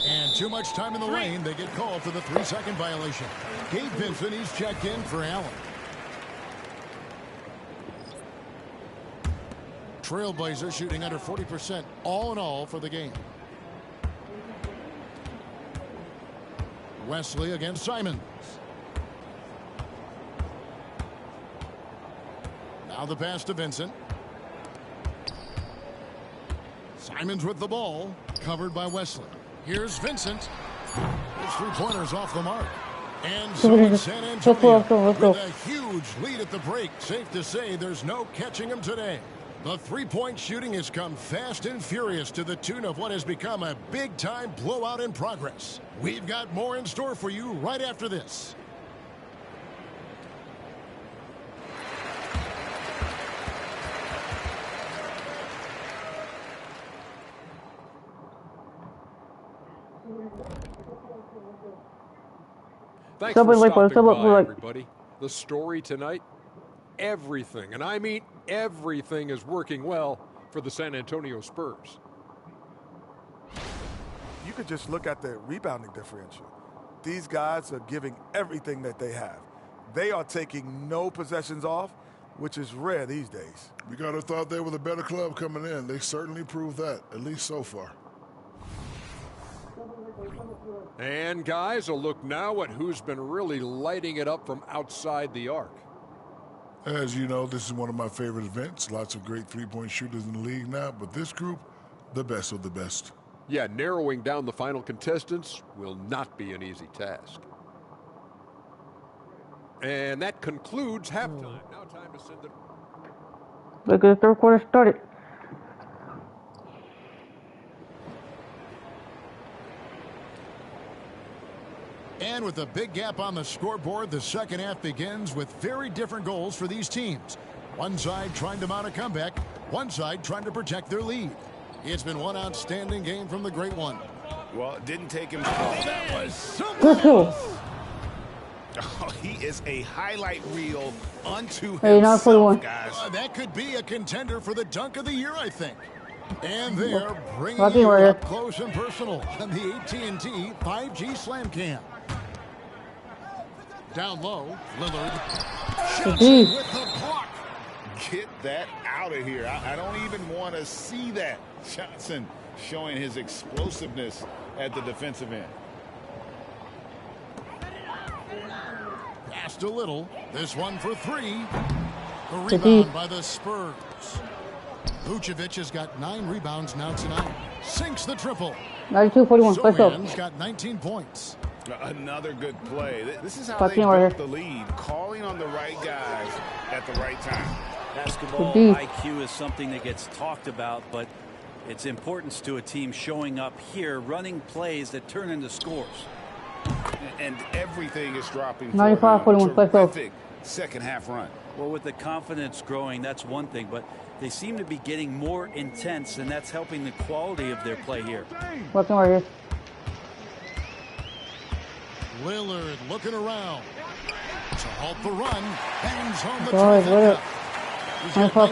And too much time in the lane. They get called for the 3-second violation. Gabe Vincent, he's checked in for Allen. Trailblazers shooting under 40% all in all for the game. Wesley against Simons. Now the pass to Vincent. Simons with the ball, covered by Wesley. Here's Vincent. His 3-pointer's off the mark. And so San Antonio with a huge lead at the break. Safe to say there's no catching him today. The 3-point shooting has come fast and furious to the tune of what has become a big-time blowout in progress. We've got more in store for you right after this. Thanks for stopping by, everybody. The story tonight, everything, and I mean everything, is working well for the San Antonio Spurs. You could just look at the rebounding differential. These guys are giving everything that they have. They are taking no possessions off, which is rare these days. We gotta have thought they were the better club coming in. They certainly proved that, at least so far. And guys, a look now at who's been really lighting it up from outside the arc. As you know, this is one of my favorite events. Lots of great three-point shooters in the league now, but this group, the best of the best. Yeah, narrowing down the final contestants will not be an easy task. And that concludes halftime. Now time to send it. Look at the third quarter started. And with a big gap on the scoreboard, the second half begins with very different goals for these teams. One side trying to mount a comeback, one side trying to protect their lead. It's been one outstanding game from the great one. Well, it didn't take him. Oh, that was Let's go. Oh, he is a highlight reel unto Hey, not himself, guys. That could be a contender for the dunk of the year, I think. And they're bringing Walking you right up close and personal on the AT&T 5G Slam Cam. Down low, Lillard shoots it with the block. Get that out of here. I don't even want to see that. Johnson showing his explosiveness at the defensive end. Passed a little. This one for three. The rebound by the Spurs. Vucevic has got 9 rebounds now tonight. Sinks the triple. 92-41. Let's go. Sohan's got 19 points. Another good play. This is how they built the lead, calling on the right guys at the right time. Basketball IQ is something that gets talked about, but its importance to a team showing up here, running plays that turn into scores. And everything is dropping. 95-41. Let's go. Second half run. Well, with the confidence growing, that's one thing, but they seem to be getting more intense, and that's helping the quality of their play here. Walking right here. Lillard looking around to halt the run. Bangs home the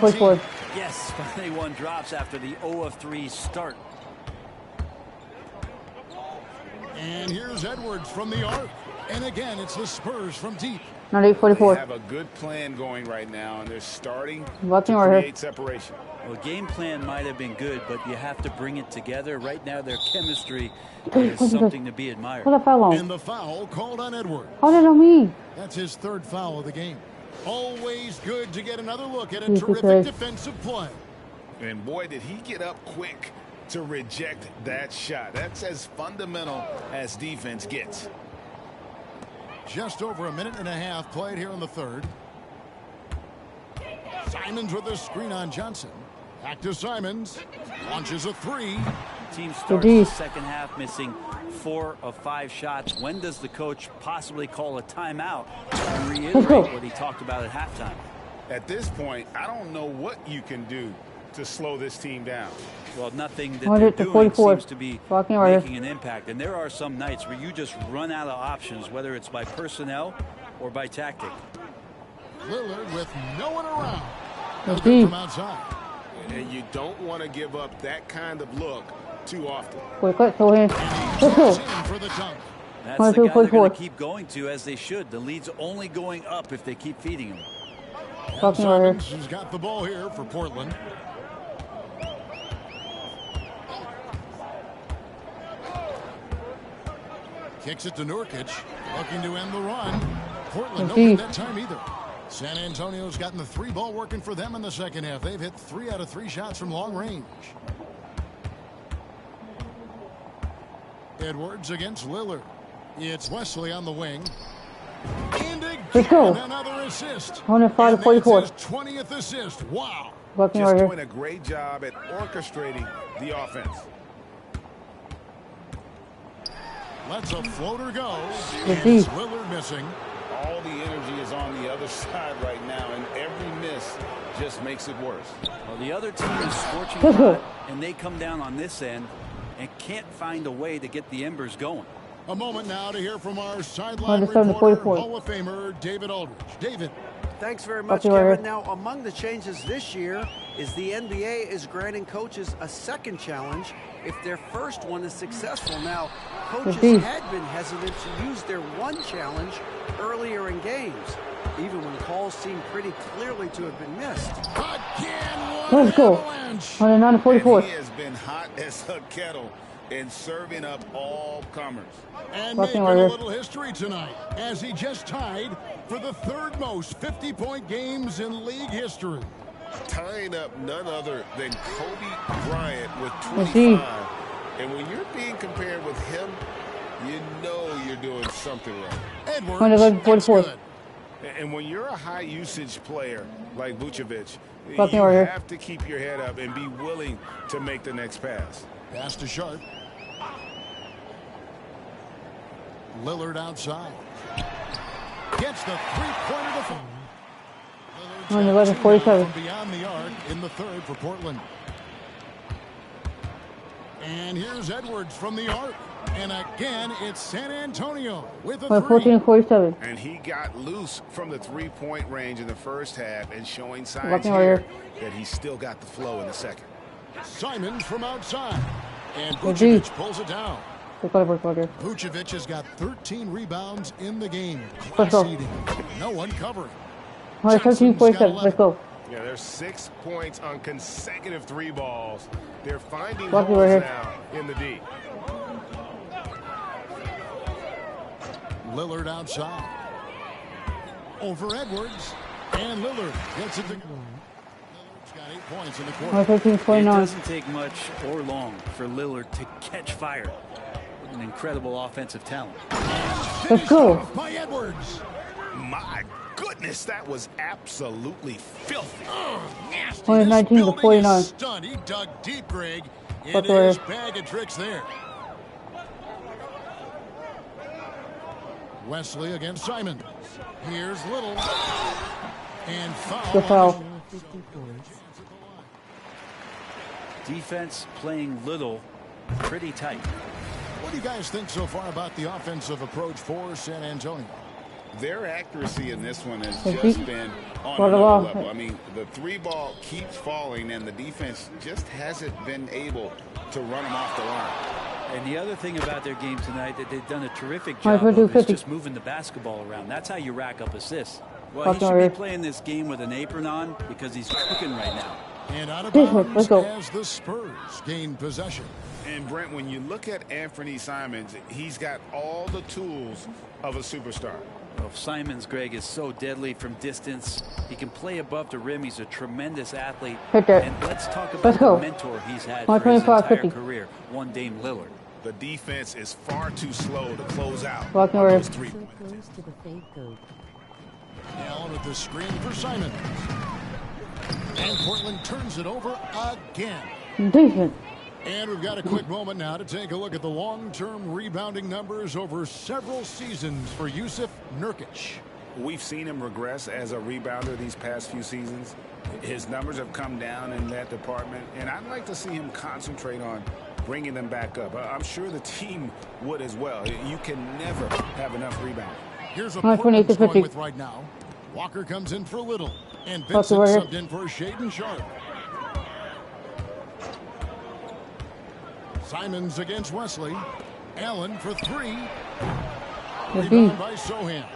trifecta. Yes, finally one drops after the 0 of 3 start. And here's Edwards from the arc. And again, it's the Spurs from deep. 98-44. They have a good plan going right now, and they're starting Walking to right create here. separation. Well, game plan might have been good, but you have to bring it together. Right now, their chemistry is something to be admired. What a foul on? And the foul called on Edwards. How did it me? That's his 3rd foul of the game. Always good to get another look at a terrific defensive play. And boy, did he get up quick to reject that shot. That's as fundamental as defense gets. Just over a minute and a half played here in the 3rd. Simons with a screen on Johnson. Back to Simons. Launches a 3. Team starts the second half missing 4 of 5 shots. When does the coach possibly call a timeout and reiterate what he talked about at halftime? At this point, I don't know what you can do to slow this team down. Well, nothing that they're doing seems to be making an impact. And there are some nights where you just run out of options, whether it's by personnel or by tactic. Lillard with no one around. No good from outside. And you don't want to give up that kind of look too often. Let's go. That's the guy they're going to keep going to, as they should. The lead's only going up if they keep feeding him. Simons has got the ball here for Portland. Kicks it to Nurkic, looking to end the run. Portland no good that time either. San Antonio's gotten the 3 ball working for them in the second half. They've hit 3 out of 3 shots from long range. Edwards against Lillard. It's Wesley on the wing. And again, another assist. 105-44. His 20th assist. Wow. Just doing a great job at orchestrating the offense. Lets a floater go. It's Lillard missing. All the energy is on the other side right now, and every miss just makes it worse. Well, the other team is scorching hot, and they come down on this end and can't find a way to get the embers going. A moment now to hear from our sideline reporter, Hall of Famer David Aldridge. David. Thanks very much, Kevin. Now, among the changes this year is the NBA is granting coaches a second challenge if their first one is successful. Now, coaches had been hesitant to use their one challenge earlier in games, even when calls seemed pretty clearly to have been missed. Let's go. On the 944. He has been hot as a kettle and serving up all comers. And making a little history tonight as he just tied for the third most 50-point games in league history. Tying up none other than Kobe Bryant with 25. And when you're being compared with him, you know you're doing something right. Edwards, that's good. And when you're a high-usage player like Vucevic, you have to keep your head up and be willing to make the next pass. Pass to Sharp. Lillard outside. Gets the three-pointer to fall. On 11:47. Beyond the arc in the third for Portland. And here's Edwards from the arc. And again, it's San Antonio with a 14:47. And he got loose from the three-point range in the first half and showing signs here that he's still got the flow in the second. Simons from outside. And Vucevic pulls it down. Vucevic has got 13 rebounds in the game. No one covering. 13:47. Let's go. Yeah, there's 6 points on consecutive three balls. They're finding holes now in the D. Lillard outside. Over Edwards. And Lillard gets it to go. Lillard's got 8 points in the quarter. 13:29. It doesn't take much or long for Lillard to catch fire. An incredible offensive talent. Let's go. By Edwards. My goodness, that was absolutely filthy. Nasty. 19-49. Stunned. He dug deep, Greg, in his bag of tricks there. Wesley against Simons. Here's Little. And foul. Defense playing Little pretty tight. What do you guys think so far about the offensive approach for San Antonio? Their accuracy in this one has just been on another level. I mean, the three ball keeps falling, and the defense just hasn't been able to run them off the line. And the other thing about their game tonight that they've done a terrific job of is just moving the basketball around. That's how you rack up assists. Well, he should be playing this game with an apron on because he's cooking right now. And out of bounds as the Spurs gain possession. And Brent, when you look at Anthony Simons, he's got all the tools of a superstar. Well, Simons, Greg, is so deadly from distance. He can play above the rim. He's a tremendous athlete. And let's talk about the mentor he's had for his entire career, one Dame Lillard. The defense is far too slow to close out those 3 points. To the fade code. Allen with the screen for Simons. And Portland turns it over again. Decent. And we've got a quick moment now to take a look at the long-term rebounding numbers over several seasons for Jusuf Nurkic. We've seen him regress as a rebounder these past few seasons. His numbers have come down in that department, and I'd like to see him concentrate on bringing them back up. I'm sure the team would as well. You can never have enough rebounding. Here's what Portland's going with right now. Walker comes in for Little, and Vincent subbed in for Shaedon Sharp. Simons against Wesley. Allen for 3. Rebound by Sohan.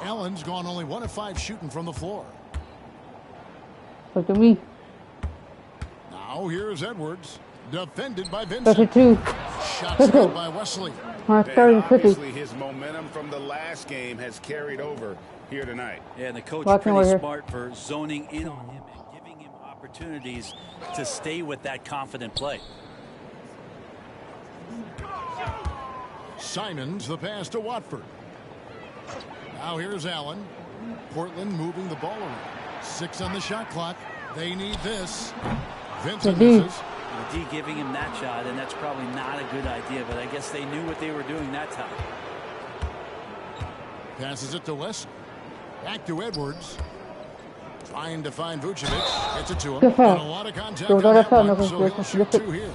Allen's gone only 1 of 5 shooting from the floor. Look at me. Now here's Edwards. Defended by Vincent. 32. Shots good by Wesley. Obviously, his momentum from the last game has carried over here tonight. Yeah, and the coach is pretty smart for zoning in on him and giving him opportunities to stay with that confident play. Simons, the pass to Watford. Now here's Allen. Portland moving the ball around. 6 on the shot clock. They need this. Vincent misses. D giving him that shot, and that's probably not a good idea, but I guess they knew what they were doing that time. Passes it to Wesley. Back to Edwards. Trying to find Vucevic. Gets it to him. And a lot of contact on that one, so he'll shoot 2 here.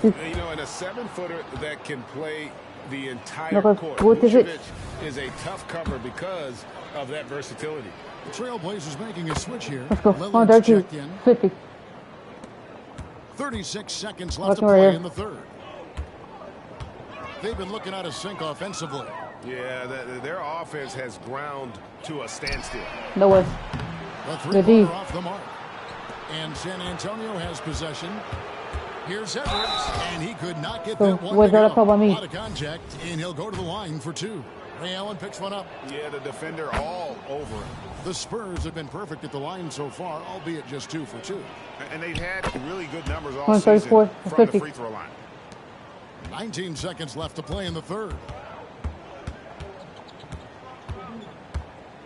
You know, and a 7-footer that can play the entire court. Vucevic is a tough cover because of that versatility. The Trailblazers making a switch here. Let's go. Lillard's checked in. 50. 36 seconds left to play in the third. They've been looking out of sync offensively. Yeah, their offense has ground to a standstill. No way. The three-pointer off the mark. And San Antonio has possession. Here's Edwards, and he could not get that one to go. Out of contact, and he'll go to the line for two. Ray Allen picks one up. Yeah, the defender all over him. The Spurs have been perfect at the line so far, albeit just 2 for 2. And they've had really good numbers all season from the free throw line. 19 seconds left to play in the third.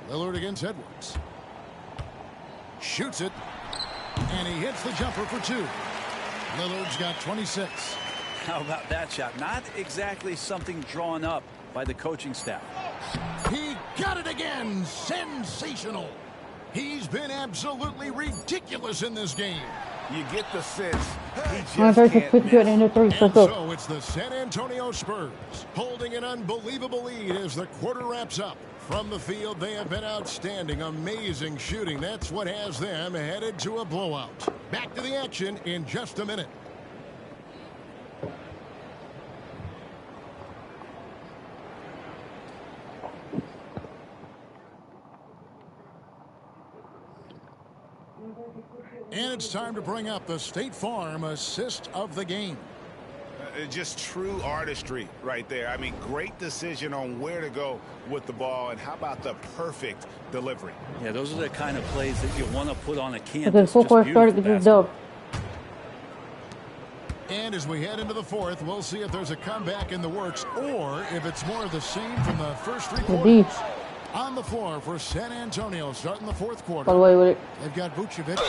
Lillard against Edwards. Shoots it, and he hits the jumper for 2. Lillard's got 26. How about that shot? Not exactly something drawn up by the coaching staff. He got it again. Sensational. He's been absolutely ridiculous in this game. You get the sense he just can't miss. And so it's the San Antonio Spurs holding an unbelievable lead as the quarter wraps up. From the field, they have been outstanding. Amazing shooting. That's what has them headed to a blowout. Back to the action in just a minute. And it's time to bring up the State Farm assist of the game. Just true artistry right there. I mean, great decision on where to go with the ball, and how about the perfect delivery? Yeah, those are the kind of plays that you want to put on a canvas. And as we head into the fourth, we'll see if there's a comeback in the works or if it's more of the same from the first 3 quarters. On the floor for San Antonio starting the fourth quarter. They've got Vucevic.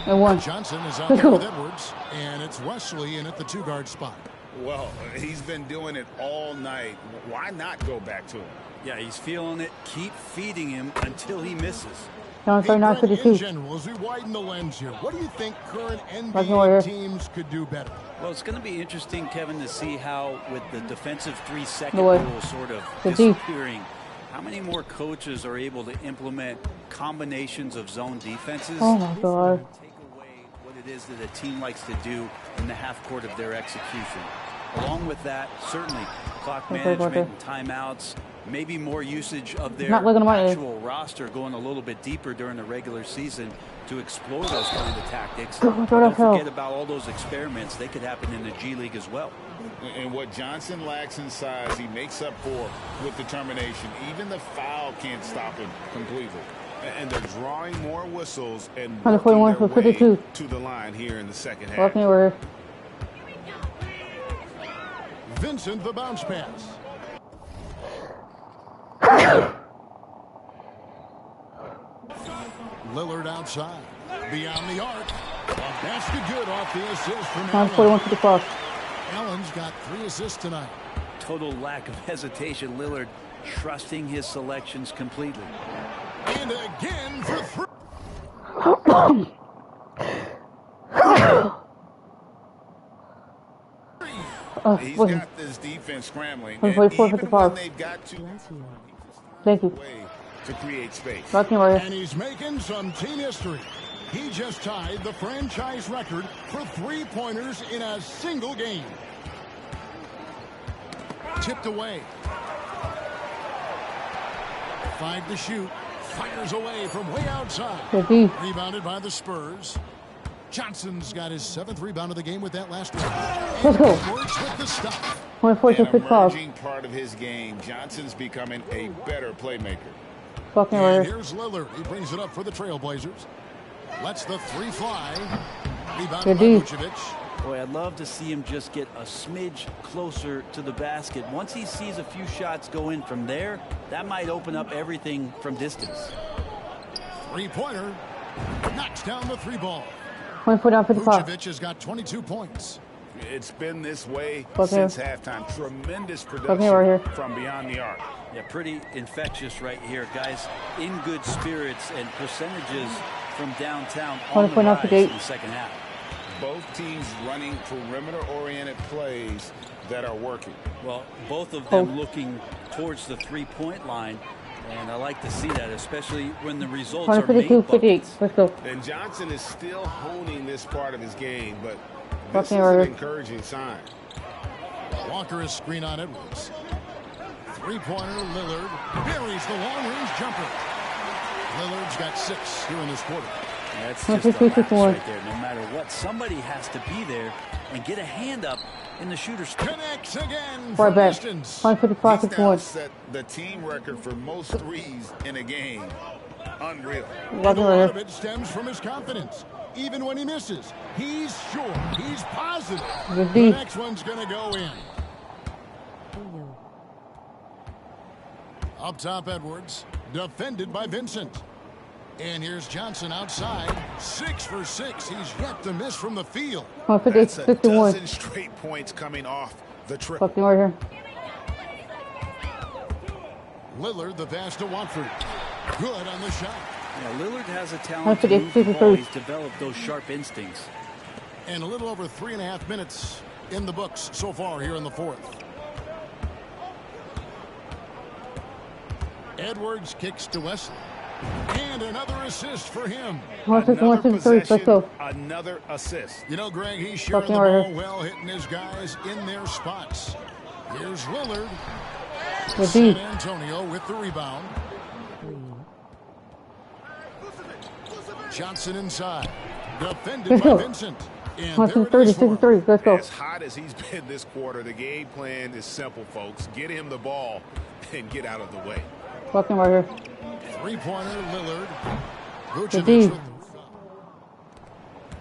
And Johnson is out there with Edwards. And it's Wesley in at the 2-guard spot. Well, he's been doing it all night. Why not go back to him? Yeah, he's feeling it. Keep feeding him until he misses. In general, as we widen the lens here, what do you think current NBA teams could do better? Well, it's going to be interesting, Kevin, to see how with the defensive 3-second rule sort of disappearing, how many more coaches are able to implement combinations of zone defenses? Oh, my God. Take away what it is that a team likes to do in the half court of their execution. Along with that, certainly clock management and timeouts, maybe more usage of their actual roster going a little bit deeper during the regular season to explore those kind of tactics. Don't forget about all those experiments. They could happen in the G League as well. And what Johnson lacks in size, he makes up for with determination. Even the foul can't stop him completely. And they're drawing more whistles and working their way to the line here in the second half. Vincent, the bounce pass. Lillard outside. Beyond the arc. A basket good off the assist from Allen. Allen's got 3 assists tonight. Total lack of hesitation. Lillard trusting his selections completely. And again for 3. He's got this defense scrambling. And even when they've got to create space. And he's making some team history. He just tied the franchise record for 3-pointers in a single game. Tipped away. 5 to shoot. Fires away from way outside. Rebounded by the Spurs. Johnson's got his 7th rebound of the game with that last one. Let's go. Works with the stop. An emerging part of his game. Johnson's becoming a better playmaker. And here's Lillard. He brings it up for the Trailblazers. Lets the 3 fly. Rebounded by Vucevic. Boy, I'd love to see him just get a smidge closer to the basket. Once he sees a few shots go in from there, that might open up everything from distance. 3-pointer. Knocks down the 3 ball. Vucevic has got 22 points. It's been this way since halftime. Tremendous production from beyond the arc. Yeah, pretty infectious right here, guys. In good spirits and percentages from downtown on the rise in the second half. Both teams running perimeter-oriented plays that are working. Well, both of them looking towards the three-point line, and I like to see that, especially when the results are made buckets. Let's go. And Johnson is still honing this part of his game, but this is an encouraging sign. Walker is screen on Edwards. Three-pointer, Lillard buries the long-range jumper. Lillard's got 6 here in this quarter. That's just a lapse right there. No matter what, somebody has to be there and get a hand up in the shooter's. Connects again for from distance. He's now set the team record for most threes in a game. Unreal. And a lot of it stems from his confidence. Even when he misses, he's sure, he's positive. The next one's going to go in. Up top, Edwards, defended by Vincent. And here's Johnson outside, 6 for 6. He's yet to miss from the field. That's a dozen straight points coming off the triple. Lillard, the pass to Watford. Good on the shot. Yeah, Lillard has a talent to move the ball. He's developed those sharp instincts. And a little over 3.5 minutes in the books so far here in the fourth. Edwards kicks to Wesley. And another assist for him. Another possession, another assist. You know, Greg, he's sharing the ball well, hitting his guys in their spots. Here's Lillard. San Antonio with the rebound. Johnson inside. Defended by Vincent. And there it is for him. Let's go. As hot as he's been this quarter, the game plan is simple, folks. Get him the ball and get out of the way. Fucking right here. Three-pointer, Lillard.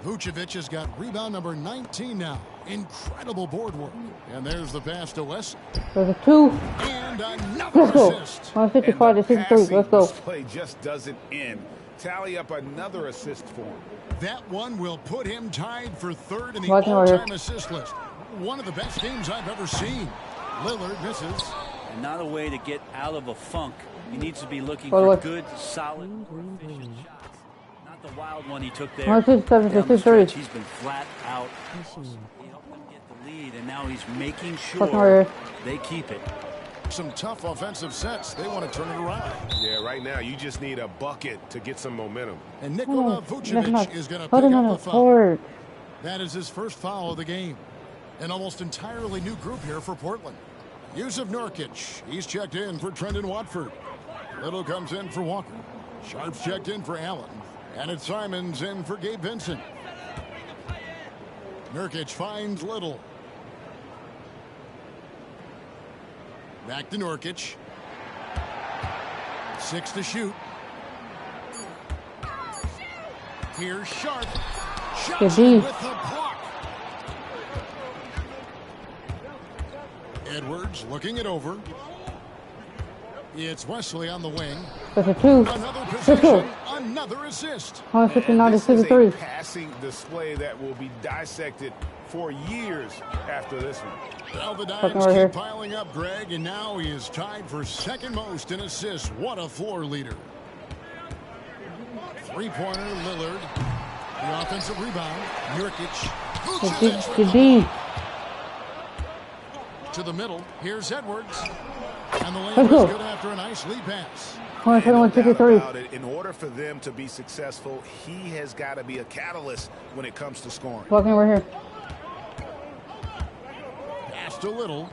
Vucevic has got rebound number 19 now. Incredible board work. And there's the pass to West. There's a 2. And another assist. 155 to 63. Let's go. Play just doesn't end. Tally up another assist for him. That one will put him tied for 3rd in the all-time assist list. One of the best games I've ever seen. Lillard misses. And not a way to get out of a funk. He needs to be looking for good, solid, efficient shots. Not the wild one he took there. Down the stretch, he's been flat out. He helped them get the lead, and now he's making sure they keep it. Some tough offensive sets. They want to turn it around. Yeah, right now you just need a bucket to get some momentum. And Nikola Vucevic is going to pick up the foul. That is his first foul of the game. An almost entirely new group here for Portland. Yusuf Nurkic, he's checked in for Trendon Watford. Little comes in for Walker. Sharp's checked in for Allen. And it's Simons in for Gabe Vincent. Nurkic finds Little. Back to Nurkic. 6 to shoot. Here's Sharp. Johnson with the block. Edwards looking it over. It's Wesley on the wing. There's a 2. Another possession, another assist. 159 to 63. This is a passing display that will be dissected for years after this one. Well, the Dimes keep piling up, Greg, and now he is tied for 2nd most in assists. What a floor leader. Three-pointer, Lillard. The offensive rebound. Nurkic. Vucevic to the middle. Here's Edwards. And the lane was good after a nice lead pass. 153. In order for them to be successful, he has got to be a catalyst when it comes to scoring. Walking over here. Passed a little.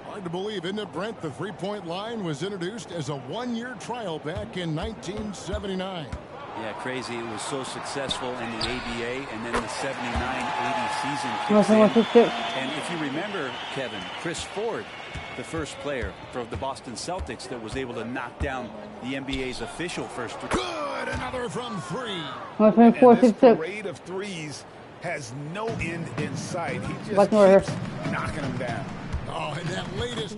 Hard to believe, isn't it, Brent? The three-point line was introduced as a one-year trial back in 1979. Yeah, crazy. It was so successful in the ABA, and then the 79-80 season kicks in. And if you remember, Kevin, Chris Ford, the first player for the Boston Celtics that was able to knock down the NBA's official first three. Good, another from 3. And this parade of threes has no end in sight. He just keeps knocking them down. Oh, and that latest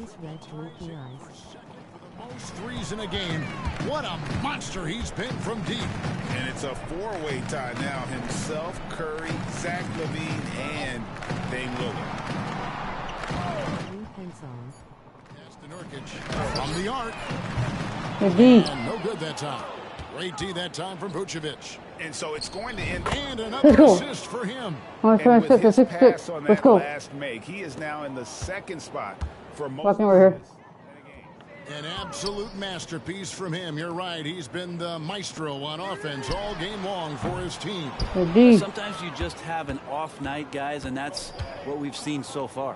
most threes in a game. What a monster he's been from deep. And it's a 4-way tie now. Himself, Curry, Zach LaVine, and Dame Lillard. Pass to Nurkic from the arc. And no good that time. Great D that time from Vucevic. And so it's going to end. And another assist for him. And with his pass on that last make, he is now in the second spot for most. An absolute masterpiece from him. You're right. He's been the maestro on offense all game long for his team. Sometimes you just have an off night, guys, and that's what we've seen so far.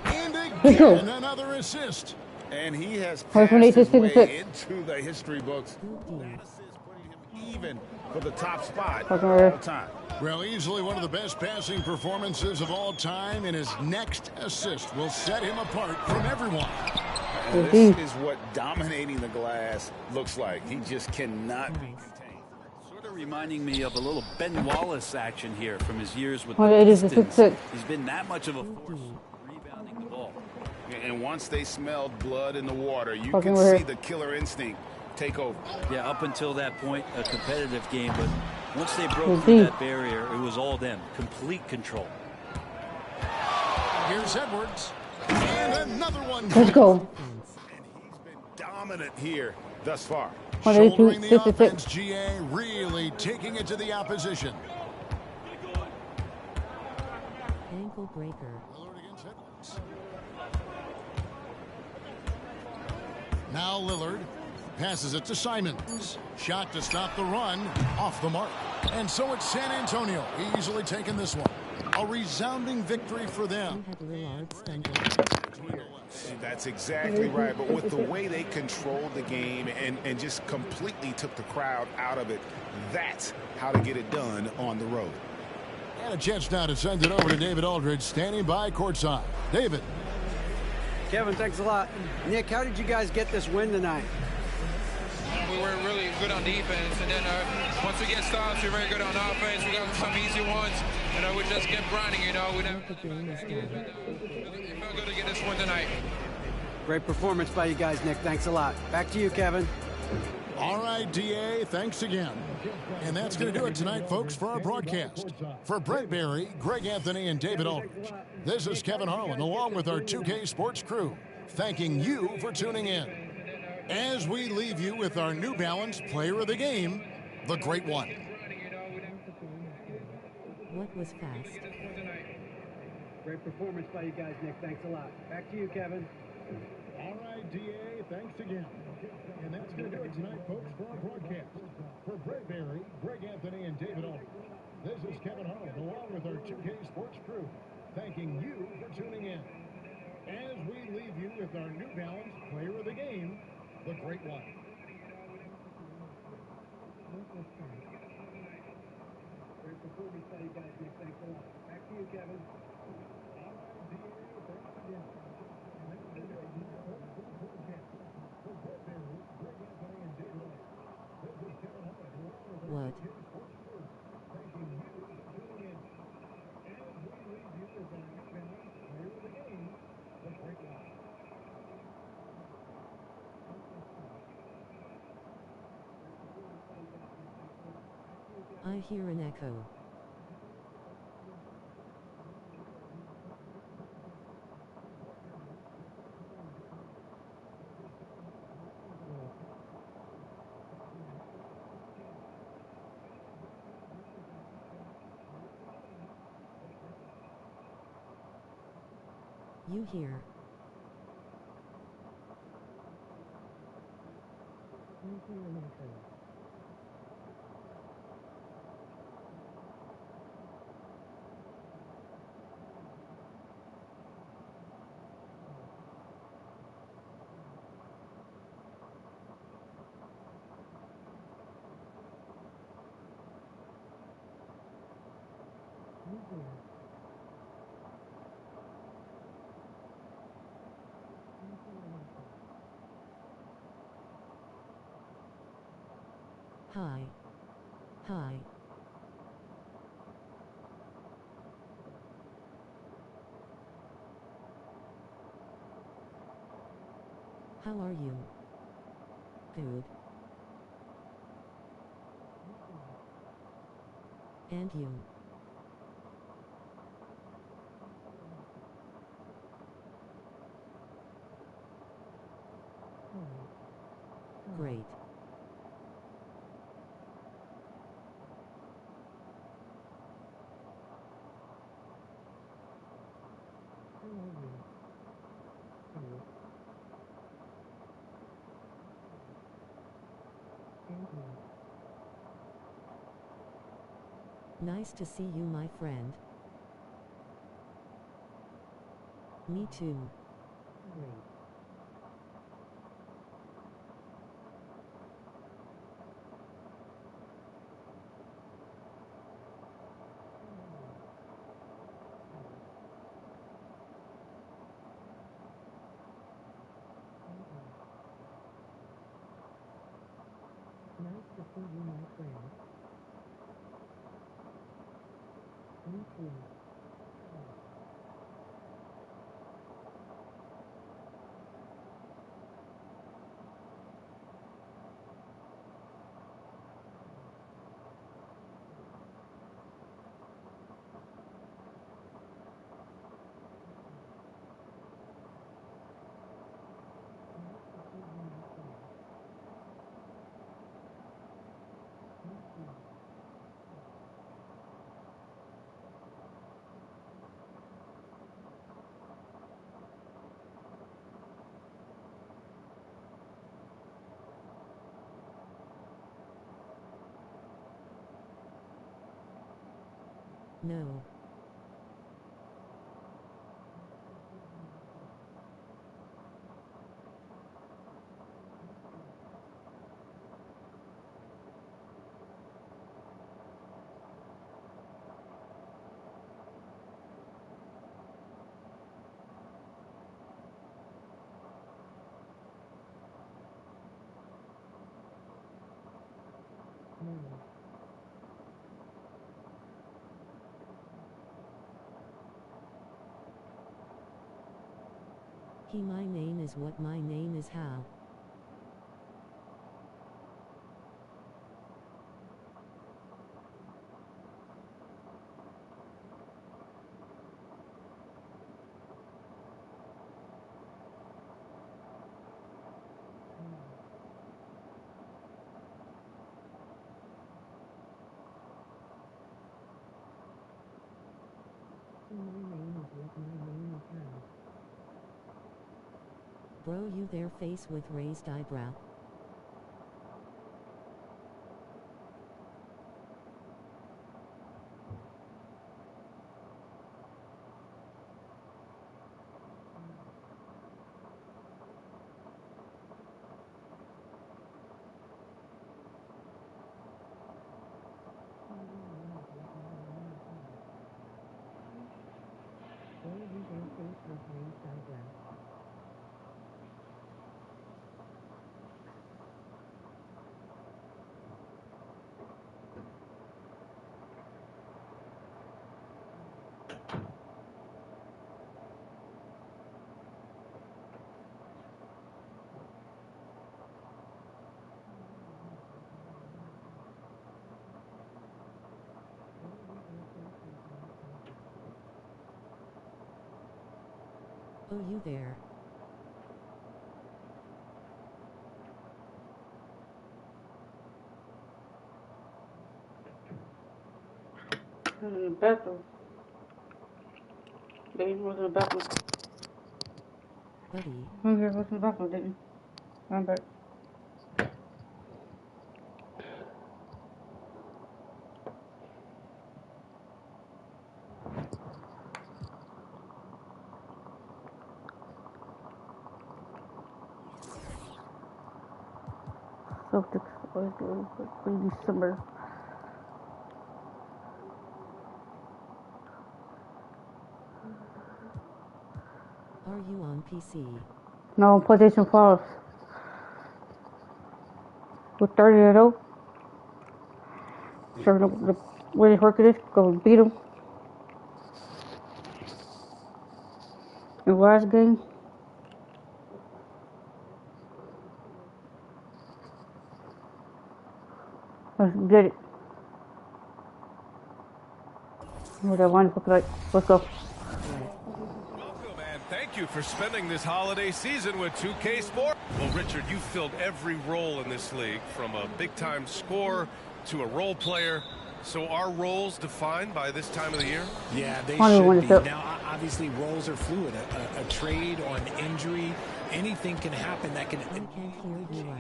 And again, another assist. And he has passed his way into the history books. That assist putting him even for the top spot of all time. Well, easily one of the best passing performances of all time, and his next assist will set him apart from everyone. And this is what dominating the glass looks like. He just cannot be contained. Sort of reminding me of a little Ben Wallace action here from his years with the Pistons. He's been that much of a force rebounding the ball. And once they smelled blood in the water, you can see the killer instinct take over. Yeah, up until that point, a competitive game, but once they broke through that barrier, it was all them. Complete control. Here's Edwards. And another one. Let's go. And he's been dominant here thus far. Shouldering the offense, GA really taking it to the opposition. Ankle breaker. Lillard against Edwards. Now Lillard passes it to Simons. Shot to stop the run. Off the mark. And so it's San Antonio easily taking this one. A resounding victory for them. That's exactly right. But with the way they controlled the game and just completely took the crowd out of it, that's how to get it done on the road. And a chance now to send it over to David Aldridge, standing by courtside. David. Kevin, thanks a lot. Nick, how did you guys get this win tonight? We were really good on defense, and then once we get stops, we're very good on offense. We got some easy ones, we just kept grinding, It felt good to get this win tonight. Great performance by you guys, Nick. Thanks a lot. Back to you, Kevin. All right, DA, thanks again. And that's going to do it tonight, folks, for our broadcast. For Brett Barry, Greg Anthony, and David Aldridge, this is Kevin Harlan, along with our 2K Sports crew, thanking you for tuning in. As we leave you with our New Balance Player of the Game, the Great One. What was fast? Great performance by you guys, Nick. Thanks a lot. Back to you, Kevin. All right, DA, thanks again. And that's going to do it tonight, folks, for our broadcast. For Brett Barry, Greg Anthony, and David Aldridge, this is Kevin Harlan, along with our 2K Sports crew, thanking you for tuning in. As we leave you with our New Balance Player of the Game, the Great One. Great performance by you guys, Nick. Thanks a lot. Back to you, Kevin. What? I hear an echo. You hear. I hear an echo. Hi. Hi. How are you? Good. And you? Great. Nice to see you, my friend. Me too. Nice to see you, my friend. Me too. No. He my name is what my name is how. Bro, you there, face with raised eyebrow. Bro, you there, face with raised eyebrow. Oh, you there. In the bathroom. Baby was in the bathroom. Buddy. Okay, what's in the bathroom, didn't you? I'm back. Celtics always good, but in December. Are you on PC? No, PlayStation 5. With 30-0. Sure, the way they work it is, go beat them. In the last game. Let's get it. What I want to look like. Let's go. Welcome and thank you for spending this holiday season with 2K Sports. Well, Richard, you filled every role in this league, from a big-time scorer to a role player So are roles defined by this time of the year? Yeah, they should be. Now, obviously, roles are fluid. A trade or an injury, anything can happen that can... Your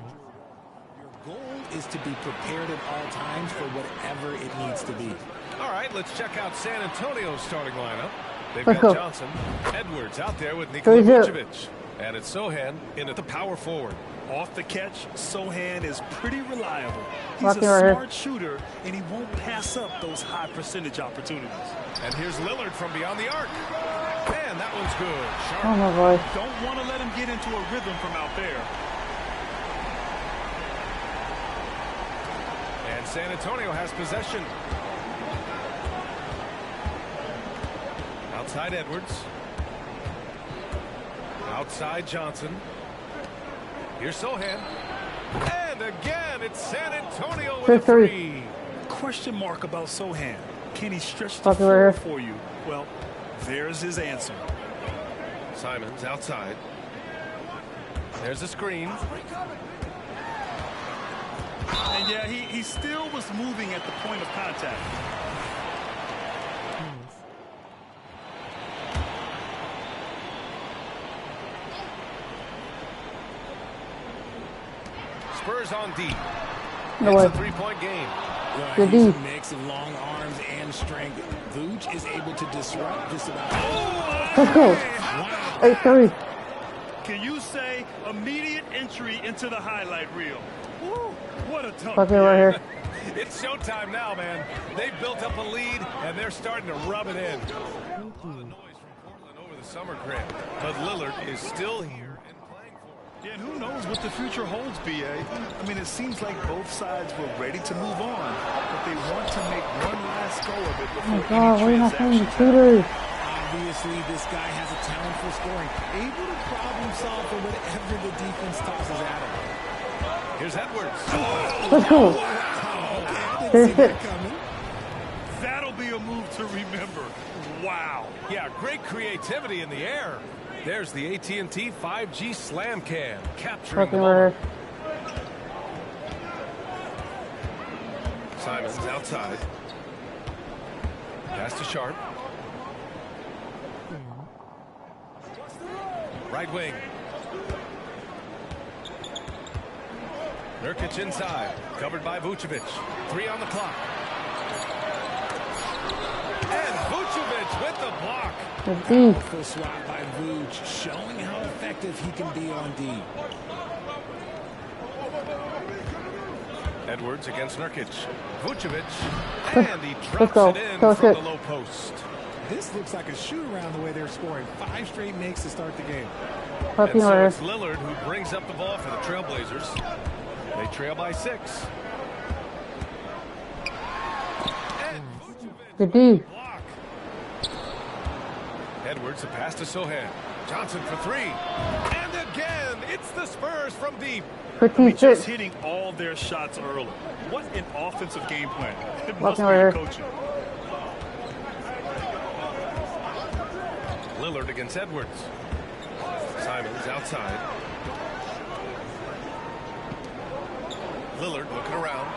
goal is to be prepared at all times for whatever it needs to be. All right, let's check out San Antonio's starting lineup. They've got Johnson, Edwards out there with Nikola Vucevic. And it's Sohan in at the power forward. Off the catch, Sohan is pretty reliable. He's a smart shooter, and he won't pass up those high percentage opportunities. And here's Lillard from beyond the arc. Man, that one's good. Sharp. Oh, my boy. Don't want to let him get into a rhythm from out there. And San Antonio has possession. Outside Edwards. Outside Johnson. Here's Sohan. And again, it's San Antonio with a three. Question mark about Sohan. Can he stretch the floor for you? Well, there's his answer. Simons outside. There's a screen. And yeah, he still was moving at the point of contact. Spurs on D. It's a three-point game. Well, he's a mix of long arms and strength. Vooch is able to disrupt just about. Let's go. Wow. 8-3. Can you say immediate entry into the highlight reel? Woo, what a tough right here. It's showtime now, man. They've built up a lead, and they're starting to rub it in. A lot of noise from Portland over the summer grant, but Lillard is still here and playing for it. Yeah, and who knows what the future holds, B.A. I mean, it seems like both sides were ready to move on, but they want to make one last go of it before any transaction. Obviously, this guy has a talent for scoring, able to problem solve for whatever the defense tosses at him. Here's Edwards. Let's go. That'll be a move to remember. Wow. Yeah, great creativity in the air. There's the AT&T 5G Slam Cam capturing the ball. Simons outside. Pass to Sharp. Right wing. Nurkic inside, covered by Vucevic. 3 on the clock. And Vucevic with the block. Powerful swat by Vuce, showing how effective he can be on D. Edwards against Nurkic. Vucevic, and he drops it in from the low post. This looks like a shoot-around the way they're scoring. 5 straight makes to start the game. And so it's Lillard who brings up the ball for the Trailblazers. They trail by 6. And the D. Block. Edwards, a pass to Sohan. Johnson for 3. And again, it's the Spurs from deep. Just hitting all their shots early. What an offensive game plan. It must be coaching. Lillard against Edwards. Simons outside. Lillard looking around.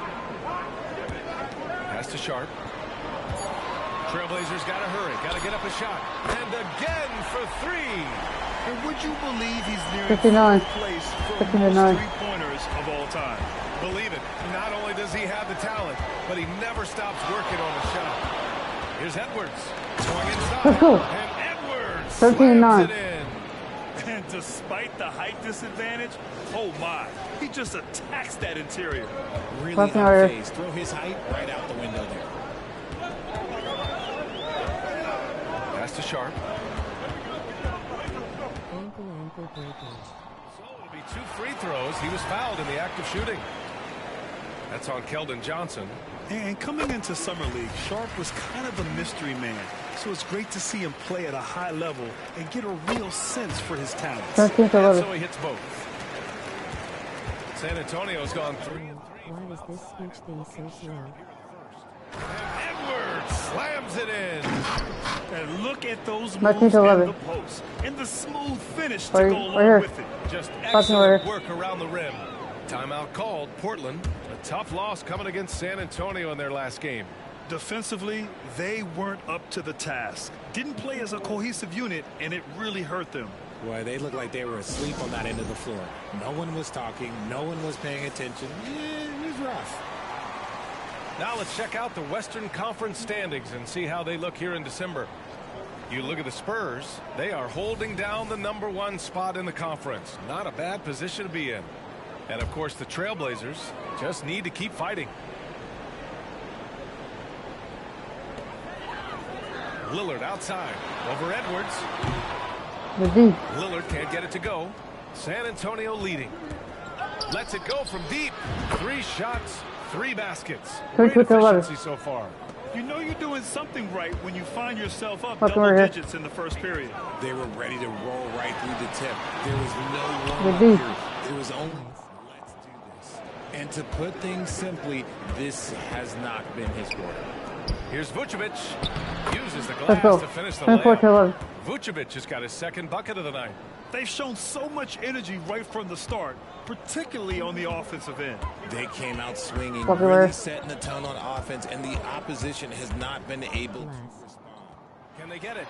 Pass to Sharp. Trailblazers got to hurry. Got to get up a shot. And again for 3. And would you believe he's near 59. place for most three-pointers of all time? Believe it. Not only does he have the talent, but he never stops working on the shot. Here's Edwards. Swung inside. Let's go. And Edwards 13-9. slams it in. And despite the height disadvantage, oh my, he just attacks that interior. Really unfazed. Throw his height right out the window there. Pass to Sharp. Ankle breakers. So it'll be 2 free throws. He was fouled in the act of shooting. That's on Keldon Johnson. And coming into Summer League, Sharp was kind of a mystery man. So it's great to see him play at a high level and get a real sense for his talents. So he hits both. San Antonio's gone 3. Why is this speech thing so slow? And Edwards slams it in. And look at those moves in the post. And the smooth finish to go along with it. Just excellent work around the rim. Timeout called. Portland, a tough loss coming against San Antonio in their last game. Defensively, they weren't up to the task. Didn't play as a cohesive unit, and it really hurt them. Boy, they looked like they were asleep on that end of the floor. No one was talking. No one was paying attention. Yeah, it was rough. Now let's check out the Western Conference standings and see how they look here in December. You look at the Spurs. They are holding down the #1 spot in the conference. Not a bad position to be in. And, of course, the Trailblazers just need to keep fighting. Lillard outside. Over Edwards. Lillard can't get it to go. San Antonio leading. Lets it go from deep. 3 shots, 3 baskets. Great efficiency so far. You know you're doing something right when you find yourself up double digits in the first period. They were ready to roll right through the tip. There was no warm-up period. It was only, let's do this. And to put things simply, this has not been his quarter. Here's Vucevic. Uses the glass to finish the layup. Vucevic has got his 2nd bucket of the night. They've shown so much energy right from the start, particularly on the offensive end. They came out swinging, really setting the tone on offense, and the opposition has not been able to respond. Can they get it?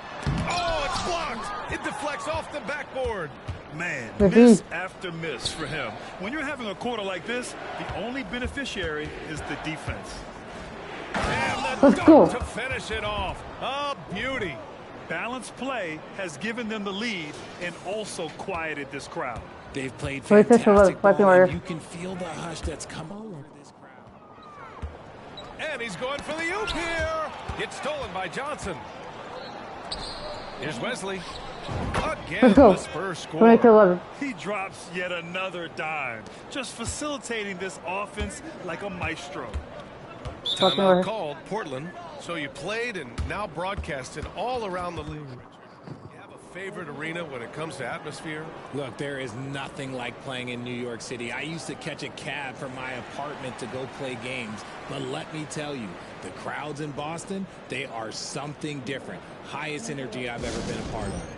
Oh, it's blocked. It deflects off the backboard. Man, miss after miss for him. When you're having a quarter like this, the only beneficiary is the defense. And the dunk to finish it off. A beauty. Balanced play has given them the lead and also quieted this crowd. They've played fantastic ball, and you can feel the hush that's come over this crowd. And he's going for the oop here. It's stolen by Johnson. Here's Wesley. Again, the Spurs score. He drops yet another dime, just facilitating this offense like a maestro. Timeout called, Portland. So you played and now broadcasted all around the league. You have a favorite arena when it comes to atmosphere? Look, there is nothing like playing in New York City. I used to catch a cab from my apartment to go play games. But let me tell you, the crowds in Boston, they are something different. Highest energy I've ever been a part of.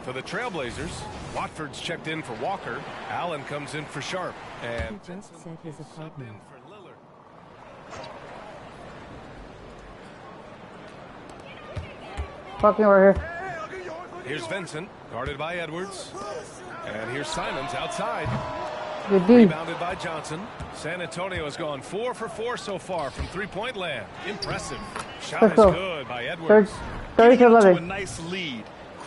For the Trailblazers, Watford's checked in for Walker. Allen comes in for Sharp. And he just set his apartment. Fucking over here. Here's Vincent, guarded by Edwards. And here's Simons outside. Good D. Rebounded by Johnson. San Antonio has gone 4 for 4 so far from 3-point land. Impressive. Shot is good by Edwards. 30 to 11. A nice lead.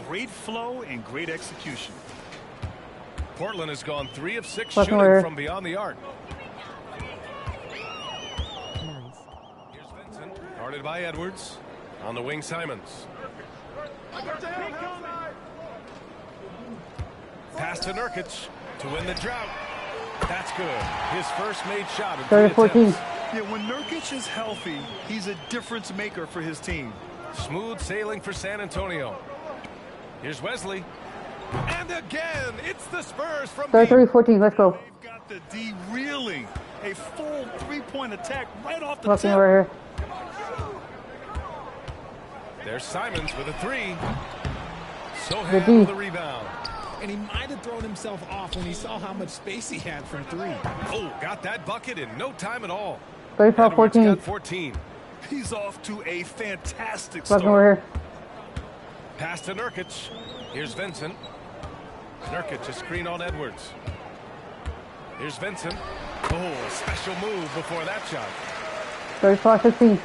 Great flow and great execution. Portland has gone 3 of 6 shooting from beyond the arc. Nice. Here's Vincent, guarded by Edwards. On the wing, Simons. Pass to Nurkic to win the drought. That's good. His first made shot. 30-14. Yeah, when Nurkic is healthy, he's a difference maker for his team. Smooth sailing for San Antonio. Here's Wesley. And again, it's the Spurs from 33-14. Let's go. They've got the D reeling. A full 3-point attack right off the Fucking tip. over here. There's Simons with a 3. Sohan with the rebound. And he might have thrown himself off when he saw how much space he had from 3. Oh, got that bucket in no time at all. 35-14. Got 14. He's off to a fantastic Fucking start. over here. Pass to Nurkic. Here's Vincent. Nurkic, a screen on Edwards. Here's Vincent. Oh, special move before that shot. 35-15.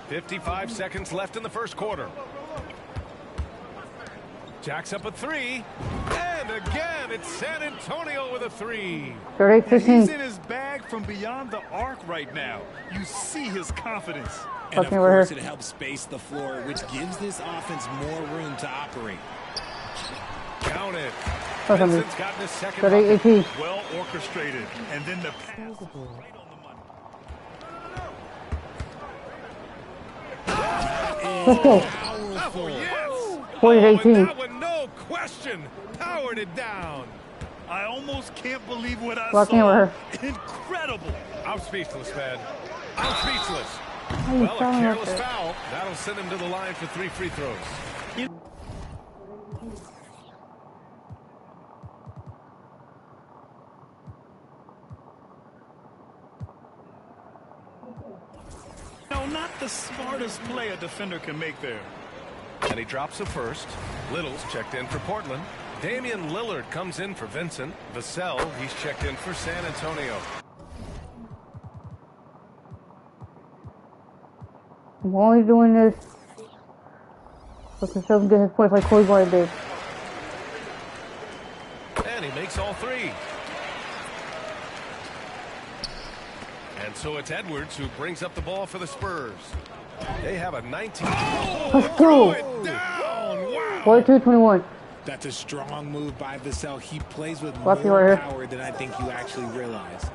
55 seconds left in the first quarter. Jacks up a 3. And again, it's San Antonio with a 3. 38-15. He's in his bag from beyond the arc right now. You see his confidence. And of course, it helps space the floor, which gives this offense more room to operate. Count it. Vincent's gotten his second 38-18. Well orchestrated. And then the pass. Let's go. Oh, yes. 40-18. That one, no question, powered it down. I almost can't believe what I Walking saw. over Incredible. I'm speechless, man. I'm speechless. How you Well, a telling careless us foul. That'll send him to the line for 3 free throws. know, not the smartest play a defender can make there. And he drops the first. Little's checked in for Portland. Damian Lillard comes in for Vincent. Vassell, he's checked in for San Antonio. I'm only doing this because someone get his points like Kobe Bryant did. And he makes all three. And so it's Edwards who brings up the ball for the Spurs. They have a 19. Let's go. 42-21. That's a strong move by Vassell. He plays with Lucky more right power than I think you actually realize.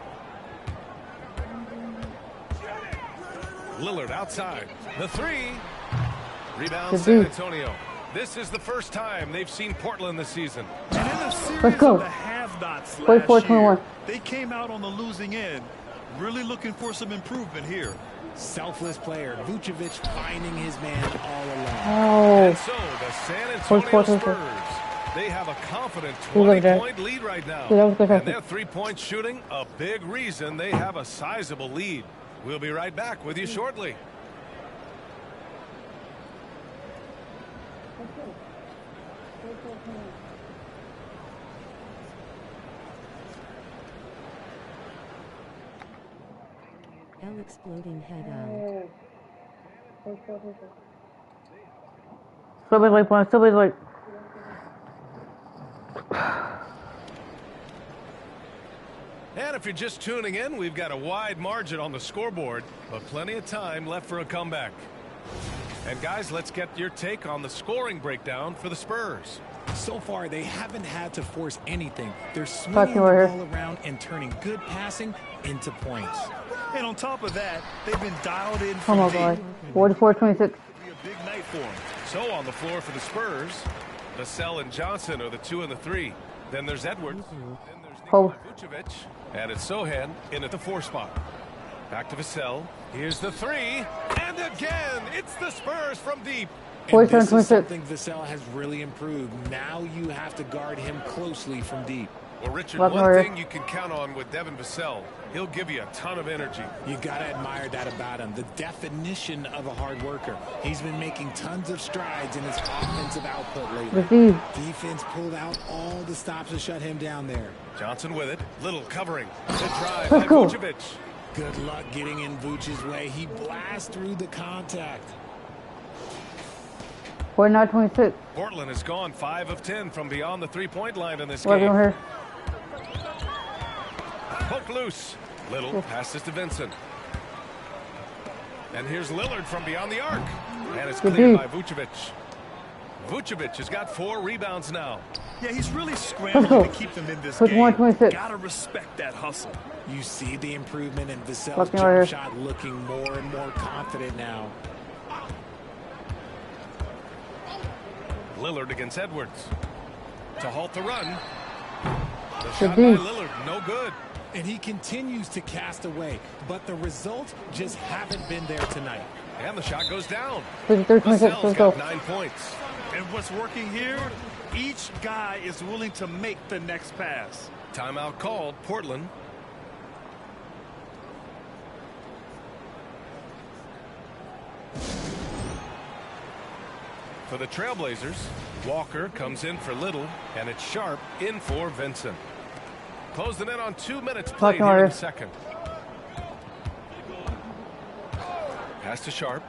Lillard outside. The three. Rebound San Antonio. This is the first time they've seen Portland this season. And in a series Let's go. of the have-nots last year, they came out on the losing end. Really looking for some improvement here. Selfless player. Vucevic finding his man all along. Oh. And so the San Antonio Spurs, they have a confident 20-point lead right now. And their three-point shooting, a big reason they have a sizable lead. We'll be right back with you shortly. L exploding head out. Somebody's like, somebody's like. And if you're just tuning in, we've got a wide margin on the scoreboard, but plenty of time left for a comeback. And guys, let's get your take on the scoring breakdown for the Spurs. So far, they haven't had to force anything. They're swinging the ball around and turning good passing into points. And on top of that, they've been dialed in from deep. 44-26. Be a big night for them. So on the floor for the Spurs, Vassell and Johnson are the 2 and the 3. Then there's Edwards. Then there's Vucevic. And it's Sohan in at the 4 spot. Back to Vassell. Here's the 3. And again, it's the Spurs from deep. And this is something Vassell has really improved. Now you have to guard him closely from deep. Well, Richard, one thing you can count on with Devin Vassell, he'll give you a ton of energy. You got to admire that about him. The definition of a hard worker. He's been making tons of strides in his offensive output lately. Defense pulled out all the stops to shut him down there. Johnson with it. Little covering. The drive by Vucevic. Good luck getting in Vucevic's way. He blasts through the contact. 49-26. Portland has gone 5 of 10 from beyond the three-point line in this game. Here. Poked loose. Little passes to Vincent. And here's Lillard from beyond the arc. And it's cleared by Vucevic. Vucevic has got 4 rebounds now. Yeah, he's really scrambling to keep them in this game. Gotta respect that hustle. You see the improvement in Vassell's jump shot, looking more and more confident now. Lillard against Edwards to halt the run. The shot by Lillard, no good. And he continues to cast away, but the results just haven't been there tonight. And the shot goes down. Vassell's got 9 points. And what's working here, each guy is willing to make the next pass. Timeout called, Portland. For the Trailblazers, Walker comes in for Little, and it's Sharp in for Vincent. Closing in on 2 minutes played here in the second. Pass to Sharp.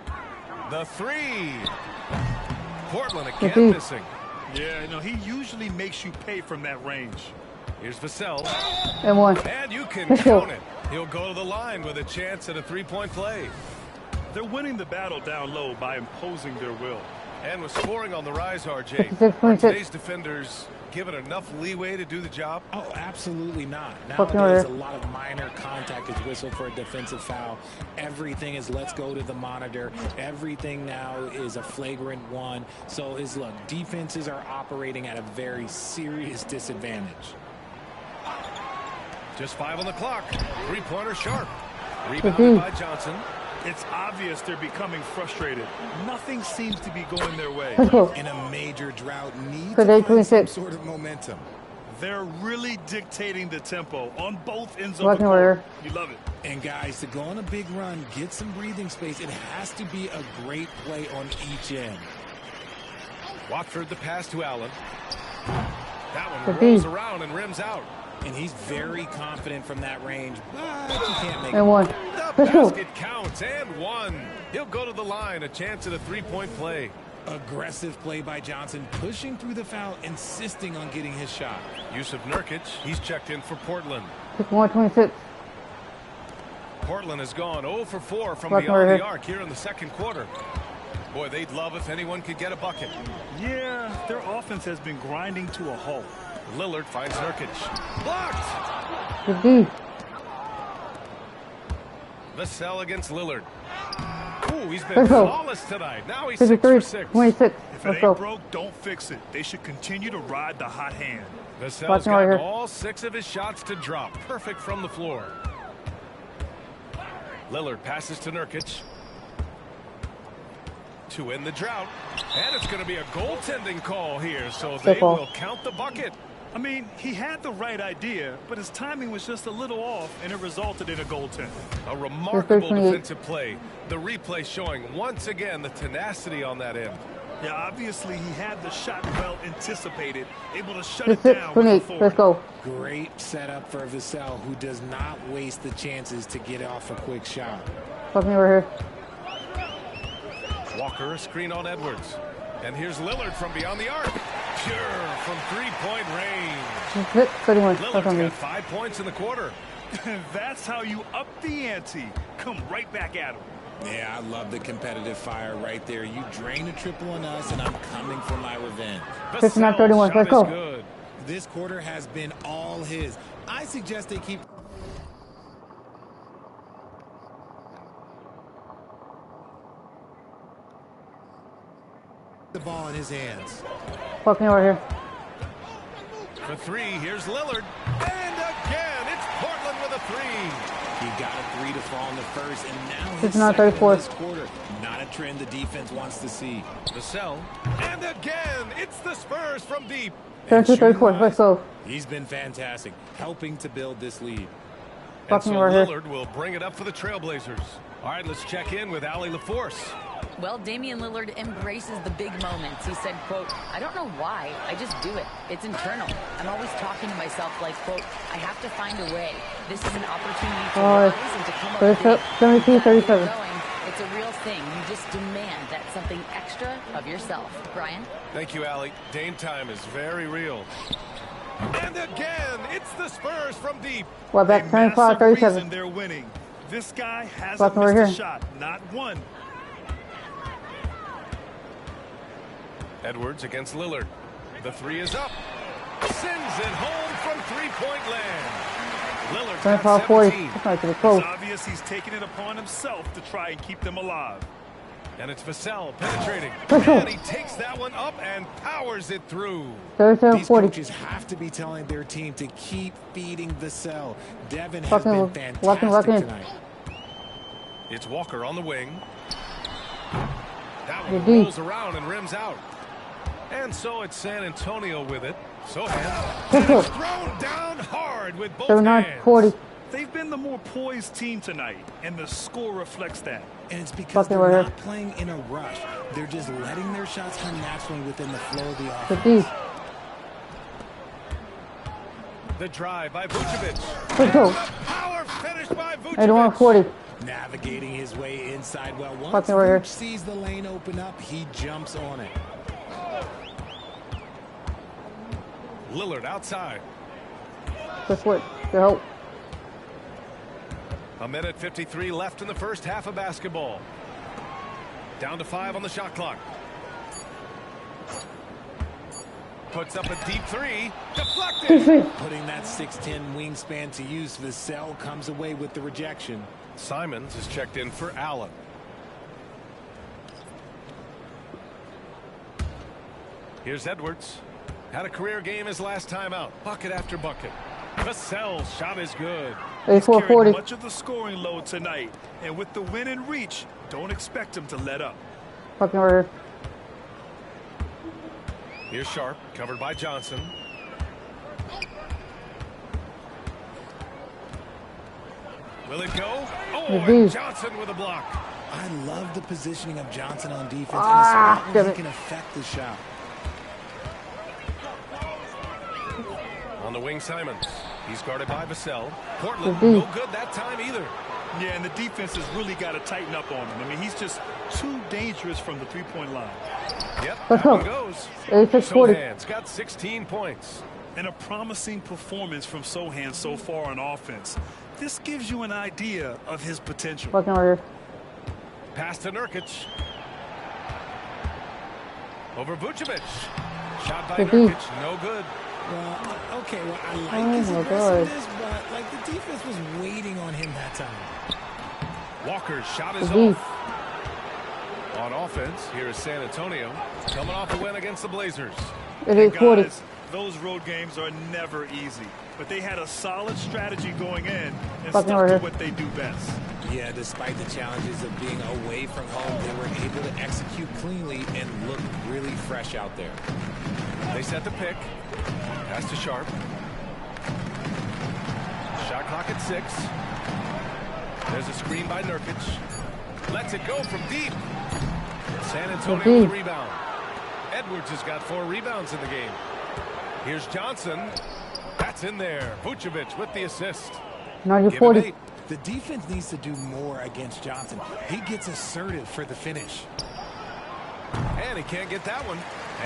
The 3. Portland again missing. Yeah, no, he usually makes you pay from that range. Here's Vassell. And 1. And you can count it. He'll go to the line with a chance at a 3-point play. They're winning the battle down low by imposing their will. And with scoring on the rise, RJ, are today's defenders given enough leeway to do the job? Oh, absolutely not. Nowadays, a lot of minor contact is whistled for a defensive foul. Everything is let's go to the monitor. Everything now is a flagrant 1. So, look, defenses are operating at a very serious disadvantage. Just 5 on the clock. 3-pointer Sharp. Rebounded by Johnson. It's obvious they're becoming frustrated. Nothing seems to be going their way. In a major drought, needs to find some sort of momentum. They're really dictating the tempo on both ends of the court. You love it. And guys, to go on a big run, get some breathing space, it has to be a great play on each end. Watford the pass to Allen. That one rolls around and rims out. And he's very confident from that range, but you can't make and one. The basket counts and one. He'll go to the line, a chance at a three-point play. Aggressive play by Johnson, pushing through the foul, insisting on getting his shot. Yusuf Nurkic, he's checked in for Portland. 126. Portland has gone 0 for 4 from beyond the arc here in the second quarter. Boy, they'd love if anyone could get a bucket. Yeah, their offense has been grinding to a halt. Lillard finds Nurkic. Blocked! Good D. Vassell against Lillard. Ooh, he's been flawless tonight. Now he's 6 for 6. 26. If it ain't broke, don't fix it. They should continue to ride the hot hand. Vassell's got all 6 of his shots to drop. Perfect from the floor. Lillard passes to Nurkic. To end the drought. And it's going to be a goaltending call here, so they will count the bucket. I mean, he had the right idea, but his timing was just a little off, and it resulted in a goaltend. A remarkable defensive play. The replay showing once again the tenacity on that end. Yeah, obviously he had the shot well anticipated, able to shut it down. Let's go. Great setup for Vassell, who does not waste the chances to get off a quick shot. Fuck me over here. Walker, a screen on Edwards. And here's Lillard from beyond the arc. Pure from three-point range. Lillard's got 5 points in the quarter. That's how you up the ante. Come right back at him. Yeah, I love the competitive fire right there. You drain a triple on us, and I'm coming for my revenge. 59-31. Let's go. This quarter has been all his. I suggest they keep... the ball in his hands. Fuck me over here. For 3, here's Lillard. And again, it's Portland with a 3. He got a 3 to fall in the first, and now he's not 34. This quarter. Not a trend the defense wants to see. Vassell. And again, it's the Spurs from deep. 32-34. Let's go. He's been fantastic, helping to build this lead. And so Lillard will bring it up for the Trailblazers. All right, let's check in with Allie LaForce. Well, Damian Lillard embraces the big moments. He said, quote, "I don't know why, I just do it. It's internal. I'm always talking to myself like, quote, I have to find a way. This is an opportunity to rise and to come up with it. 72-37. It's a real thing. You just demand that something extra of yourself." Brian? Thank you, Allie. Dame time is very real. And again, it's the Spurs from deep. Well, back 25-37. They're winning. This guy hasn't missed a shot, not one. Edwards against Lillard. The 3 is up. Sends it home from three-point land. Lillard's got 17. It's obvious he's taking it upon himself to try and keep them alive. And it's Vassell penetrating. And he takes that one up and powers it through. These coaches have to be telling their team to keep feeding Vassell. Devin has been fantastic tonight. It's Walker on the wing. That one rolls around and rims out. And so it's San Antonio with it. Sohan. It's thrown down hard with both hands. They've been the more poised team tonight, and the score reflects that. And it's because they're not playing in a rush. They're just letting their shots come naturally within the flow of the offense. The drive by Vucevic. Let's go. Power finish by Vucevic. 81-40. Navigating his way inside. Well, once Vucevic sees the lane open up, he jumps on it. Lillard outside. Just wait. Go. A minute 53 left in the first half of basketball. Down to 5 on the shot clock. Puts up a deep 3. Deflected. Putting that 6'10" wingspan to use, Vassell comes away with the rejection. Simons is checked in for Allen. Here's Edwards. Had a career game his last time out. Bucket after bucket. Vassell's shot is good. He's carried much of the scoring load tonight. And with the win in reach, don't expect him to let up. Fucking over. Here's Sharp, covered by Johnson. Will it go? Oh, and Johnson with a block. I love the positioning of Johnson on defense in a spot where he can affect the shot. On the wing, Simons. He's guarded by Vassell. Portland, no good that time either. Yeah, and the defense has really got to tighten up on him. I mean, he's just too dangerous from the three-point line. Yep, that one goes. Sohan's got 16 points. And a promising performance from Sohan so far on offense. This gives you an idea of his potential. Pass to Nurkic. Over Vucevic. Shot by Nurkic, no good. Well, okay, well, I like his aggressiveness, but like the defense was waiting on him that time. Walker's shot is off. On offense, here is San Antonio coming off a win against the Blazers. Guys, those road games are never easy, but they had a solid strategy going in and stuck to what they do best. Yeah, despite the challenges of being away from home, they were able to execute cleanly and look really fresh out there. They set the pick. Pass to Sharp. Shot clock at 6. There's a screen by Nurkic. Lets it go from deep. San Antonio with a rebound. Edwards has got 4 rebounds in the game. Here's Johnson. That's in there. Vucevic with the assist. 90-40. The defense needs to do more against Johnson. He gets assertive for the finish. And he can't get that one.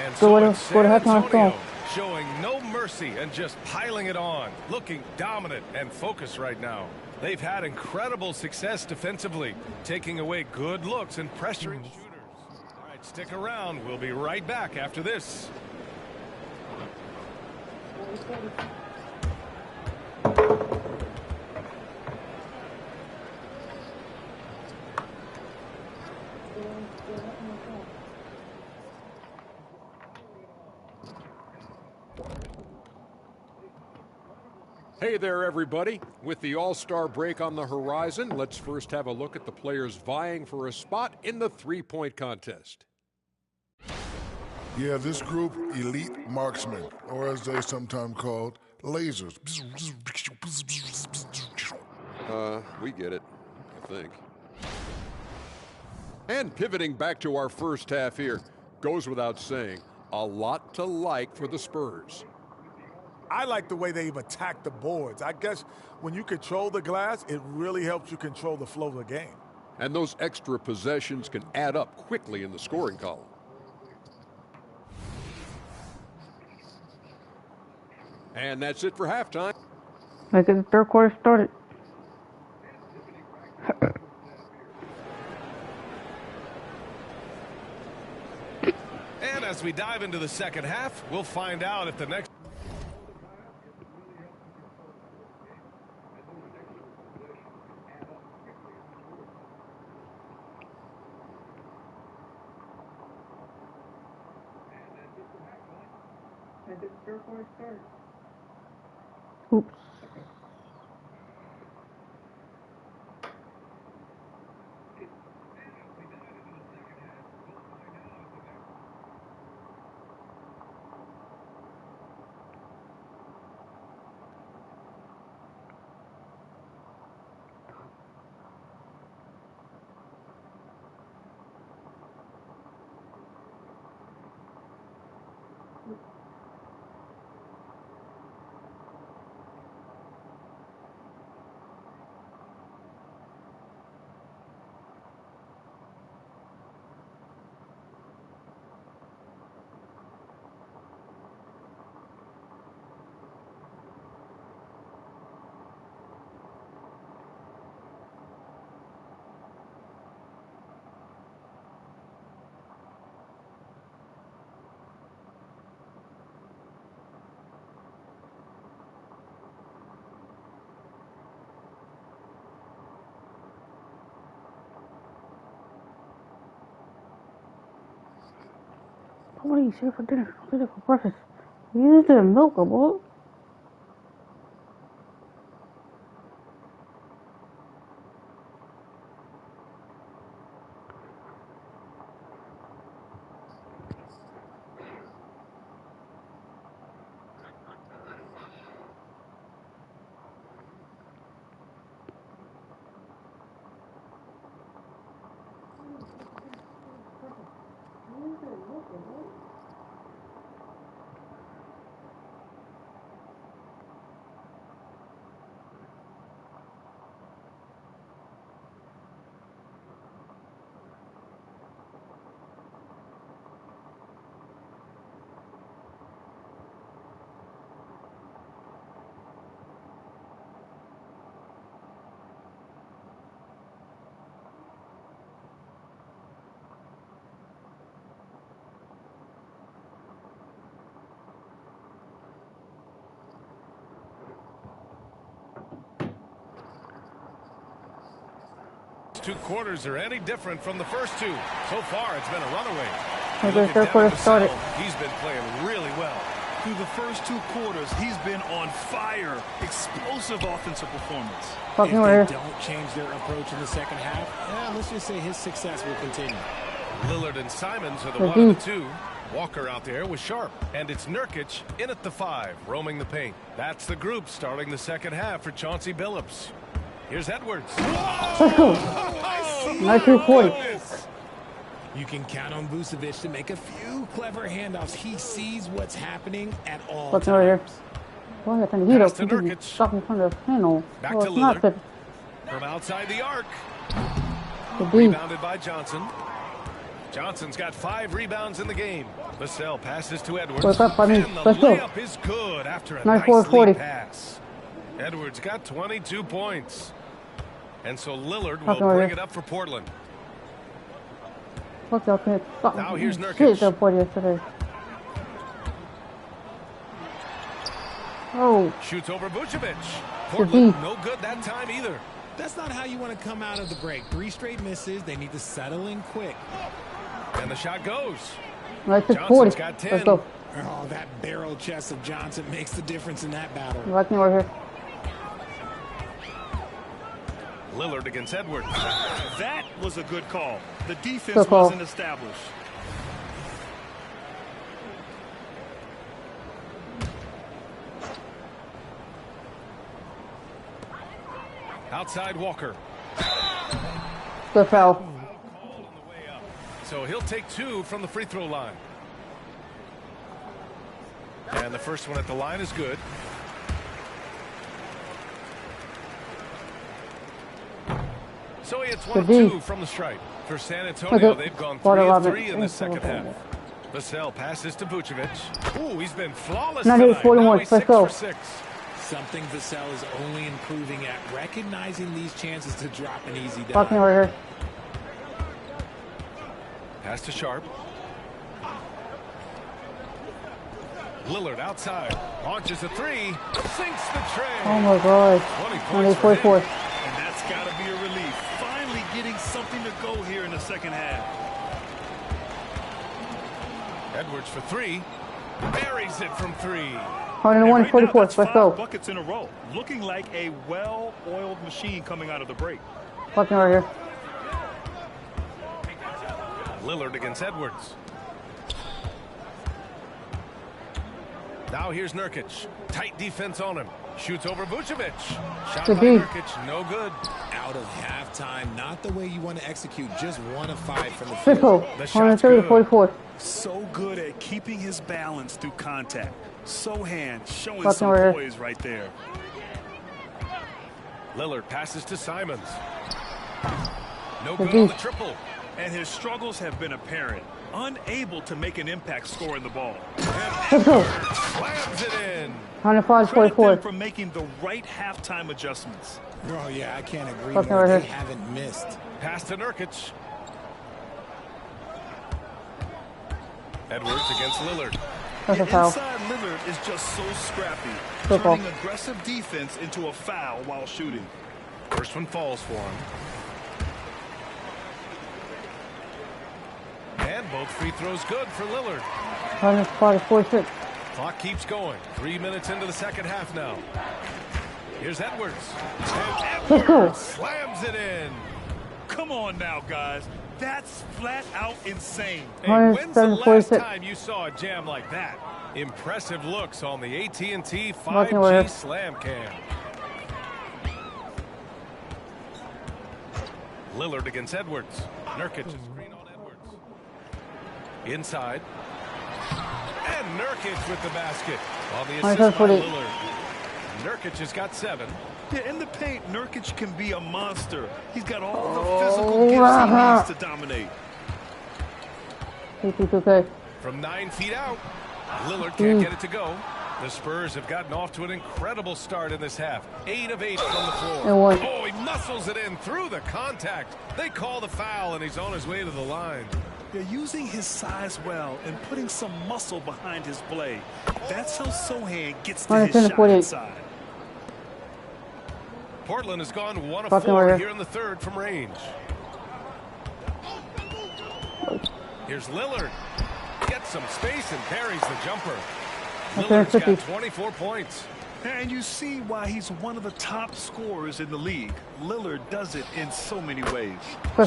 And so it's San Antonio showing no mercy and just piling it on. Looking dominant and focused right now. They've had incredible success defensively, taking away good looks and pressuring shooters. All right, stick around. We'll be right back after this. Hey there, everybody. With the All-Star break on the horizon, let's first have a look at the players vying for a spot in the three-point contest. Yeah, this group, elite marksmen, or as they sometimes called, lasers. We get it, I think. And pivoting back to our first half here, goes without saying, a lot to like for the Spurs. I like the way they've attacked the boards. I guess when you control the glass, it really helps you control the flow of the game. And those extra possessions can add up quickly in the scoring column. And that's it for halftime. Like the third quarter started. And as we dive into the second half, we'll find out if the next... Oops. What do you say for dinner? What for breakfast? You just did a milk, boy. two quarters are any different from the first two. So far, it's been a runaway. The third quarter started. He's been playing really well. Through the first two quarters, he's been on fire. Explosive offensive performance. If they don't change their approach in the second half, let's just say his success will continue. Lillard and Simons are the 1 and the 2. Walker out there with Sharp. And it's Nurkic in at the 5, roaming the paint. That's the group starting the second half for Chauncey Billups. Here's Edwards. Let's go. Nice 340. You can count on Vucevic to make a few clever handoffs. He sees what's happening at all times. Right here. Well, I think he's stuck in front of the panel. Back well, to it's not Lillard. good. From outside the arc. Good Rebounded by Johnson. Johnson's got 5 rebounds in the game. Vassell passes to Edwards. What's up, buddy? And the Let's go. layup is good after a Nice nice 440. lead pass. Edwards got 22 points. And so Lillard Fucking will bring right. it up for Portland. Fuck y'all can't stop. Now here's Shit, Nurkic. that boy yesterday. Oh. Shoots over Vucevic. Portland no good that time either. That's not how you want to come out of the break. 3 straight misses. They need to settle in quick. And the shot goes. Nice Johnson's 40. got 10. Let's go. Oh, that barrel chest of Johnson makes the difference in that battle. Right here. Lillard against Edwards. That was a good call. The defense Good call. wasn't established. Outside Walker. Good foul. So he'll take 2 from the free throw line. And the first one at the line is good. So he hits 1 of 2 from the stripe. For San Antonio, they've gone 3 of 3 in the second half. Vassell passes to Vucevic. Ooh, he's been flawless tonight. 41. Now he's 6 for 6. Something Vassell is only improving at, recognizing these chances to drop an easy dive. Fucking right here. Pass to Sharp. Lillard outside. Launches a 3. Sinks the tray. Oh my god. 44. And that's got to be a relief. Finally getting something to go here in the second half. Edwards for 3. Buries it from 3. 101, 44. Let's go. Buckets in a row. Looking like a well-oiled machine coming out of the break. Fucking right here. Lillard against Edwards. Now here's Nurkic. Tight defense on him. Shoots over Vucevic. Shot by Nurkic, no good. Out of halftime, not the way you want to execute. Just 1 of 5 from the field. The shot's 44. So good at keeping his balance through contact. Sohan showing Fucking some right. poise right there. Lillard passes to Simons. No good on the triple. And his struggles have been apparent. Unable to make an impact scoring the ball. Let's go. Slams it in. 105, Credit 44. them for making the right halftime adjustments. Oh, yeah, I can't agree Fucking more. right They here. haven't missed. Pass to Nurkic. Edwards against Lillard. That's a foul. Inside Lillard is just so scrappy, Good ball. turning aggressive defense into a foul while shooting. First one falls for him. And both free throws good for Lillard. 46. Clock keeps going. 3 minutes into the second half now. Here's Edwards. And Let's go. Edwards slams it in. Come on now, guys. That's flat out insane. Hey, when's the last 46. time you saw a jam like that? Impressive looks on the AT&T Fucking right. 5G Slam Cam. Lillard against Edwards. Nurkic is screen on Edwards. Inside. And Nurkic with the basket. On the assist by Lillard. Nurkic has got 7. Yeah, in the paint, Nurkic can be a monster. He's got all the physical gifts he needs to dominate. 52K. From 9 feet out, Lillard can't get it to go. The Spurs have gotten off to an incredible start in this half. 8 of 8 from the floor. Oh, he muscles it in through the contact. They call the foul, and he's on his way to the line. They're using his size well and putting some muscle behind his play. That's how Sohan gets to his shot inside. Portland has gone 1 of 4 here in the third from range. Here's Lillard. Gets some space and parries the jumper. Okay, Lillard's 50. got 24 points. And you see why he's one of the top scorers in the league. Lillard does it in so many ways.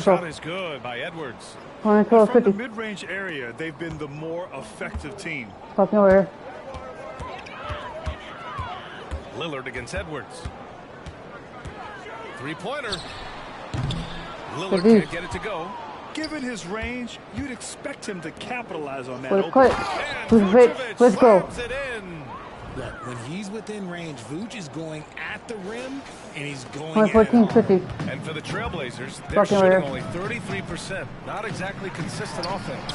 Shot is good by Edwards. From the mid-range area, they've been the more effective team. Fucking over here. Lillard against Edwards. Three-pointer. Lillard can't get it to go. Given his range, you'd expect him to capitalize on that. Let's go. Look, when he's within range, Vooch is going at the rim, and he's going 14, 50. And for the Trailblazers, they're shooting only 33%. Not exactly consistent offense.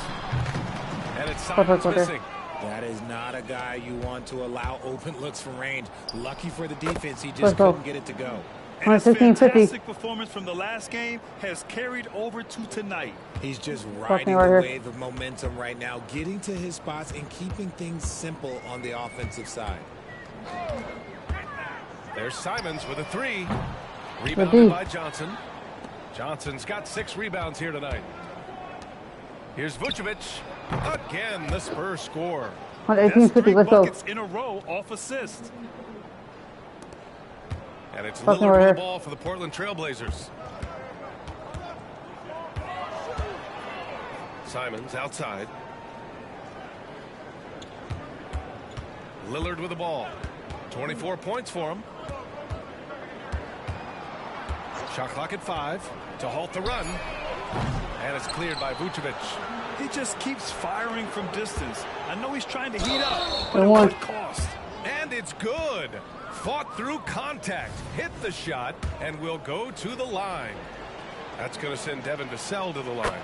And it's Simons missing. That is not a guy you want to allow open looks from range. Lucky for the defense, he just couldn't get it to go. And his fantastic performance from the last game has carried over to tonight. He's just riding the wave of momentum right now, getting to his spots and keeping things simple on the offensive side. There's Simons with a three. Rebounded by Johnson. Johnson's got 6 rebounds here tonight. Here's Vucevic. Again, the Spurs score. 18-50, let's go. In a row off assist. And it's Lillard with the ball for the Portland Trailblazers. Simons outside. Lillard with the ball. 24 points for him. Shot clock at 5 to halt the run. And it's cleared by Vucevic. He just keeps firing from distance. I know he's trying to heat up, but at what cost? And it's good. Fought through contact, hit the shot, and will go to the line. That's going to send Devin Vassell to the line.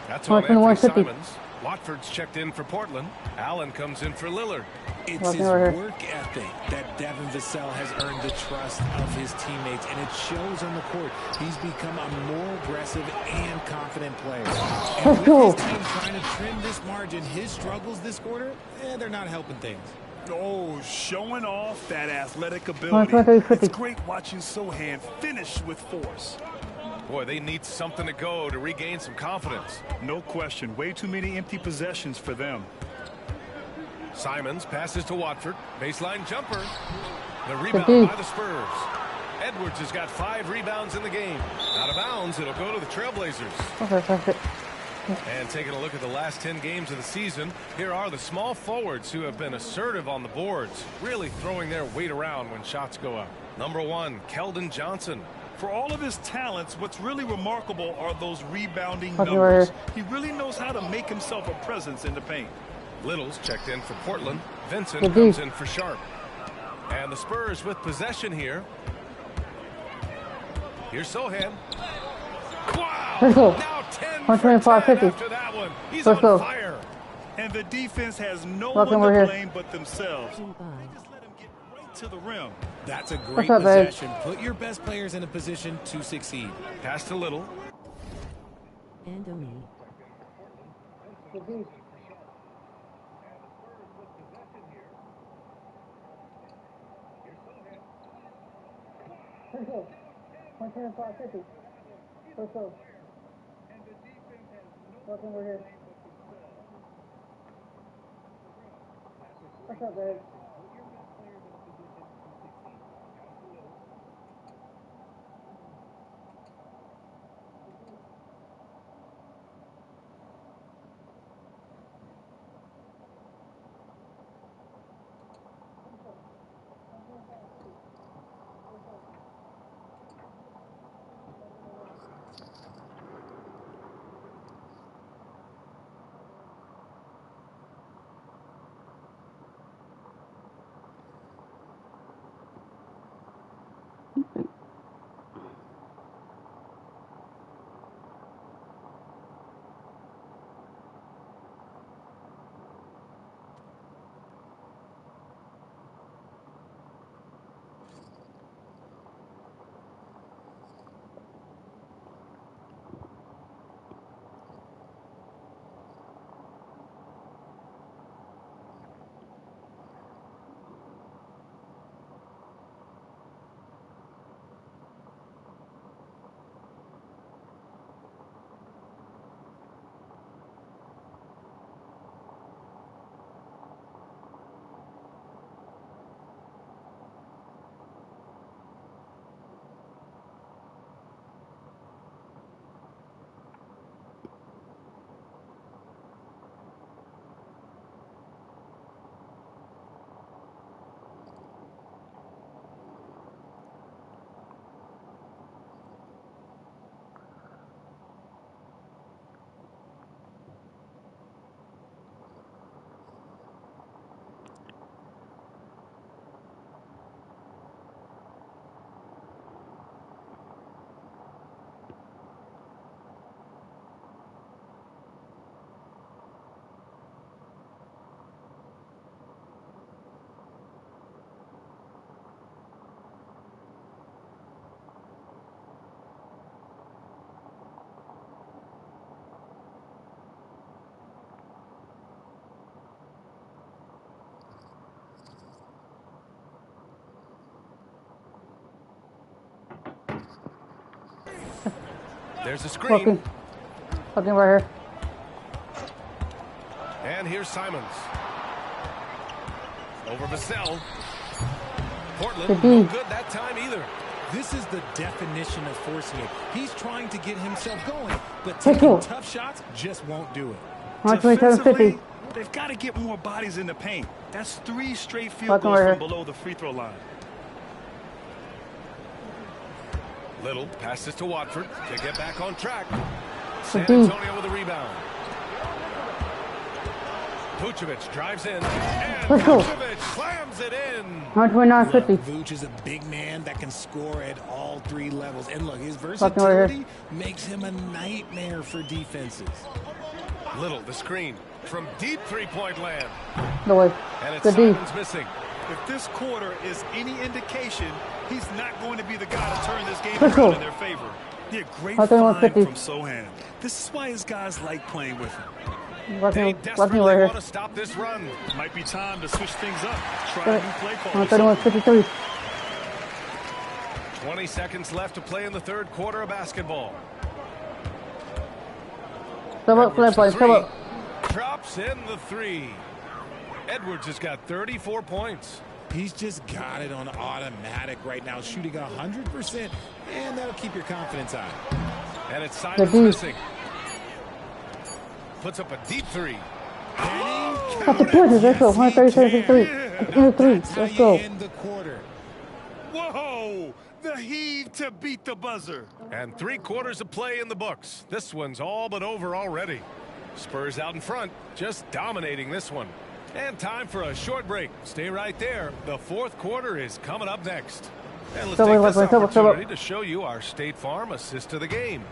That's on Anthony Simons. Watford's checked in for Portland. Allen comes in for Lillard. It's his work ethic that Devin Vassell has earned the trust of his teammates, and it shows on the court. He's become a more aggressive and confident player. And with his team trying to trim this margin, his struggles this quarter, they're not helping things. Oh, showing off that athletic ability. It's great watching Sohan finish with force. Boy, they need something to go to regain some confidence. No question. Way too many empty possessions for them. Simons passes to Watford. Baseline jumper. The rebound by the Spurs. Edwards has got 5 rebounds in the game. Out of bounds, it'll go to the Trailblazers. And taking a look at the last 10 games of the season, here are the small forwards who have been assertive on the boards, really throwing their weight around when shots go up. Number 1, Keldon Johnson. For all of his talents, what's really remarkable are those rebounding numbers. He really knows how to make himself a presence in the paint. Little's checked in for Portland. Vincent comes in for Sharp. And the Spurs with possession here. Here's Sohan. Wow! Let's go. Now 10 125-50. after that one. He's Let's on go. fire. And the defense has no Welcome one to here. blame but themselves. They just let him get right to the rim. That's a great possession. Put your best players in a position to succeed. Pass to Little. And O'Neal. Let's go. 125-50. Let's go. Welcome over here. What's up, guys? There's a screen. Fucking right here. And here's Simons. Over Vassell. Portland, no good that time either. This is the definition of forcing it. He's trying to get himself going, but taking tough shots just won't do it. Defensively, they've got to get more bodies in the paint. That's 3 straight field goals from below the free throw line. Little passes to Watford to get back on track. San Antonio with a rebound. Vucevic drives in, and Vucevic slams it in. 129-50. Vuce is a big man that can score at all 3 levels. And look, his versatility makes him a nightmare for defenses. Little, the screen from deep three-point land. No way. And it's Simons missing. If this quarter is any indication, he's not going to be the guy to turn this game around in their favor. Yeah, great find from Sohan. This is why his guys like playing with him. They desperately want to stop this run. Might be time to switch things up. Try a new play call. 31-53. 20 seconds left to play in the third quarter of basketball. Drops in the 3. Edwards has got 34 points. He's just got it on automatic right now, shooting 100%, and that'll keep your confidence high. And it's Simons missing. Puts up a deep 3. At the point, let's go. 137-53. Let's go. End the quarter. Whoa! The heave to beat the buzzer. And 3 quarters of play in the books. This one's all but over already. Spurs out in front, just dominating this one. And time for a short break. Stay right there. The fourth quarter is coming up next. And let's take this opportunity to show you our State Farm assist to the game.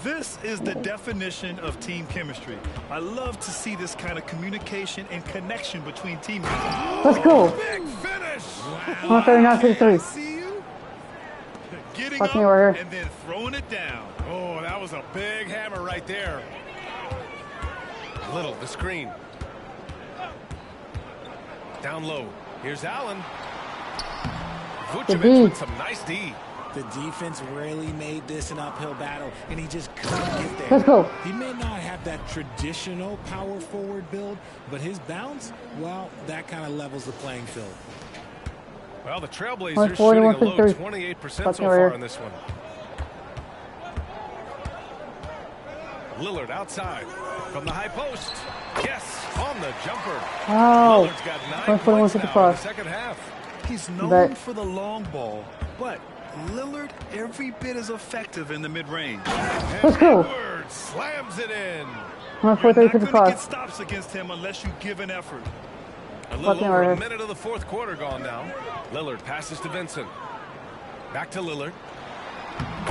This is the definition of team chemistry. I love to see this kind of communication and connection between teammates. Let's go. Big finish. Wow. 139-53. See you getting up and then throwing it down. Oh, that was a big hammer right there. Little, the screen. Down low. Here's Allen. Vucevic with some nice D. The defense really made this an uphill battle, and he just couldn't get there. Let's go. He may not have that traditional power forward build, but his bounce, well, that kind of levels the playing field. Well, the Trailblazers shooting a low 28% so far in this one. Lillard outside from the high post. Yes, on the jumper. Oh. Lillard's got 9 points now in the second half. He's known for the long ball, but Lillard every bit as effective in the mid-range. Let's go. Edwards slams it in. You're not going to get stops against him unless you give an effort. A little over a minute of the fourth quarter gone now. Lillard passes to Vincent. Back to Lillard.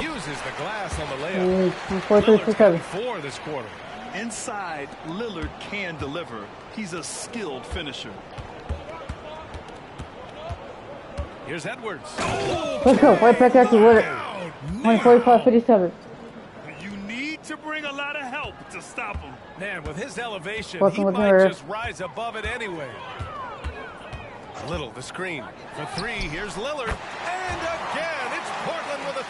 Uses the glass on the layup. Lillard's got 4 this quarter. Inside, Lillard can deliver. He's a skilled finisher. Here's Edwards. Let's go. Right back at you with it. 145-57. You need to bring a lot of help to stop him. Man, with his elevation, he might just rise above it anyway. Little, the screen. For 3, here's Lillard. And again, it's Portland with a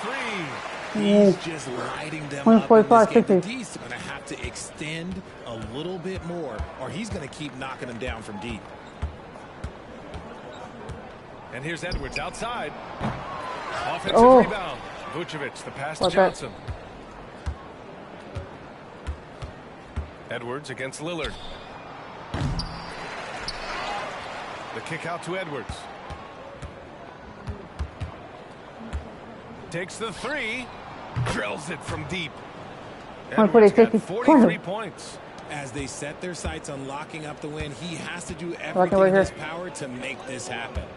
3. He's just lighting them up in this game. The D's going to have to extend a little bit more, or he's going to keep knocking them down from deep. And here's Edwards outside. Offensive rebound. Vucevic, the pass to Johnson. Edwards against Lillard. The kick out to Edwards. Takes the 3. Drills it from deep. Edwards got 43 points. As they set their sights on locking up the win, he has to do everything in his power to make this happen.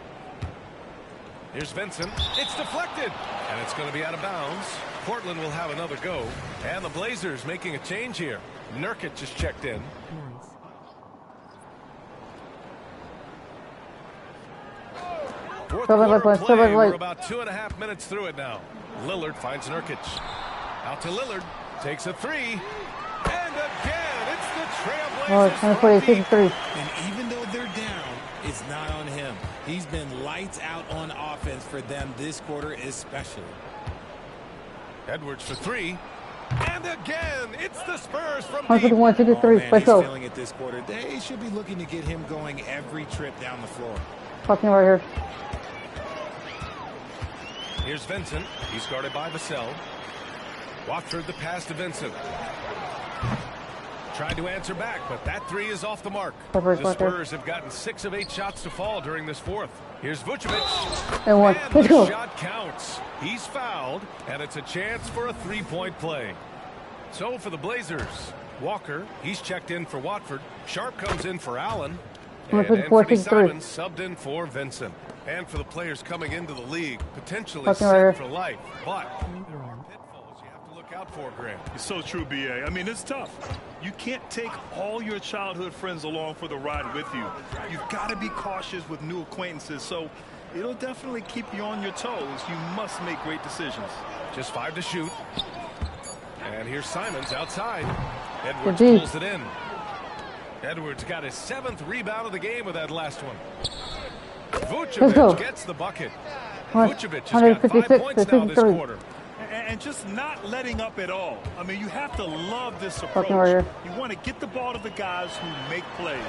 Here's Vincent. It's deflected. And it's going to be out of bounds. Portland will have another go. And the Blazers making a change here. Nurkic just checked in. Fourth quarter play. We're about 2.5 minutes through it now. Lillard finds Nurkic. Out to Lillard. Takes a 3. And again, it's the Trailblazers. And even though they're down, it's not on him. He's been lights out on offense for them this quarter especially. Edwards for 3. And again, it's the Spurs from deep. 153. Man, Let's he's go. feeling it this quarter. They should be looking to get him going every trip down the floor. Fucking right here. Here's Vincent. He's guarded by Vassell. Watford the pass to Vincent. Tried to answer back, but that three is off the mark. The Spurs have gotten 6 of 8 shots to fall during this fourth. Here's Vucevic. And one. Let's the go. shot counts. He's fouled, and it's a chance for a 3-point play. So for the Blazers, Walker, he's checked in for Watford. Sharp comes in for Allen. And Anthony Simons subbed in for Vincent. And for the players coming into the league, potentially set for life. But there are pitfalls you have to look out for, Grant. It's so true, B.A. I mean, it's tough. You can't take all your childhood friends along for the ride with you. You've got to be cautious with new acquaintances, so it'll definitely keep you on your toes. You must make great decisions. Just 5 to shoot. And here's Simons outside. Edwards pulls it in. Edwards got his 7th rebound of the game with that last one. Vucevic gets the bucket. Vucevic has got 5 points now this quarter. And just not letting up at all. I mean, you have to love this approach. You want to get the ball to the guys who make plays.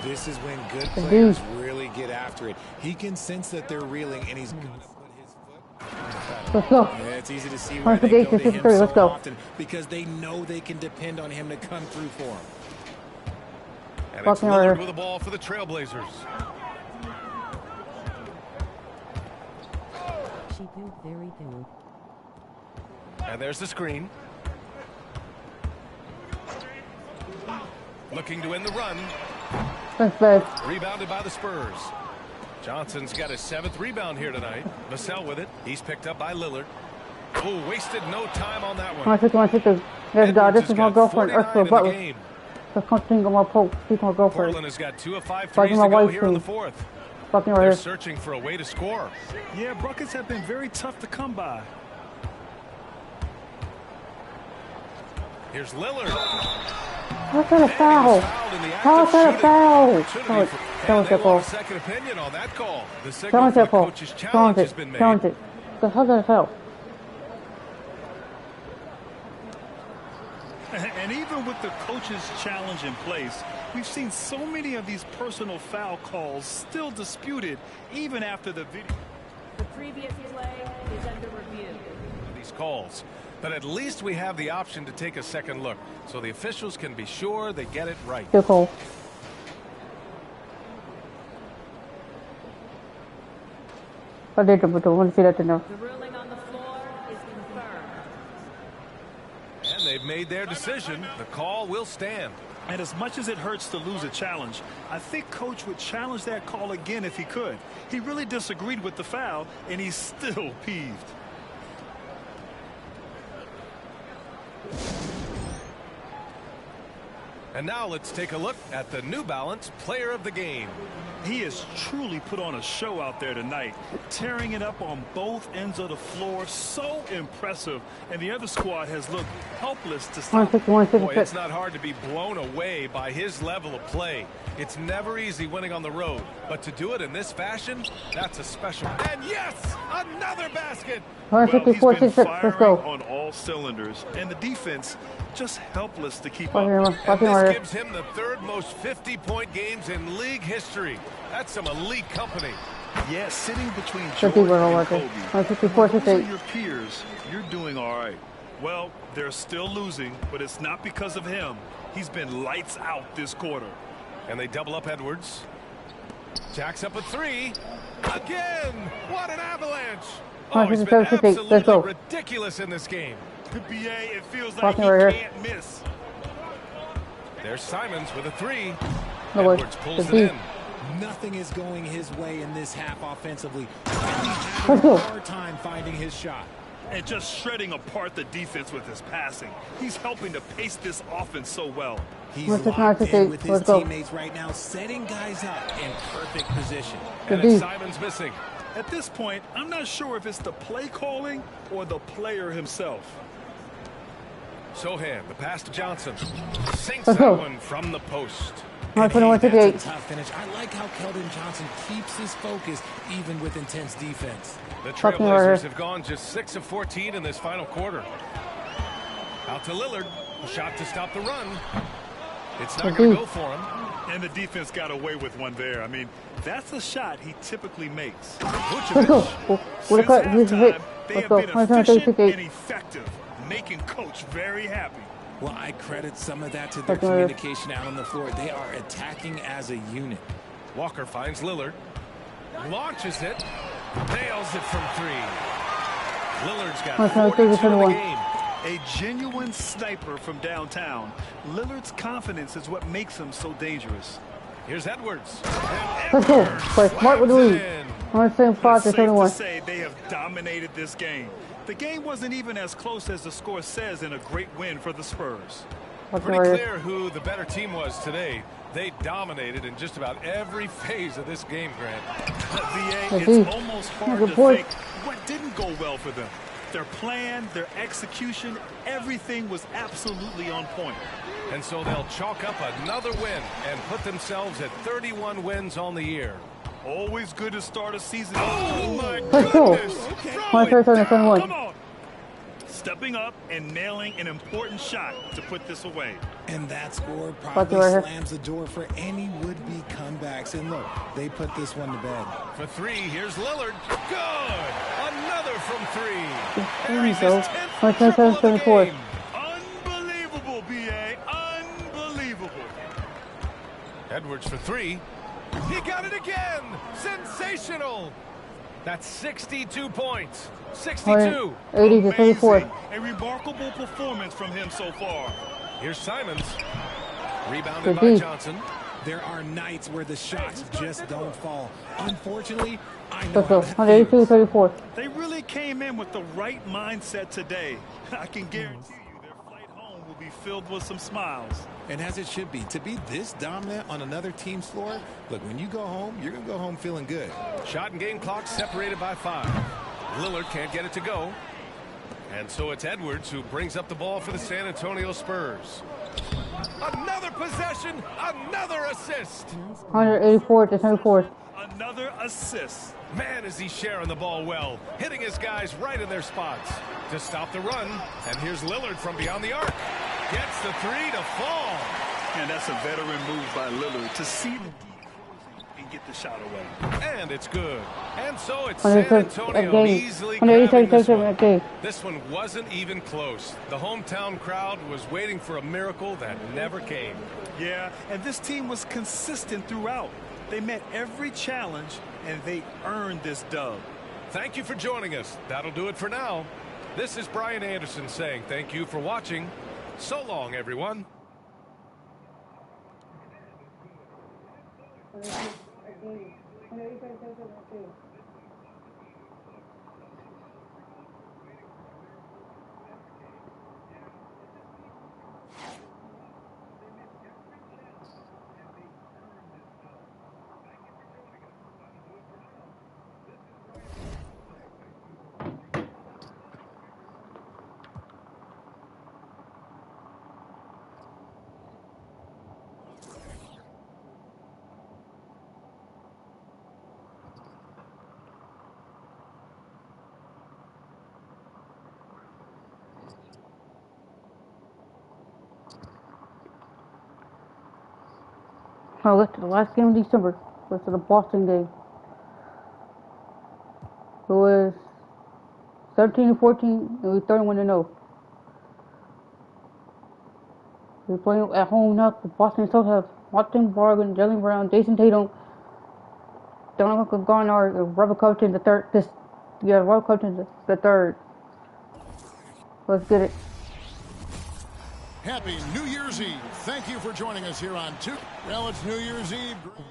This is when good players really get after it. He can sense that they're reeling, and he's going to put his foot. Let's go. Yeah, it's easy to see why they go to him so often, because they know they can depend on him to come through for them. And it's Lillard with the ball for the Trailblazers. She do very good. And there's the screen. Looking to end the run. Rebounded by the Spurs. Johnson's got his 7th rebound here tonight. Vassell with it. He's picked up by Lillard. Oh, wasted no time on that one. This is my girlfriend, Ursula Butler. Portland has got 2 of 5 threes to go here in the fourth. They're searching for a way to score. Yeah, buckets have been very tough to come by. Here's Lillard. How's that a foul? How is that a foul? That was a foul. Second opinion on that call. The signal for the coach's challenge has been made. How's that a foul? And even with the coach's challenge in place, we've seen so many of these personal foul calls still disputed even after the video. The previous play is under review. These calls, but at least we have the option to take a second look, so the officials can be sure they get it right. Good call. I want to see that now. The ruling on the floor is confirmed. And they've made their decision. The call will stand. And as much as it hurts to lose a challenge, I think Coach would challenge that call again if he could. He really disagreed with the foul, and he's still peeved. And now let's take a look at the New Balance Player of the Game. He has truly put on a show out there tonight, tearing it up on both ends of the floor. So impressive. And the other squad has looked helpless to stop. Boy, it's not hard to be blown away by his level of play. It's never easy winning on the road, but to do it in this fashion, that's a special. And yes, another basket. Well, he's been firing on all cylinders, and the defense just helpless to keep up. And this gives him the 3rd most 50-point games in league history. That's some elite company. Yeah, sitting between Jordan and Kobe. Those are your peers. You're doing all right. Well, they're still losing, but it's not because of him. He's been lights out this quarter. And they double up Edwards. Jacks up a 3. Again! What an avalanche! Oh, he's been absolutely ridiculous in this game. BA, it feels like he can't miss. There's Simons with a 3. Edwards pulls it in. Nothing is going his way in this half offensively. And he's having a hard time finding his shot. And just shredding apart the defense with his passing. He's helping to pace this offense so well. He's locked in with his teammates right now, setting guys up in perfect position. And it's Simons missing. At this point, I'm not sure if it's the play calling or the player himself. Sohan, the pass to Johnson. Sinks that one from the post. That's a tough finish. I like how Keldon Johnson keeps his focus even with intense defense. The Trailblazers have gone just 6 of 14 in this final quarter. Out to Lillard. A shot to stop the run. It's not going to go for him. And the defense got away with one there. I mean, that's a shot he typically makes. Let's go. What a cut. This is it. They Let's have go. been efficient and effective, making Coach very happy. Well, I credit some of that to their communication out on the floor. They are attacking as a unit. Walker finds Lillard. Launches it. Nails it from three. Lillard's got 42 in the game. A genuine sniper from downtown. Lillard's confidence is what makes him so dangerous. Here's Edwards. Let's go. Play smart with the lead. I'm saying 5 to 21. It's safe to say they have dominated this game. The game wasn't even as close as the score says in a great win for the Spurs. Pretty clear who the better team was today. They dominated in just about every phase of this game, Grant. VA, it's almost hard to think what didn't go well for them. Their plan, their execution, everything was absolutely on point. And so they'll chalk up another win and put themselves at 31 wins on the year. Always good to start a season. Oh my goodness. Come on. Stepping up and nailing an important shot to put this away. And that score probably slams the door for any would-be comebacks. And look, they put this one to bed. For three, here's Lillard. Good! Another from three. There you go. 27-24. Unbelievable, B.A. Unbelievable. Edwards for three. He got it again! Sensational! That's 62 points. 62. 80 to 34. A remarkable performance from him so far. Here's Simons. Rebounded by Johnson. There are nights where the shots just don't fall. Unfortunately, I know Let's go. 182 to 34. They really came in with the right mindset today. I can guarantee you their flight home will be filled with some smiles. And as it should be. To be this dominant on another team's floor, look, when you go home, you're going to go home feeling good. Shot and game clock separated by 5. Lillard can't get it to go. And so it's Edwards who brings up the ball for the San Antonio Spurs. Another possession, another assist. 184 to 24. Another assist. Man, is he sharing the ball well, hitting his guys right in their spots to stop the run. And here's Lillard from beyond the arc. Gets the three to fall. And that's a veteran move by Lillard to see the defense and get the shot away. And it's good. And so it's San Antonio easily grabbing this one. This one wasn't even close. The hometown crowd was waiting for a miracle that never came. Yeah, and this team was consistent throughout. They met every challenge, and they earned this dub. Thank you for joining us. That'll do it for now. This is Brian Anderson saying thank you for watching. So long, everyone. Now let's to the last game of December. Let's to the Boston game. It was 17-14 and we 31-0. We're playing at home now. The Boston still have Martin Bargan, Jalen Brown, Jason Tatum, Donovan Garnard, and Robert Covington the third. Robert Covington the third. Let's get it. Happy New Year's Eve. Thank you for joining us here on 2. Well, it's New Year's Eve. Greg,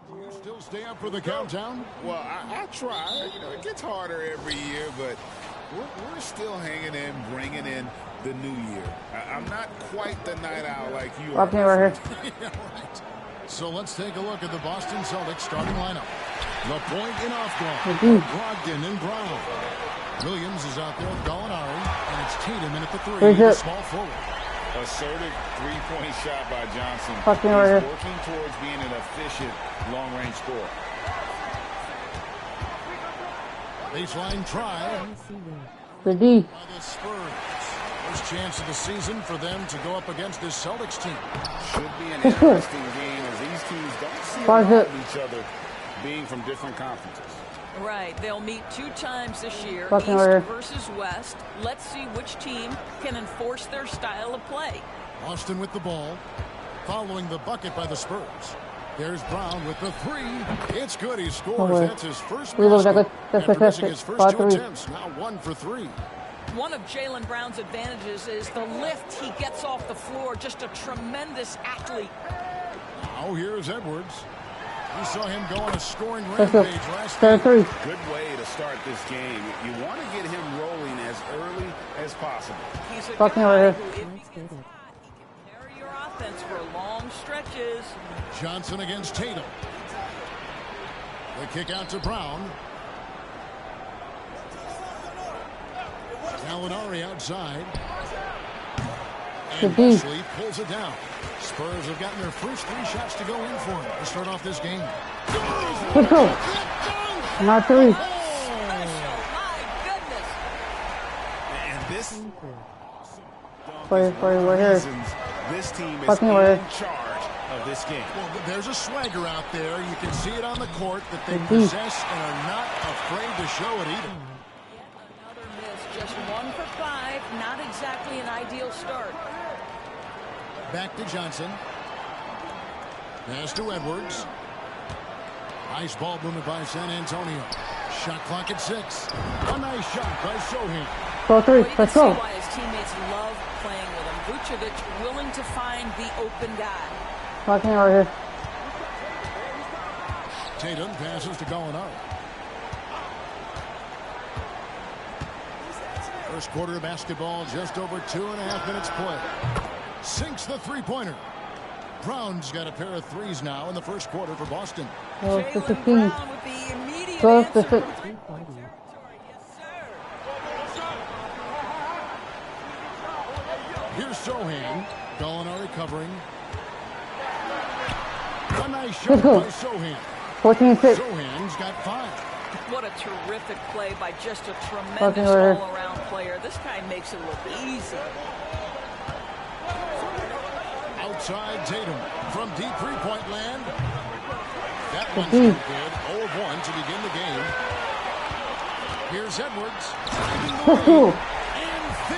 do you still stay up for the countdown? Well, I try. You know, it gets harder every year, but we're still hanging in, bringing in the new year. I'm not quite the night owl like you are. Right here. Yeah, right. So let's take a look at the Boston Celtics starting lineup. The point in off guard. Brogdon and Brown. Williams is out there with Gallinari, and it's Tatum in at the 3, the small forward. Assertive three-point shot by Johnson. He's working towards being an efficient long-range scorer. Baseline try. The D. By the Spurs. First chance of the season for them to go up against this Celtics team. Should be an interesting game as these teams don't see a lot of each other being from different conferences. Right. They'll meet 2 times this year, Fucking East order. versus West. Let's see which team can enforce their style of play. Boston with the ball, following the bucket by the Spurs. There's Brown with the 3. It's good. He scores. That's his first basket. After missing his first 2 attempts, now 1 for 3. One of Jaylen Brown's advantages is the lift he gets off the floor. Just a tremendous athlete. Now here's Edwards. We saw him go on a scoring rampage last week. Good way to start this game. You want to get him rolling as early as possible. He's a Fucking guy right who, if he gets hot, he can carry your offense for long stretches. Johnson against Tatum. The kick out to Brown. Gallinari outside. And Wesley pulls it down. Spurs have gotten their first 3 shots to go in for him to start off this game. Let's go. Not 3. My goodness. And this Right here. This team is Fucking in right. charge of this game. Well, there's a swagger out there. You can see it on the court that they possess and are not afraid to show it either. Another miss. Just 1 for 5. Not exactly an ideal start. Back to Johnson. Pass to Edwards. Nice ball movement by San Antonio. Shot clock at 6. A nice shot by Sohan. Go 3. Let's go. See why his teammates love playing with him. Vucevic willing to find the open guy. Fucking right here. Tatum passes to Gallinari. First quarter of basketball, just over 2.5 minutes play. Sinks the 3-pointer. Brown's got a pair of 3s now in the first quarter for Boston. Oh, Jaylen 15. Brown with the immediate Close answer. to 6. Yes, sir. Here's Sohan. Gallinari covering. A nice shot Let's go. by Sohan. 14-6. Sohan's got 5. What a terrific play by just a Fucking tremendous right. all-around player. This guy makes it look easy. Outside Tatum from deep 3-point land. That one's no good. 0 of 1 to begin the game. Here's Edwards. Let's go.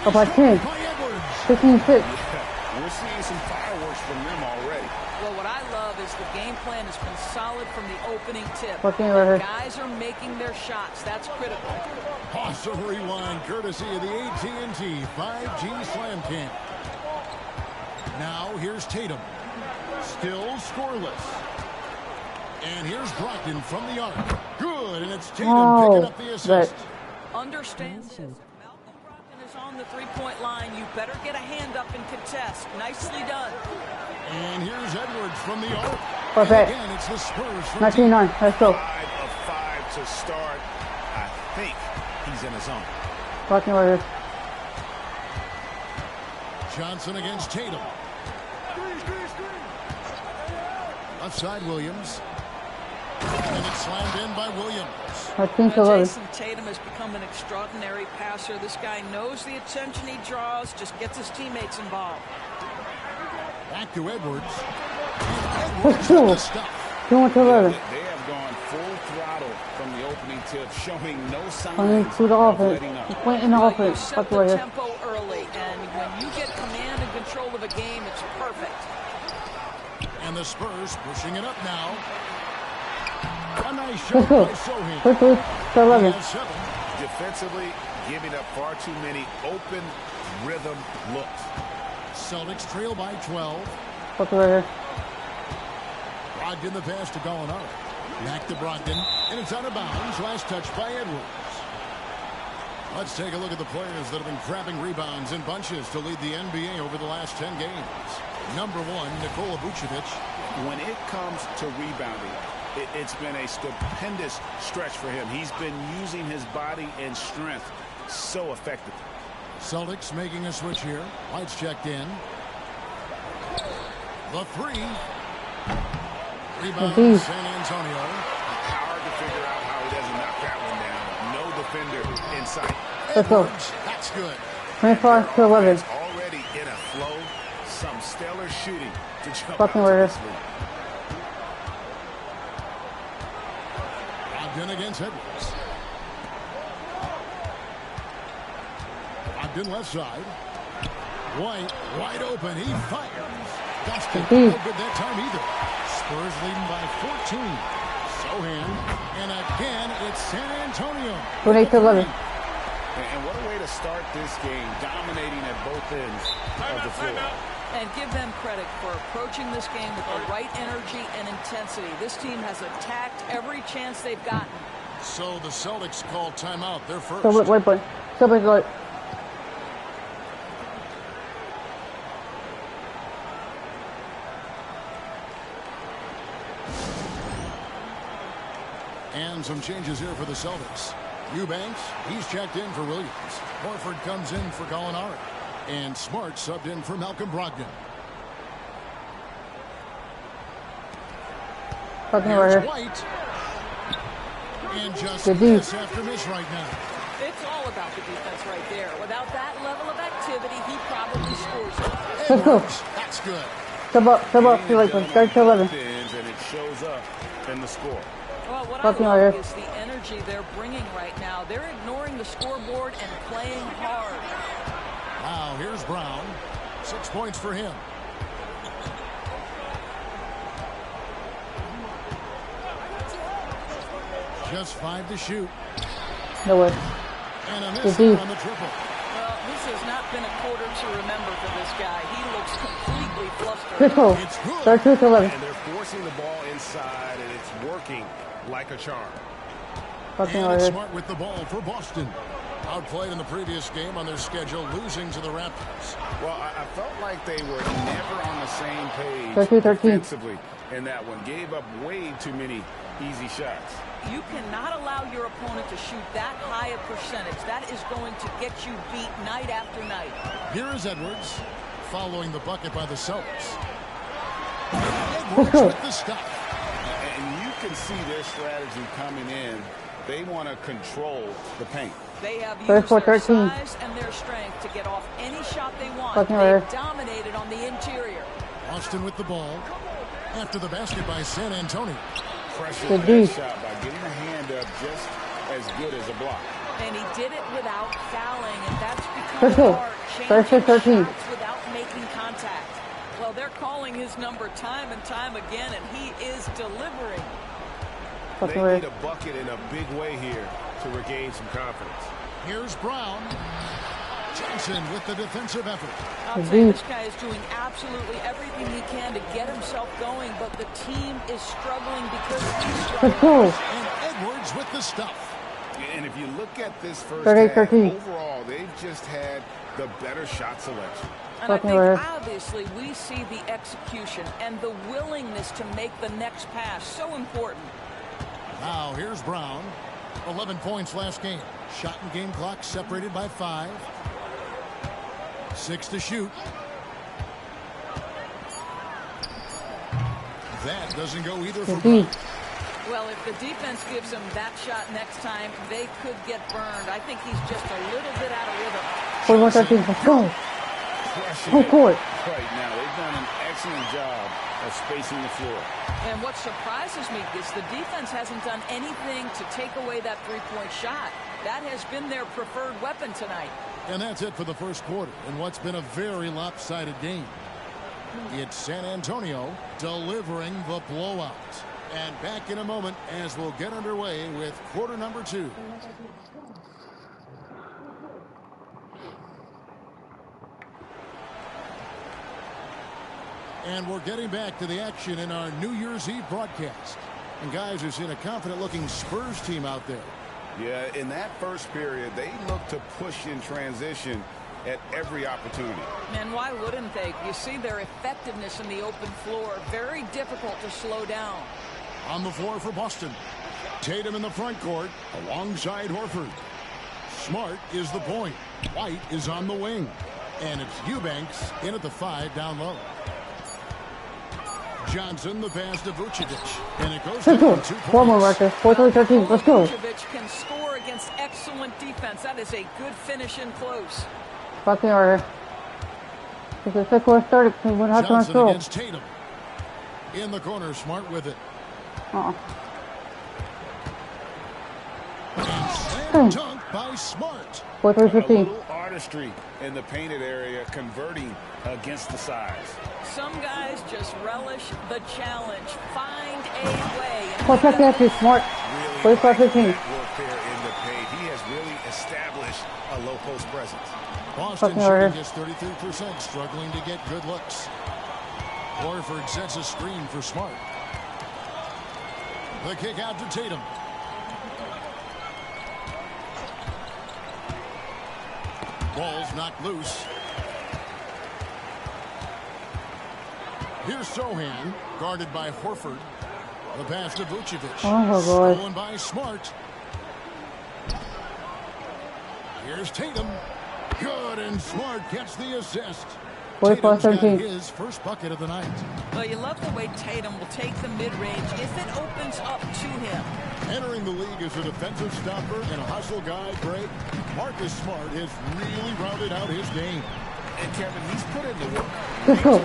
About 10. By Edwards. 15-6. We're seeing some fireworks from them already. Well, what I love is the game plan has been solid from the opening tip. Fucking right here. Guys are making their shots. That's critical. Toss of rewind courtesy of the AT&T 5G Slam Cam. Now here's Tatum. Still scoreless. And here's Brogdon from the arc. Good, and it's Tatum picking up the assist. Understand this. If Malcolm Brogdon is on the 3-point line, you better get a hand up and contest. Nicely done. And here's Edwards from the arc. Perfect. And again, it's the Spurs from 19-9. Let's go. 5 of 5 to start. I think he's in his zone. Fucking right here. Johnson against Tatum. Left side Williams. And it's slammed in by Williams. 13-11. Jason Tatum has become an extraordinary passer. This guy knows the attention he draws, just gets his teammates involved. Back to Edwards. Let's go. 21-11. They have gone full throttle from the opening tip, showing no signs Coming to the of offense. letting up. He's playing in the You offense. set Fuck the right here. tempo early, and when you get command and control of a game, it's perfect. And the Spurs pushing it up now. A nice Let's shot go. by Sohan. Quick, quick. He 11. has 7. Defensively, giving up far too many open rhythm looks. Celtics trail by 12. Fuck right here. Brogdon the pass to Gallinari. Back to Brogdon. And it's out of bounds. Last touch by Edwards. Let's take a look at the players that have been grabbing rebounds in bunches to lead the NBA over the last 10 games. Number 1, Nikola Vucevic. When it comes to rebounding, it's been a stupendous stretch for him. He's been using his body and strength so effectively. Celtics making a switch here. Lights checked in. The 3. Rebound San Antonio. Hard to figure out how he doesn't knock that one down. No defender in sight. Let's go. Edwards, that's good. 24 to 11. Already in a flow, some stellar shooting to jump Fucking out to order. this lead. Ogden against Edwards. Ogden left side. White, wide open. He fires. Dustin, no good that time either. Spurs leading by 14. Sohan, and again, it's San Antonio. 28 to 11. And what a way to start this game, dominating at both ends of the floor. And give them credit for approaching this game with the right energy and intensity. This team has attacked every chance they've gotten. So the Celtics call timeout. They're first. So wait, but Celtics like. And some changes here for the Celtics. Eubanks, he's checked in for Williams. Horford comes in for Gallinari. And Smart subbed in for Malcolm Brogdon. Here's White. And just miss after miss right now. It's all about the defense right there. Without that level of activity, he probably scores it. Let's go. That's good. Sub up to like 30 to 11. And it shows up in the score. Well, what I love is the energy they're bringing right now. They're ignoring the scoreboard and playing hard. Now, here's Brown. 6 points for him. Just 5 to shoot. No way. And a miss on the triple. Well, this has not been a quarter to remember for this guy. He looks completely flustered. Let's go. It's good. 32 to 11. And they're forcing the ball inside, and it's working like a charm. And it's Smart with the ball for Boston. Outplayed in the previous game on their schedule, losing to the Raptors. Well, I felt like they were never on the same page 13. defensively in that one. Gave up way too many easy shots. You cannot allow your opponent to shoot that high a percentage. That is going to get you beat night after night. Here is Edwards, following the bucket by the Celtics. Edwards with the stop. And you can see their strategy coming in. They want to control the paint. They have used their size and their strength to get off any shot they want. They've dominated on the interior. Austin with the ball. After the basket by San Antonio. Pressure that shot by getting a hand up just as good as a block. And he did it without fouling, and that's become hard. Changing shots without making contact. Well, they're calling his number time and time again, and he is delivering. They need a bucket in a big way here to regain some confidence. Here's Brown. Johnson with the defensive effort. I'll tell you, this guy is doing absolutely everything he can to get himself going, but the team is struggling because he's struggling. And Edwards with the stuff. And if you look at this first half, overall, they've just had the better shot selection. And I think, obviously, we see the execution and the willingness to make the next pass so important. Now, here's Brown. 11 points last game. Shot and game clock separated by 5. 6 to shoot. That doesn't go either for Brown. Well, if the defense gives him that shot next time, they could get burned. I think he's just a little bit out of rhythm. Let's go. Full court. Right now, they've done an excellent job of spacing the floor. And what surprises me is the defense hasn't done anything to take away that three-point shot. That has been their preferred weapon tonight. And that's it for the first quarter in what's been a very lopsided game. It's San Antonio delivering the blowout. And back in a moment as we'll get underway with quarter number 2. And we're getting back to the action in our New Year's Eve broadcast. And guys, we've seen a confident-looking Spurs team out there. Yeah, in that first period, they looked to push in transition at every opportunity. And why wouldn't they? You see their effectiveness in the open floor. Very difficult to slow down. On the floor for Boston. Tatum in the front court alongside Horford. Smart is the point. White is on the wing. And it's Eubanks in at the 5 down low. Johnson the pass to Vucevic. And it goes down 2 points. One more, Marcus. 4-13. Let's go. Vucevic can score against excellent defense. That is a good finish in close. Fucking order. Because the score started, we went out to Johnson control. against Tatum. In the corner, Smart with it. And dunk by Smart. 4-3-15. A little artistry in the painted area, converting against the size. Some guys just relish the challenge. Find a way. Well, check that out, Smart. 45-15. Work there in the paint. He has really established a low post presence. Boston shooting just 33%, struggling to get good looks. Horford sets a screen for Smart. The kick out to Tatum. Ball's knocked loose. Here's Sohan, guarded by Horford. The pass to Vucevic. Stolen by Smart. Here's Tatum. Good, and Smart gets the assist. Tatum's got his first bucket of the night. Well, you love the way Tatum will take the mid-range if it opens up to him. Entering the league as a defensive stopper and a hustle guy, Greg, Marcus Smart has really rounded out his game. And Kevin, he's put in the work. Let's go.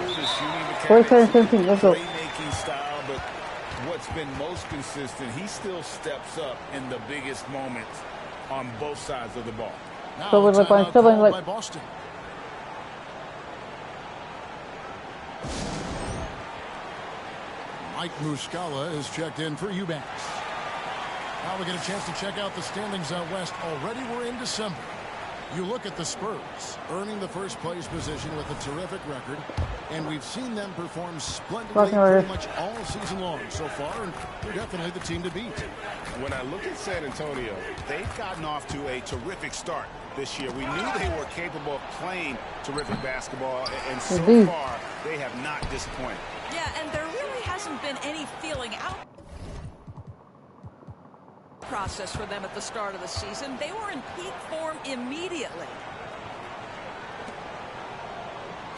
47-17, let's go. Playmaking style, but what's been most consistent, he still steps up in the biggest moments on both sides of the ball. Now, timeout called by Boston. Mike Muscala is checked in for Eubanks. Now we get a chance to check out the standings out west. Already we're in December. You look at the Spurs, earning the first place position with a terrific record, and we've seen them perform splendidly pretty much all season long so far, and they're definitely the team to beat. When I look at San Antonio, they've gotten off to a terrific start this year. We knew they were capable of playing terrific basketball, and so far they have not disappointed. Yeah, and there really hasn't been any feeling out process for them at the start of the season. They were in peak form immediately.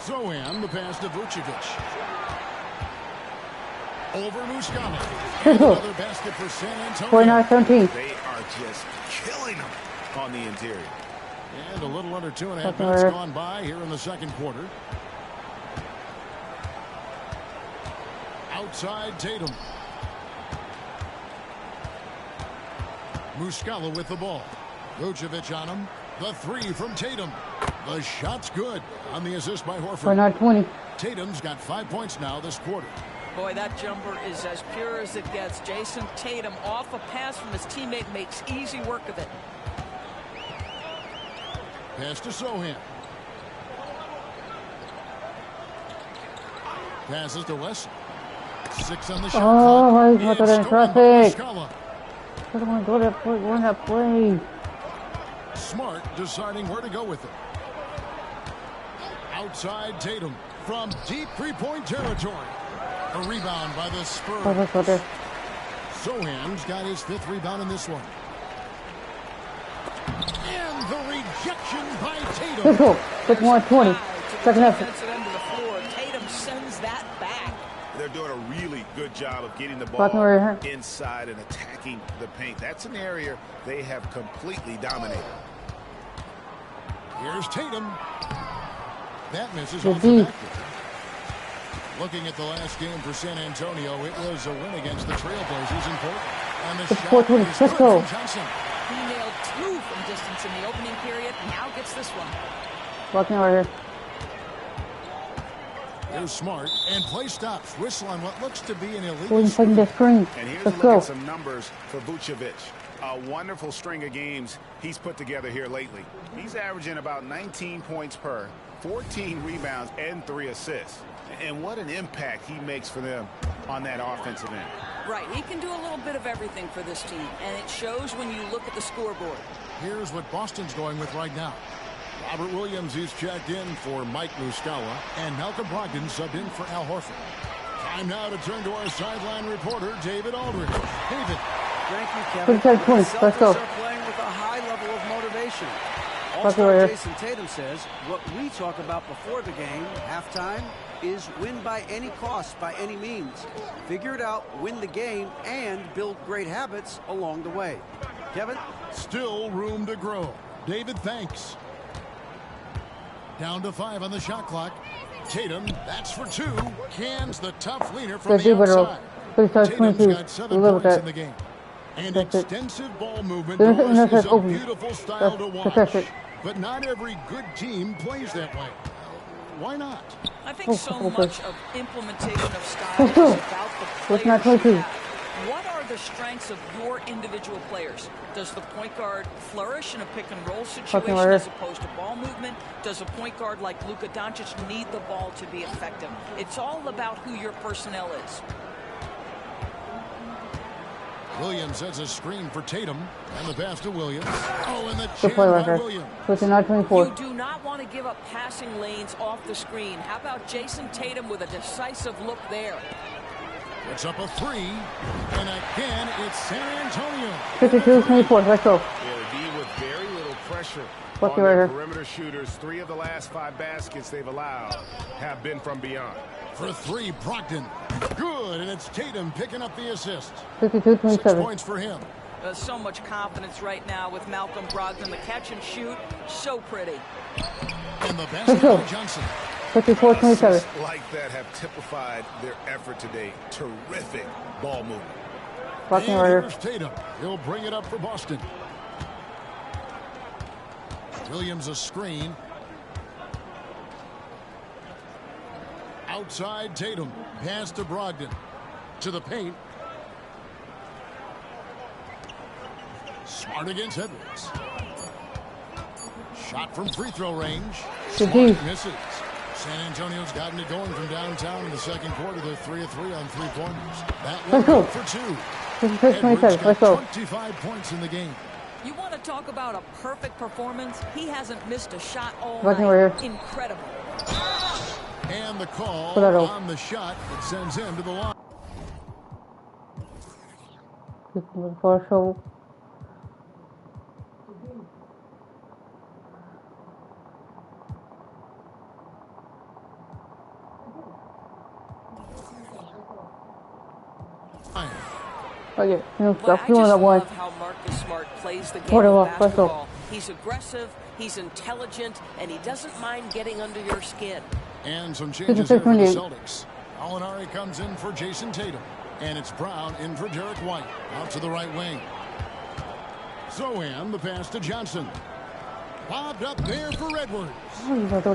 Sohan, the pass to Vucevic. Over Muscala. Another basket for San Antonio. 49-17. They are just killing them on the interior. And a little under 2.5 minutes gone by here in the second quarter. Outside Tatum. Muscala with the ball. Vucevic on him. The three from Tatum. The shot's good on the assist by Horford. 49-20. Tatum's got 5 points now this quarter. Boy, that jumper is as pure as it gets. Jason Tatum off a pass from his teammate makes easy work of it. Pass to Sohan. Passes to West. 6 on the shot Oh, clock. he's in traffic. I don't want to go that play. Run that play. Smart deciding where to go with it. Outside Tatum from deep three-point territory. A rebound by the Spurs. Sohan's got his 5th rebound in this one. And the rejection by Tatum. Let's go. 51-20. Second half. Tatum sends that back. They're doing a really good job of getting the ball inside and attacking the paint. That's an area they have completely dominated. Here's Tatum. That misses off the back. Looking at the last game for San Antonio, it was a win against the Trailblazers important. And the shot is good from Johnson. He nailed 2 from distance in the opening period. Now gets this one. Walking over here. Here's Smart, and play stops. Whistle on what looks to be an illegal screen. And here's a look at some numbers for Vucevic. A wonderful string of games he's put together here lately. He's averaging about 19 points per, 14 rebounds, and 3 assists. And what an impact he makes for them on that offensive end. Right, he can do a little bit of everything for this team, and it shows when you look at the scoreboard. Here's what Boston's going with right now. Robert Williams is checked in for Mike Muscala, and Malcolm Brogdon subbed in for Al Horford. Time now to turn to our sideline reporter, David Aldridge. David. Thank you, Kevin. The Celtics are playing with a high level of motivation. All-star Jason Tatum says what we talk about before the game, halftime, is win by any cost, by any means. Figure it out, win the game, and build great habits along the way. Kevin? Still room to grow. David, thanks. Down to 5 on the shot clock. Tatum, that's for 2. Cans the tough leaner from the outside. Tatum's got 7 points in the game. And extensive ball movement is a beautiful style to watch. But not every good team plays that way. Why not? I think so much of implementation of style is about the players you have. What are the strengths of your individual players? Does the point guard flourish in a pick-and-roll situation as opposed to ball movement? Does a point guard like Luka Doncic need the ball to be effective? It's all about who your personnel is. Williams sets a screen for Tatum, and the pass to Williams. Oh, and the jam by Williams. You do not want to give up passing lanes off the screen. How about Jason Tatum with a decisive look there? It's up a 3, and again, it's San Antonio. 52-24, let's go. Yeah, with very little pressure on their perimeter shooters. 3 of the last 5 baskets they've allowed have been from beyond. For 3, Brogdon. Good, and it's Tatum picking up the assist. 52-27. 6 points for him. So much confidence right now with Malcolm Brogdon. The catch and shoot, so pretty. And the basket by Johnson. 54-27. Like that have typified their effort today. Terrific ball movement. And here's Tatum. He'll bring it up for Boston. Williams a screen. Outside Tatum. Pass to Brogdon. To the paint. Smart against Edwards. Shot from free throw range. Smart misses. San Antonio's gotten it going from downtown in the second quarter. They're 3 of 3 on 3-pointers. That one good for 2. Edwards got 25 points in the game. You want to talk about a perfect performance? He hasn't missed a shot all night. Incredible. And the call on the shot that sends him to the line. Okay, I just love how Marcus Smart plays the game of basketball. He's aggressive, he's intelligent, and he doesn't mind getting under your skin. And some changes here for the Celtics. Alinari comes in for Jason Tatum. And it's Brown in for Derek White. Out to the right wing. Zohan, the pass to Johnson. Bobbed up there for Edwards. Let's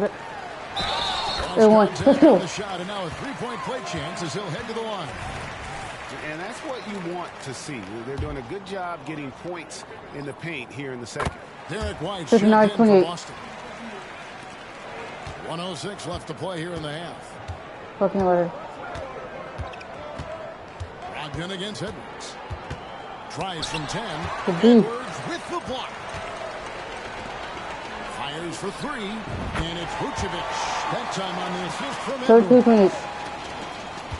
go. The shot, and now a 3-point play chance as he'll head to the line. And that's what you want to see. They're doing a good job getting points in the paint here in the second. Derek White checked in for Boston. 1:06 left to play here in the half. Brogdon against Edwards. Tries from 10. Edwards with the block. Fires for 3. And it's Vucevic. That time on the assist from Edwards.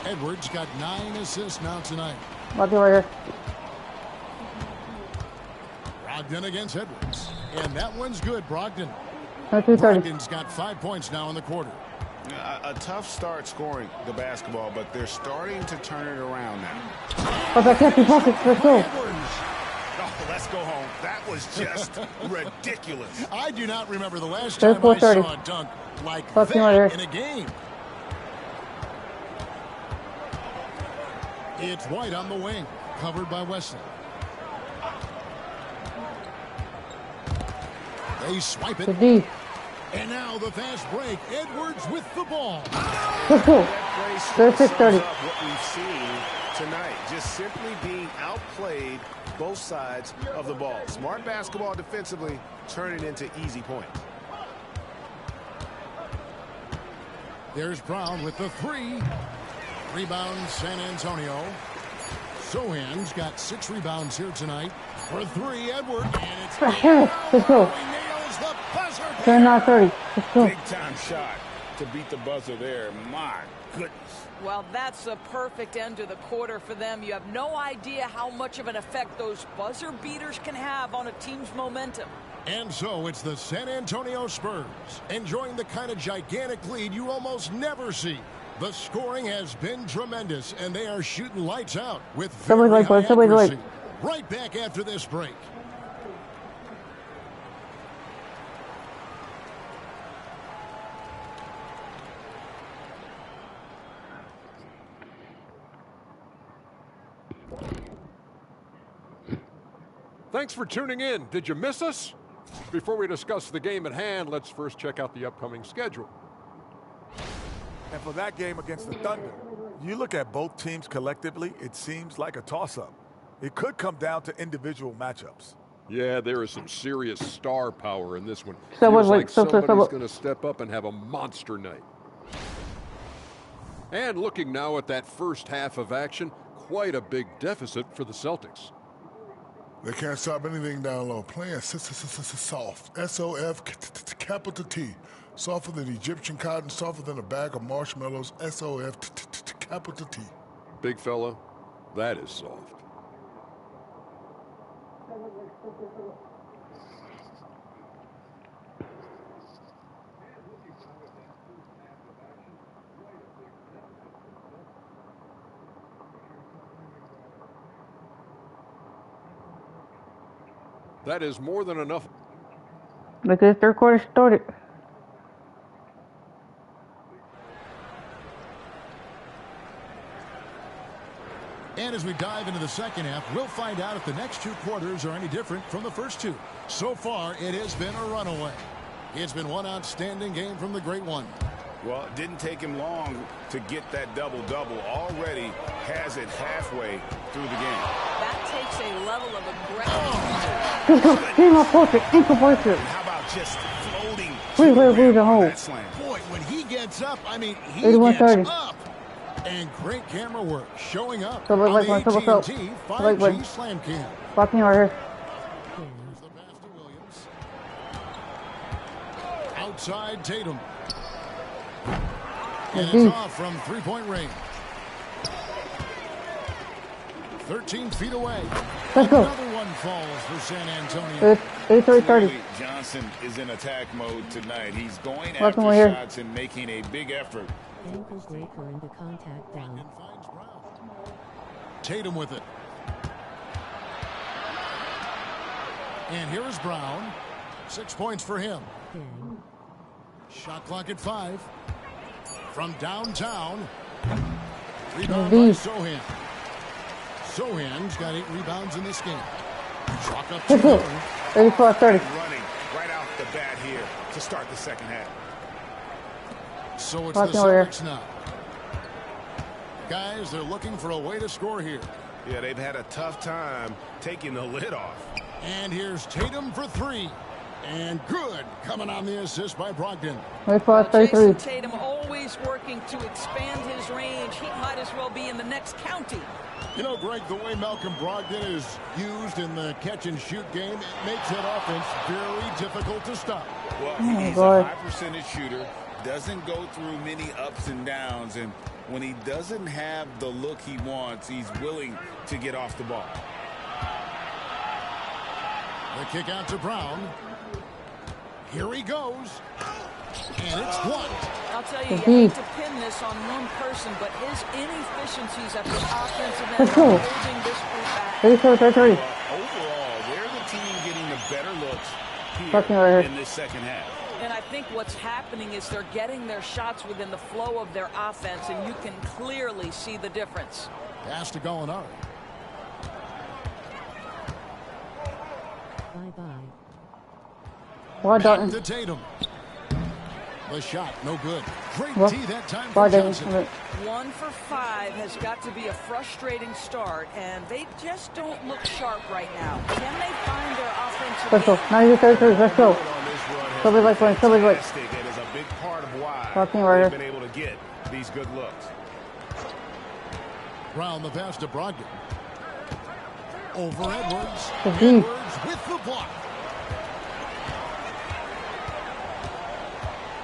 Edwards got 9 assists now tonight. Brogdon against Edwards. And that one's good, Brogdon. Brogdon's got 5 points now in the quarter. A tough start scoring the basketball, but they're starting to turn it around now. Let's go. Oh, let's go home. That was just ridiculous. I do not remember the last time I saw a dunk like that in a game. It's White on the wing, covered by Wesley. They swipe it. And now the fast break. Edwards with the ball. Let's go. What we've seen tonight, just simply being outplayed both sides of the ball. Smart basketball defensively, turning into easy points. There's Brown with the 3. Rebound San Antonio. Zohan's got 6 rebounds here tonight. For 3, Edwards. And it's let's go. Nails the buzzer. 10-30. Let's go. Big time shot to beat the buzzer there. My goodness. Well, that's a perfect end to the quarter for them. You have no idea how much of an effect those buzzer beaters can have on a team's momentum. And so it's the San Antonio Spurs enjoying the kind of gigantic lead you almost never see. The scoring has been tremendous, and they are shooting lights out with very high accuracy. Right back after this break. Thanks for tuning in. Did you miss us? Before we discuss the game at hand, let's first check out the upcoming schedule. And for that game against the Thunder, you look at both teams collectively, it seems like a toss-up. It could come down to individual matchups. Yeah, there is some serious star power in this one. Feels like somebody's going to step up and have a monster night. And looking now at that first half of action, quite a big deficit for the Celtics. They can't stop anything down low. Playing soft. S-O-F, capital T. Softer than Egyptian cotton, softer than a bag of marshmallows. S-O-F, capital T. Big fella, that is soft. That is more than enough. Look at the third quarter started. And as we dive into the second half, we'll find out if the next two quarters are any different from the first two. So far, it has been a runaway. It's been one outstanding game from the Great One. Well, it didn't take him long to get that double-double. Already has it halfway through the game. That takes a level of aggression. How about just floating? Boy, when he gets up, I mean, he 81-30. gets up. And great camera work showing up So on like the AT&T 5G Slam Cam. Fucking right here. Here's the pass to Williams. Outside Tatum. And it's off from three-point range. 13 feet away. Let's go. Another one falls for San Antonio. 8-3-30. Johnson is in attack mode tonight. He's going Welcome after here. shots and making a big effort. Ankle breaker into contact down. Tatum with it. And here is Brown. 6 points for him. Dang. Shot clock at 5. From downtown. Rebound by Sohan. Sohan's got 8 rebounds in this game. Chalk up 2. 84-30. Running right out the bat here to start the second half. So it's the Celtics now. Guys, they're looking for a way to score here. Yeah, they've had a tough time taking the lid off. And here's Tatum for 3. And good, coming on the assist by Brogdon. Jason Tatum always working to expand his range. He might as well be in the next county. You know, Greg, the way Malcolm Brogdon is used in the catch-and-shoot game, it makes that offense very difficult to stop. Well, he's a high-percentage shooter, doesn't go through many ups and downs, and when he doesn't have the look he wants, he's willing to get off the ball. The kick out to Brown. Here he goes. And it's one. I'll tell you, you hate to pin this on one person, but his inefficiencies at the offensive end are holding this group back. Overall, they're the team getting the better looks here in this second half. And I think what's happening is they're getting their shots within the flow of their offense, and you can clearly see the difference. Pass to Gallinari. Bye-bye. Well done. To Tatum. The shot, no good. Great Well, D that time for Johnson. 1 for 5 has got to be a frustrating start, and they just don't look sharp right now. Can they find their offensive Let's go. 90-33. Let's go. Somebody like one. Somebody like. It is a big part of why Fucking right they've here. been able to get these good looks. Brown the pass to Brogdon. Over Edwards. Edwards with the block.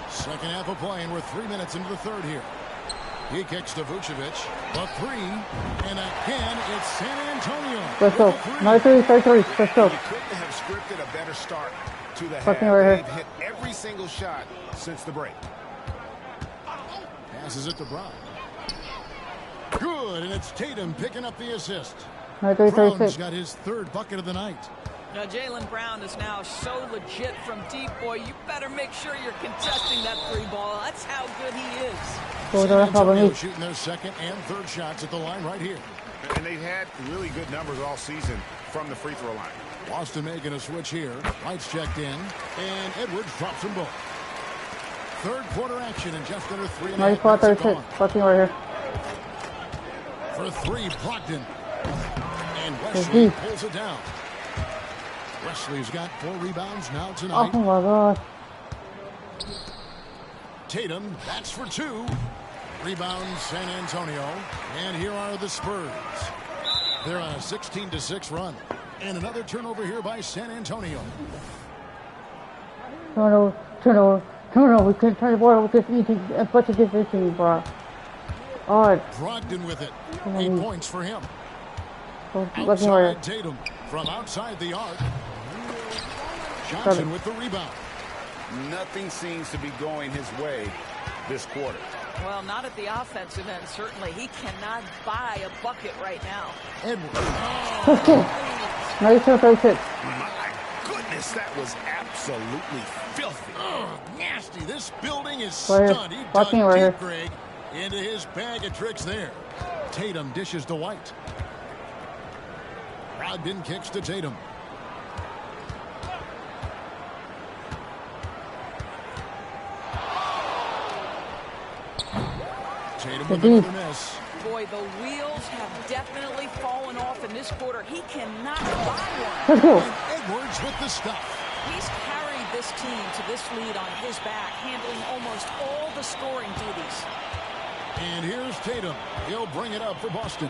Second half of play, and we're 3 minutes into the third here. He kicks to Vucevic. The 3. And again, it's San Antonio. Let's go. 93-33. Let's go. You couldn't have scripted a better start to the half. Fucking right They've hit every single shot since the break. Passes it to Brown. Good, and it's Tatum picking up the assist. 93-36. Brown's got his 3rd bucket of the night. Now, Jaylen Brown is now so legit from deep, boy. You better make sure you're contesting that 3 ball. That's how good he is. San Antonio shooting their 2nd and 3rd shots at the line right here. And they've had really good numbers all season from the free throw line. Boston making a switch here. Lights checked in. And Edwards drops them both. Third quarter action in just under 3.5 minutes gone. Fucking right here. For three, Brogdon. And Wesley pulls it down. Wesley's got 4 rebounds now tonight. Oh my God. Tatum, that's for 2. Rebound San Antonio. And here are the Spurs. They're on a 16-6 run. And another turnover here by San Antonio. Turnover. We couldn't turn the ball over with this easy, but to get this team, bro. Alright. Brogdon with it. 8 points for him. Outside Tatum from outside the arc. Johnson with the rebound. Nothing seems to be going his way this quarter. Well, not at the offensive end, certainly. He cannot buy a bucket right now. Edwards. Nice 36. My goodness, that was absolutely filthy. Oh, nasty. This building is stunned. He dug deep, Greg, into his bag of tricks there. Tatum dishes to White. Brogdon kicks to Tatum. Tatum with another miss. Boy, the wheels have definitely fallen off in this quarter. He cannot buy one. Let's go. Edwards with the stuff. He's carried this team to this lead on his back, handling almost all the scoring duties. And here's Tatum. He'll bring it up for Boston.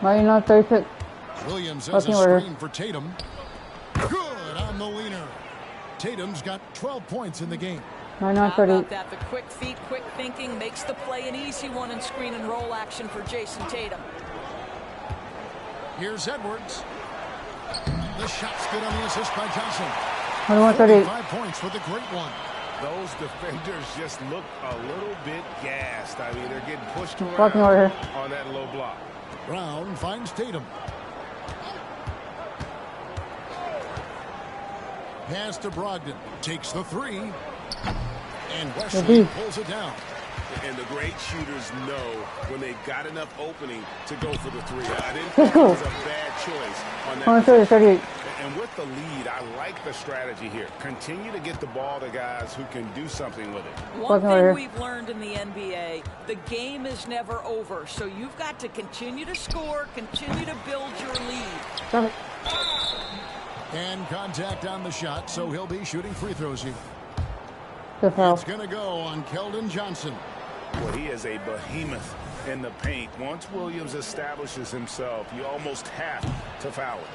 36. Williams has a screen for Tatum. Good on the leaner. Tatum's got 12 points in the game. How about that? The quick feet, quick thinking makes the play an easy one in screen and roll action for Jason Tatum. Here's Edwards. The shot's good on the assist by Johnson. 5 points for the great one. Those defenders just look a little bit gassed. I mean, they're getting pushed around on that low block. Brown finds Tatum. Pass to Brogdon. Takes the 3. And Wesley pulls it down. And the great shooters know when they've got enough opening to go for the 3. I didn't think it was a bad choice on that. 38. And with the lead, I like the strategy here. Continue to get the ball to guys who can do something with it. One thing we've learned in the NBA, the game is never over. So you've got to continue to score, continue to build your lead. And contact on the shot, so he'll be shooting free throws here. It's going to go on Keldon Johnson. Well, he is a behemoth in the paint. Once Williams establishes himself, you almost have to foul it.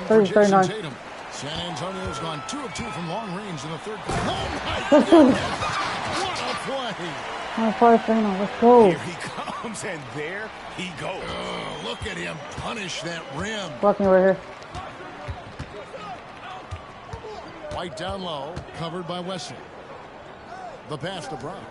39. San Antonio's gone 2 of 2 from long range in the third quarter. Oh, my goodness! What a play! Let's go. Here he comes, and there he goes. Oh, look at him punish that rim. Fucking right here. White down low, covered by Wesley. The pass to Brown.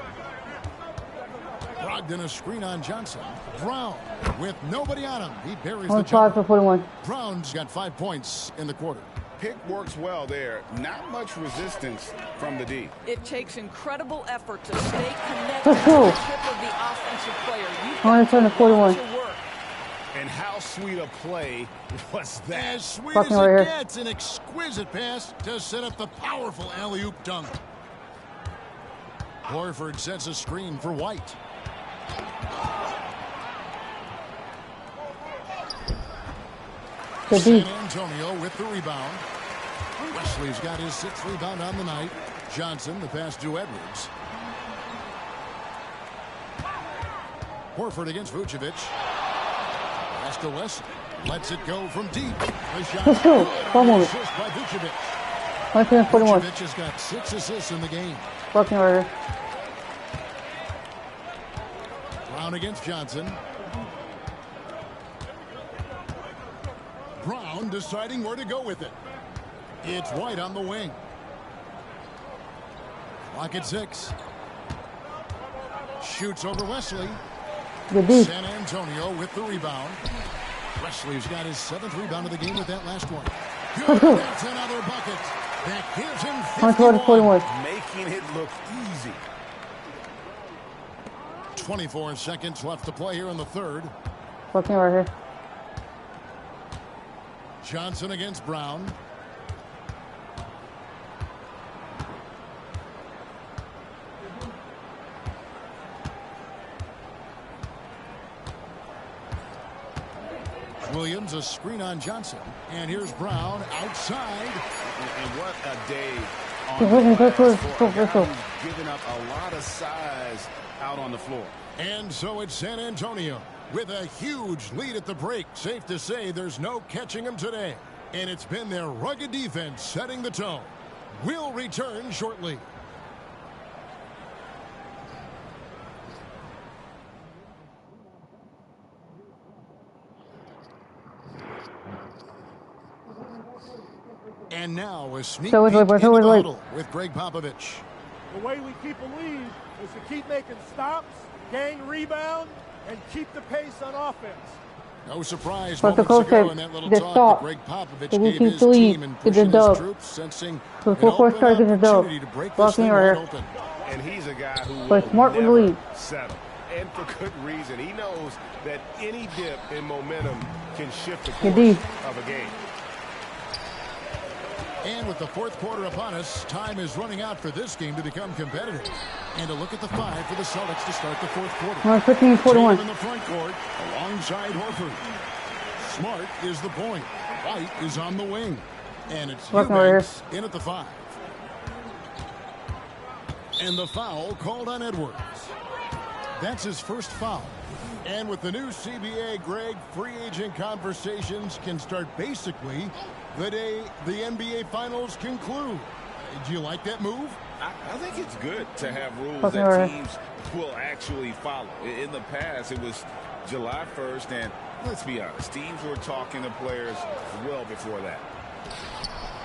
Brogdon a screen on Johnson. Brown with nobody on him. He buries the jumper. 41. Brown's got 5 points in the quarter. Pick works well there. Not much resistance from the D. It takes incredible effort to stay connected to the tip of the offensive player. You've got 41. And how sweet a play was that? As sweet as it gets, an exquisite pass to set up the powerful alley-oop dunk. Horford sets a screen for White. San Antonio with the rebound. Wesley's got his 6th rebound on the night. Johnson, the pass to Edwards. Horford against Vucevic. Pass to Wesley. Lets it go from deep. The shot good. Assist by Vucevic. Vucevic has got 6 assists in the game. Fucking order. Brown against Johnson. Brown deciding where to go with it. It's White on the wing. Clock at 6. Shoots over Wesley. San Antonio with the rebound. Wesley's got his 7th rebound of the game with that last one. Good. That's another bucket. That gives him 51. Making it look easy. 24 seconds left to play here in the third. Fucking right here. Johnson against Brown. Williams, a screen on Johnson. And here's Brown outside. And what a day on giving up a lot of size out on the floor. And so it's San Antonio with a huge lead at the break. Safe to say there's no catching them today. And it's been their rugged defense setting the tone. We'll return shortly. And now a sneak peek into the huddle with Greg Popovich. The way we keep a lead is to keep making stops, gain rebound, and keep the pace on offense. No surprise moments ago in that little talk that Greg Popovich gave his team and pushing his troops, sensing an open opportunity to break this thing wide open. And he's a guy who will never settle. And for good reason. He knows that any dip in momentum can shift the course of a game. And with the fourth quarter upon us, time is running out for this game to become competitive. And a look at the five for the Celtics to start the fourth quarter. 15-41. In the front court, alongside Horford. Smart is the point. White is on the wing. And it's Eubanks in at the 5. And the foul called on Edwards. That's his first foul. And with the new CBA, Greg, free agent conversations can start basically the day the NBA Finals conclude. Do you like that move? I think it's good to have rules that teams will actually follow. In the past, it was July 1st, and let's be honest, teams were talking to players well before that.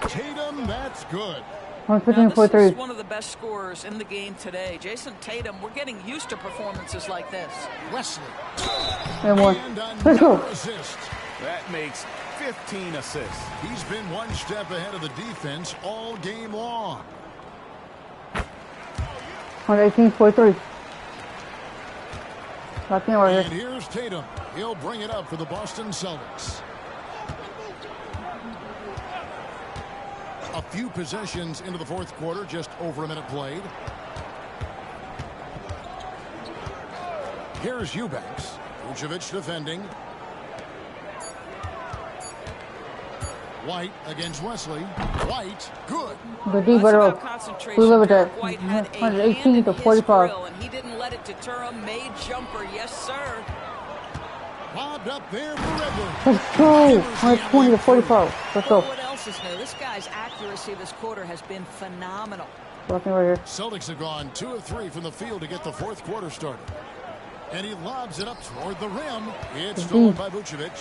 Tatum, that's good. Now, this is one of the best scorers in the game today. Jason Tatum, we're getting used to performances like this. Wesley. And let's go. Assist. That makes 15 assists. He's been one step ahead of the defense all game long. 18-43. And here's Tatum. He'll bring it up for the Boston Celtics. A few possessions into the fourth quarter, just over a minute played. Here's Eubanks. Vucevic defending. White against Wesley. White, good. The D better. We live with that. 118-45. And he didn't let it deter him. Made jumper, yes sir. Lobbed up there for Edwards. Let's go. 120-45. Let's go. What else is new? This guy's accuracy this quarter has been phenomenal. Celtics have gone 2 of 3 from the field to get the fourth quarter started. And he lobs it up toward the rim. It's stolen by Vucevic.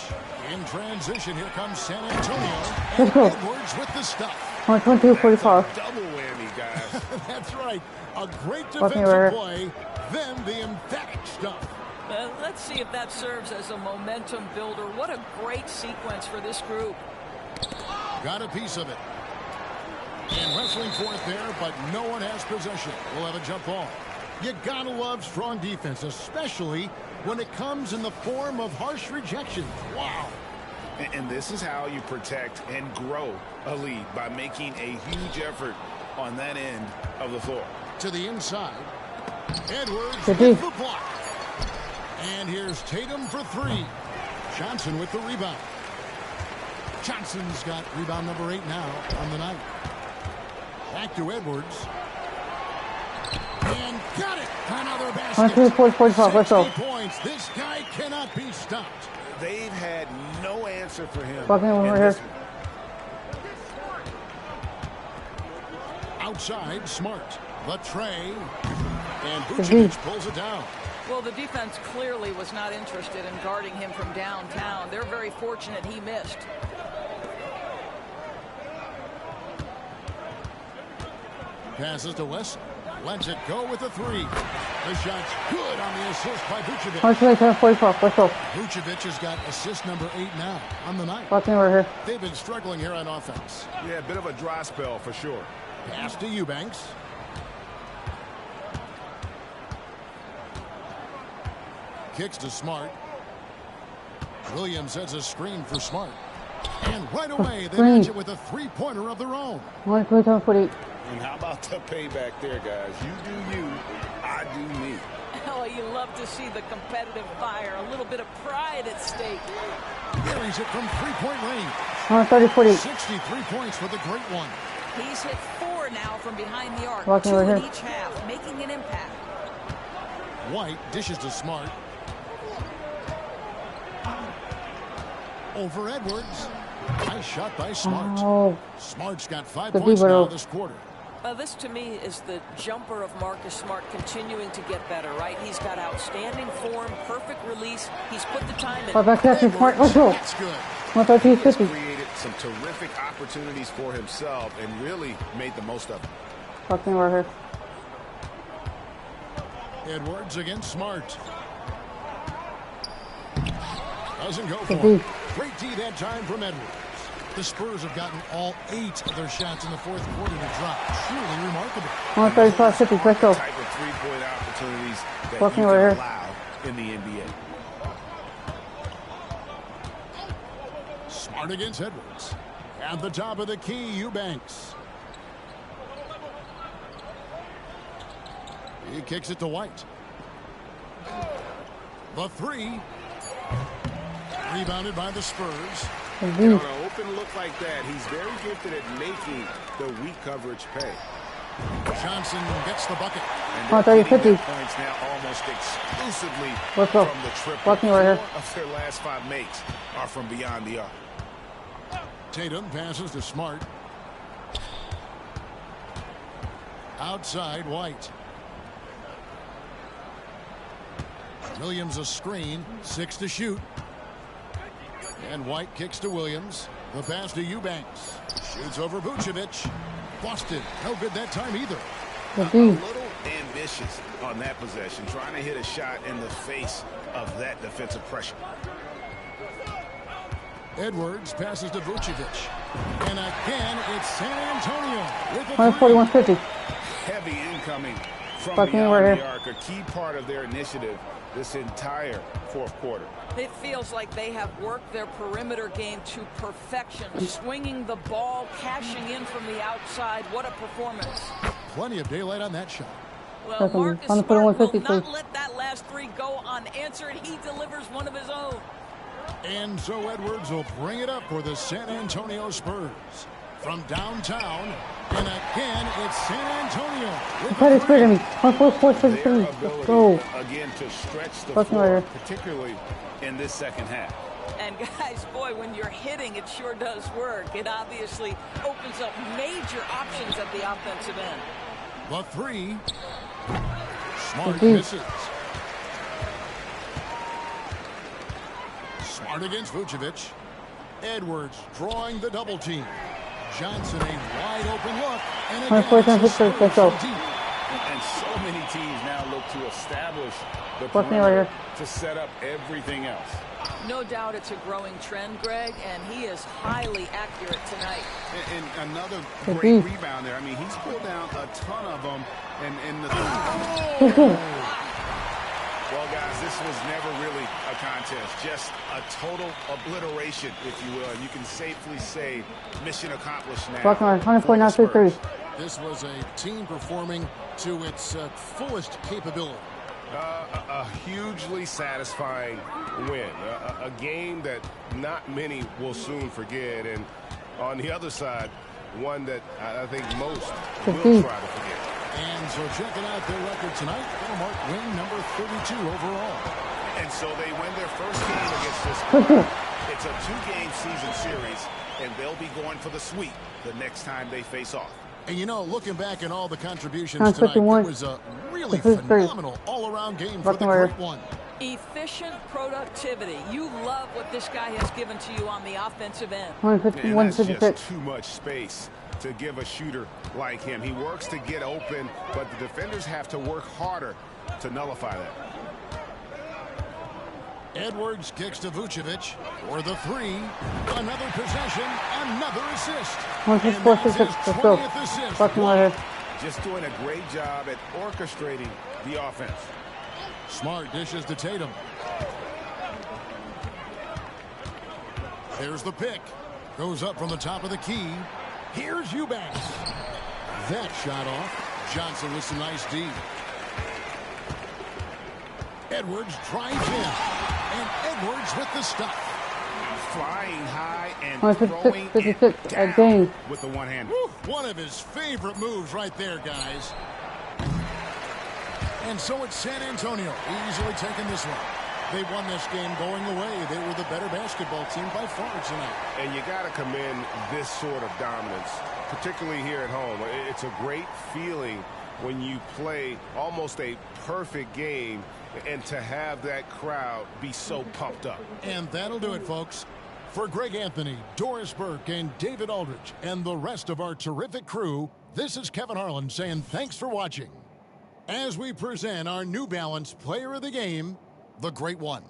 In transition, here comes San Antonio. And Edwards with the stuff. 122-45. Double whammy, guys. That's right. A great defensive play, then the emphatic stuff. Let's see if that serves as a momentum builder. What a great sequence for this group. Got a piece of it. And wrestling for it there, but no one has possession. We'll have a jump ball. You gotta love strong defense, especially when it comes in the form of harsh rejections. Wow. And this is how you protect and grow a lead, by making a huge effort on that end of the floor. To the inside. Edwards with the block. And here's Tatum for 3. Johnson with the rebound. Johnson's got rebound number 8 now on the night. Back to Edwards. And got it. Another basket. 60 points. This guy cannot be stopped. They've had no answer for him. Outside, Smart. The tray. And Vucevic pulls it down. Well, the defense clearly was not interested in guarding him from downtown. They're very fortunate he missed. Passes to Wesley. Lets it go with the 3. The shot's good on the assist by Vucevic. Vucevic has got assist number 8 now on the night. They've been struggling here on offense. Yeah, a bit of a dry spell for sure. Pass to Eubanks. kicks to Smart. Williams sets a screen for Smart. And right away, they match it with a three-pointer of their own. And how about the payback there, guys? You do you, I do me. Oh, you love to see the competitive fire. A little bit of pride at stake. Buries it from three-point range. 63 points for the great one. He's hit 4 now from behind the arc. Walking 2 over in here. each half, making an impact. White dishes to Smart. Over Edwards. Nice shot by Smart. Oh. Smart's got 5 Good points D-ball. now this quarter. This, to me, is the jumper of Marcus Smart continuing to get better, right? He's got outstanding form, perfect release. He's put the time in. Back there, Smart. Let's go. That's good. 113.50. Created some terrific opportunities for himself and really made the most of it. Fucking right here. Edwards against Smart. Doesn't go for it. Great D that time from Edwards. The Spurs have gotten all 8 of their shots in the fourth quarter to drop. Truly remarkable. 135.50. Let's go. Type of three-point opportunities that Fucking you right can here. allow in the NBA. Smart against Edwards. At the top of the key, Eubanks. He kicks it to White. The three. Rebounded by the Spurs. And on an open look like that, he's very gifted at making the weak coverage pay. Johnson gets the bucket. And they're getting their points now almost exclusively Let's go. from the triple. Walking right here. 4 of their last 5 makes are from beyond the arc. Tatum passes to Smart. Outside, White. Williams a screen. 6 to shoot. And White kicks to Williams. The pass to Eubanks. Shoots over Vucevic. Busted. No good that time either. A little ambitious on that possession, trying to hit a shot in the face of that defensive pressure. Edwards passes to Vucevic. And again, it's San Antonio with a 141.50. Heavy incoming from Fucking beyond right the here. arc, a key part of their initiative this entire fourth quarter. It feels like they have worked their perimeter game to perfection, swinging the ball, cashing in from the outside. What a performance. Plenty of daylight on that shot. Well, Marcus Smart will not let that last 3 go unanswered. He delivers one of his own. And so Edwards will bring it up for the San Antonio Spurs. From downtown, and again, it's San Antonio. That is good. 144.53. Let's go. Again, to stretch the Fucking floor, right here. particularly in this second half. And guys, boy, when you're hitting, it sure does work. It obviously opens up major options at the offensive end. The three. Smart misses. Smart against Vucevic. Edwards drawing the double team. Johnson a wide open look. And again, Let's go. And so many teams now look to establish the Right perimeter here. to set up everything else. No doubt it's a growing trend, Greg, and he is highly accurate tonight. And another great rebound there. I mean, he's pulled down a ton of them. And the well, guys, this was never really a contest. Just a total obliteration, if you will. And you can safely say mission accomplished now. 149.33. This was a team performing to its fullest capability. A hugely satisfying win. A game that not many will soon forget. And on the other side, one that I think most will try to forget. And so checking out their record tonight, they'll mark win number 32 overall. And so they win their first game against this group. It's a 2-game season series, and they'll be going for the sweep the next time they face off. And you know, looking back at all the contributions tonight, it was a really phenomenal all-around game for the great one. Efficient productivity. You love what this guy has given to you on the offensive end. And that's just too much space to give a shooter like him. He works to get open, but the defenders have to work harder to nullify that. Edwards kicks to Vucevic for the three. Another possession, another assist. And that's his 20th assist. Just doing a great job at orchestrating the offense. Smart dishes to Tatum. There's the pick. Goes up from the top of the key. Here's Eubanks. That shot off. Johnson with some nice D. Edwards drives in. And Edwards with the stop. Flying high and throwing it down with the one hand. One of his favorite moves right there, guys. And so it's San Antonio easily taking this one. They won this game going away. They were the better basketball team by far tonight. And you got to commend this sort of dominance, particularly here at home. It's a great feeling when you play almost a perfect game and to have that crowd be so pumped up. And that'll do it, folks. For Greg Anthony, Doris Burke, and David Aldridge, and the rest of our terrific crew, this is Kevin Harlan saying thanks for watching as we present our New Balance Player of the Game, the Great One.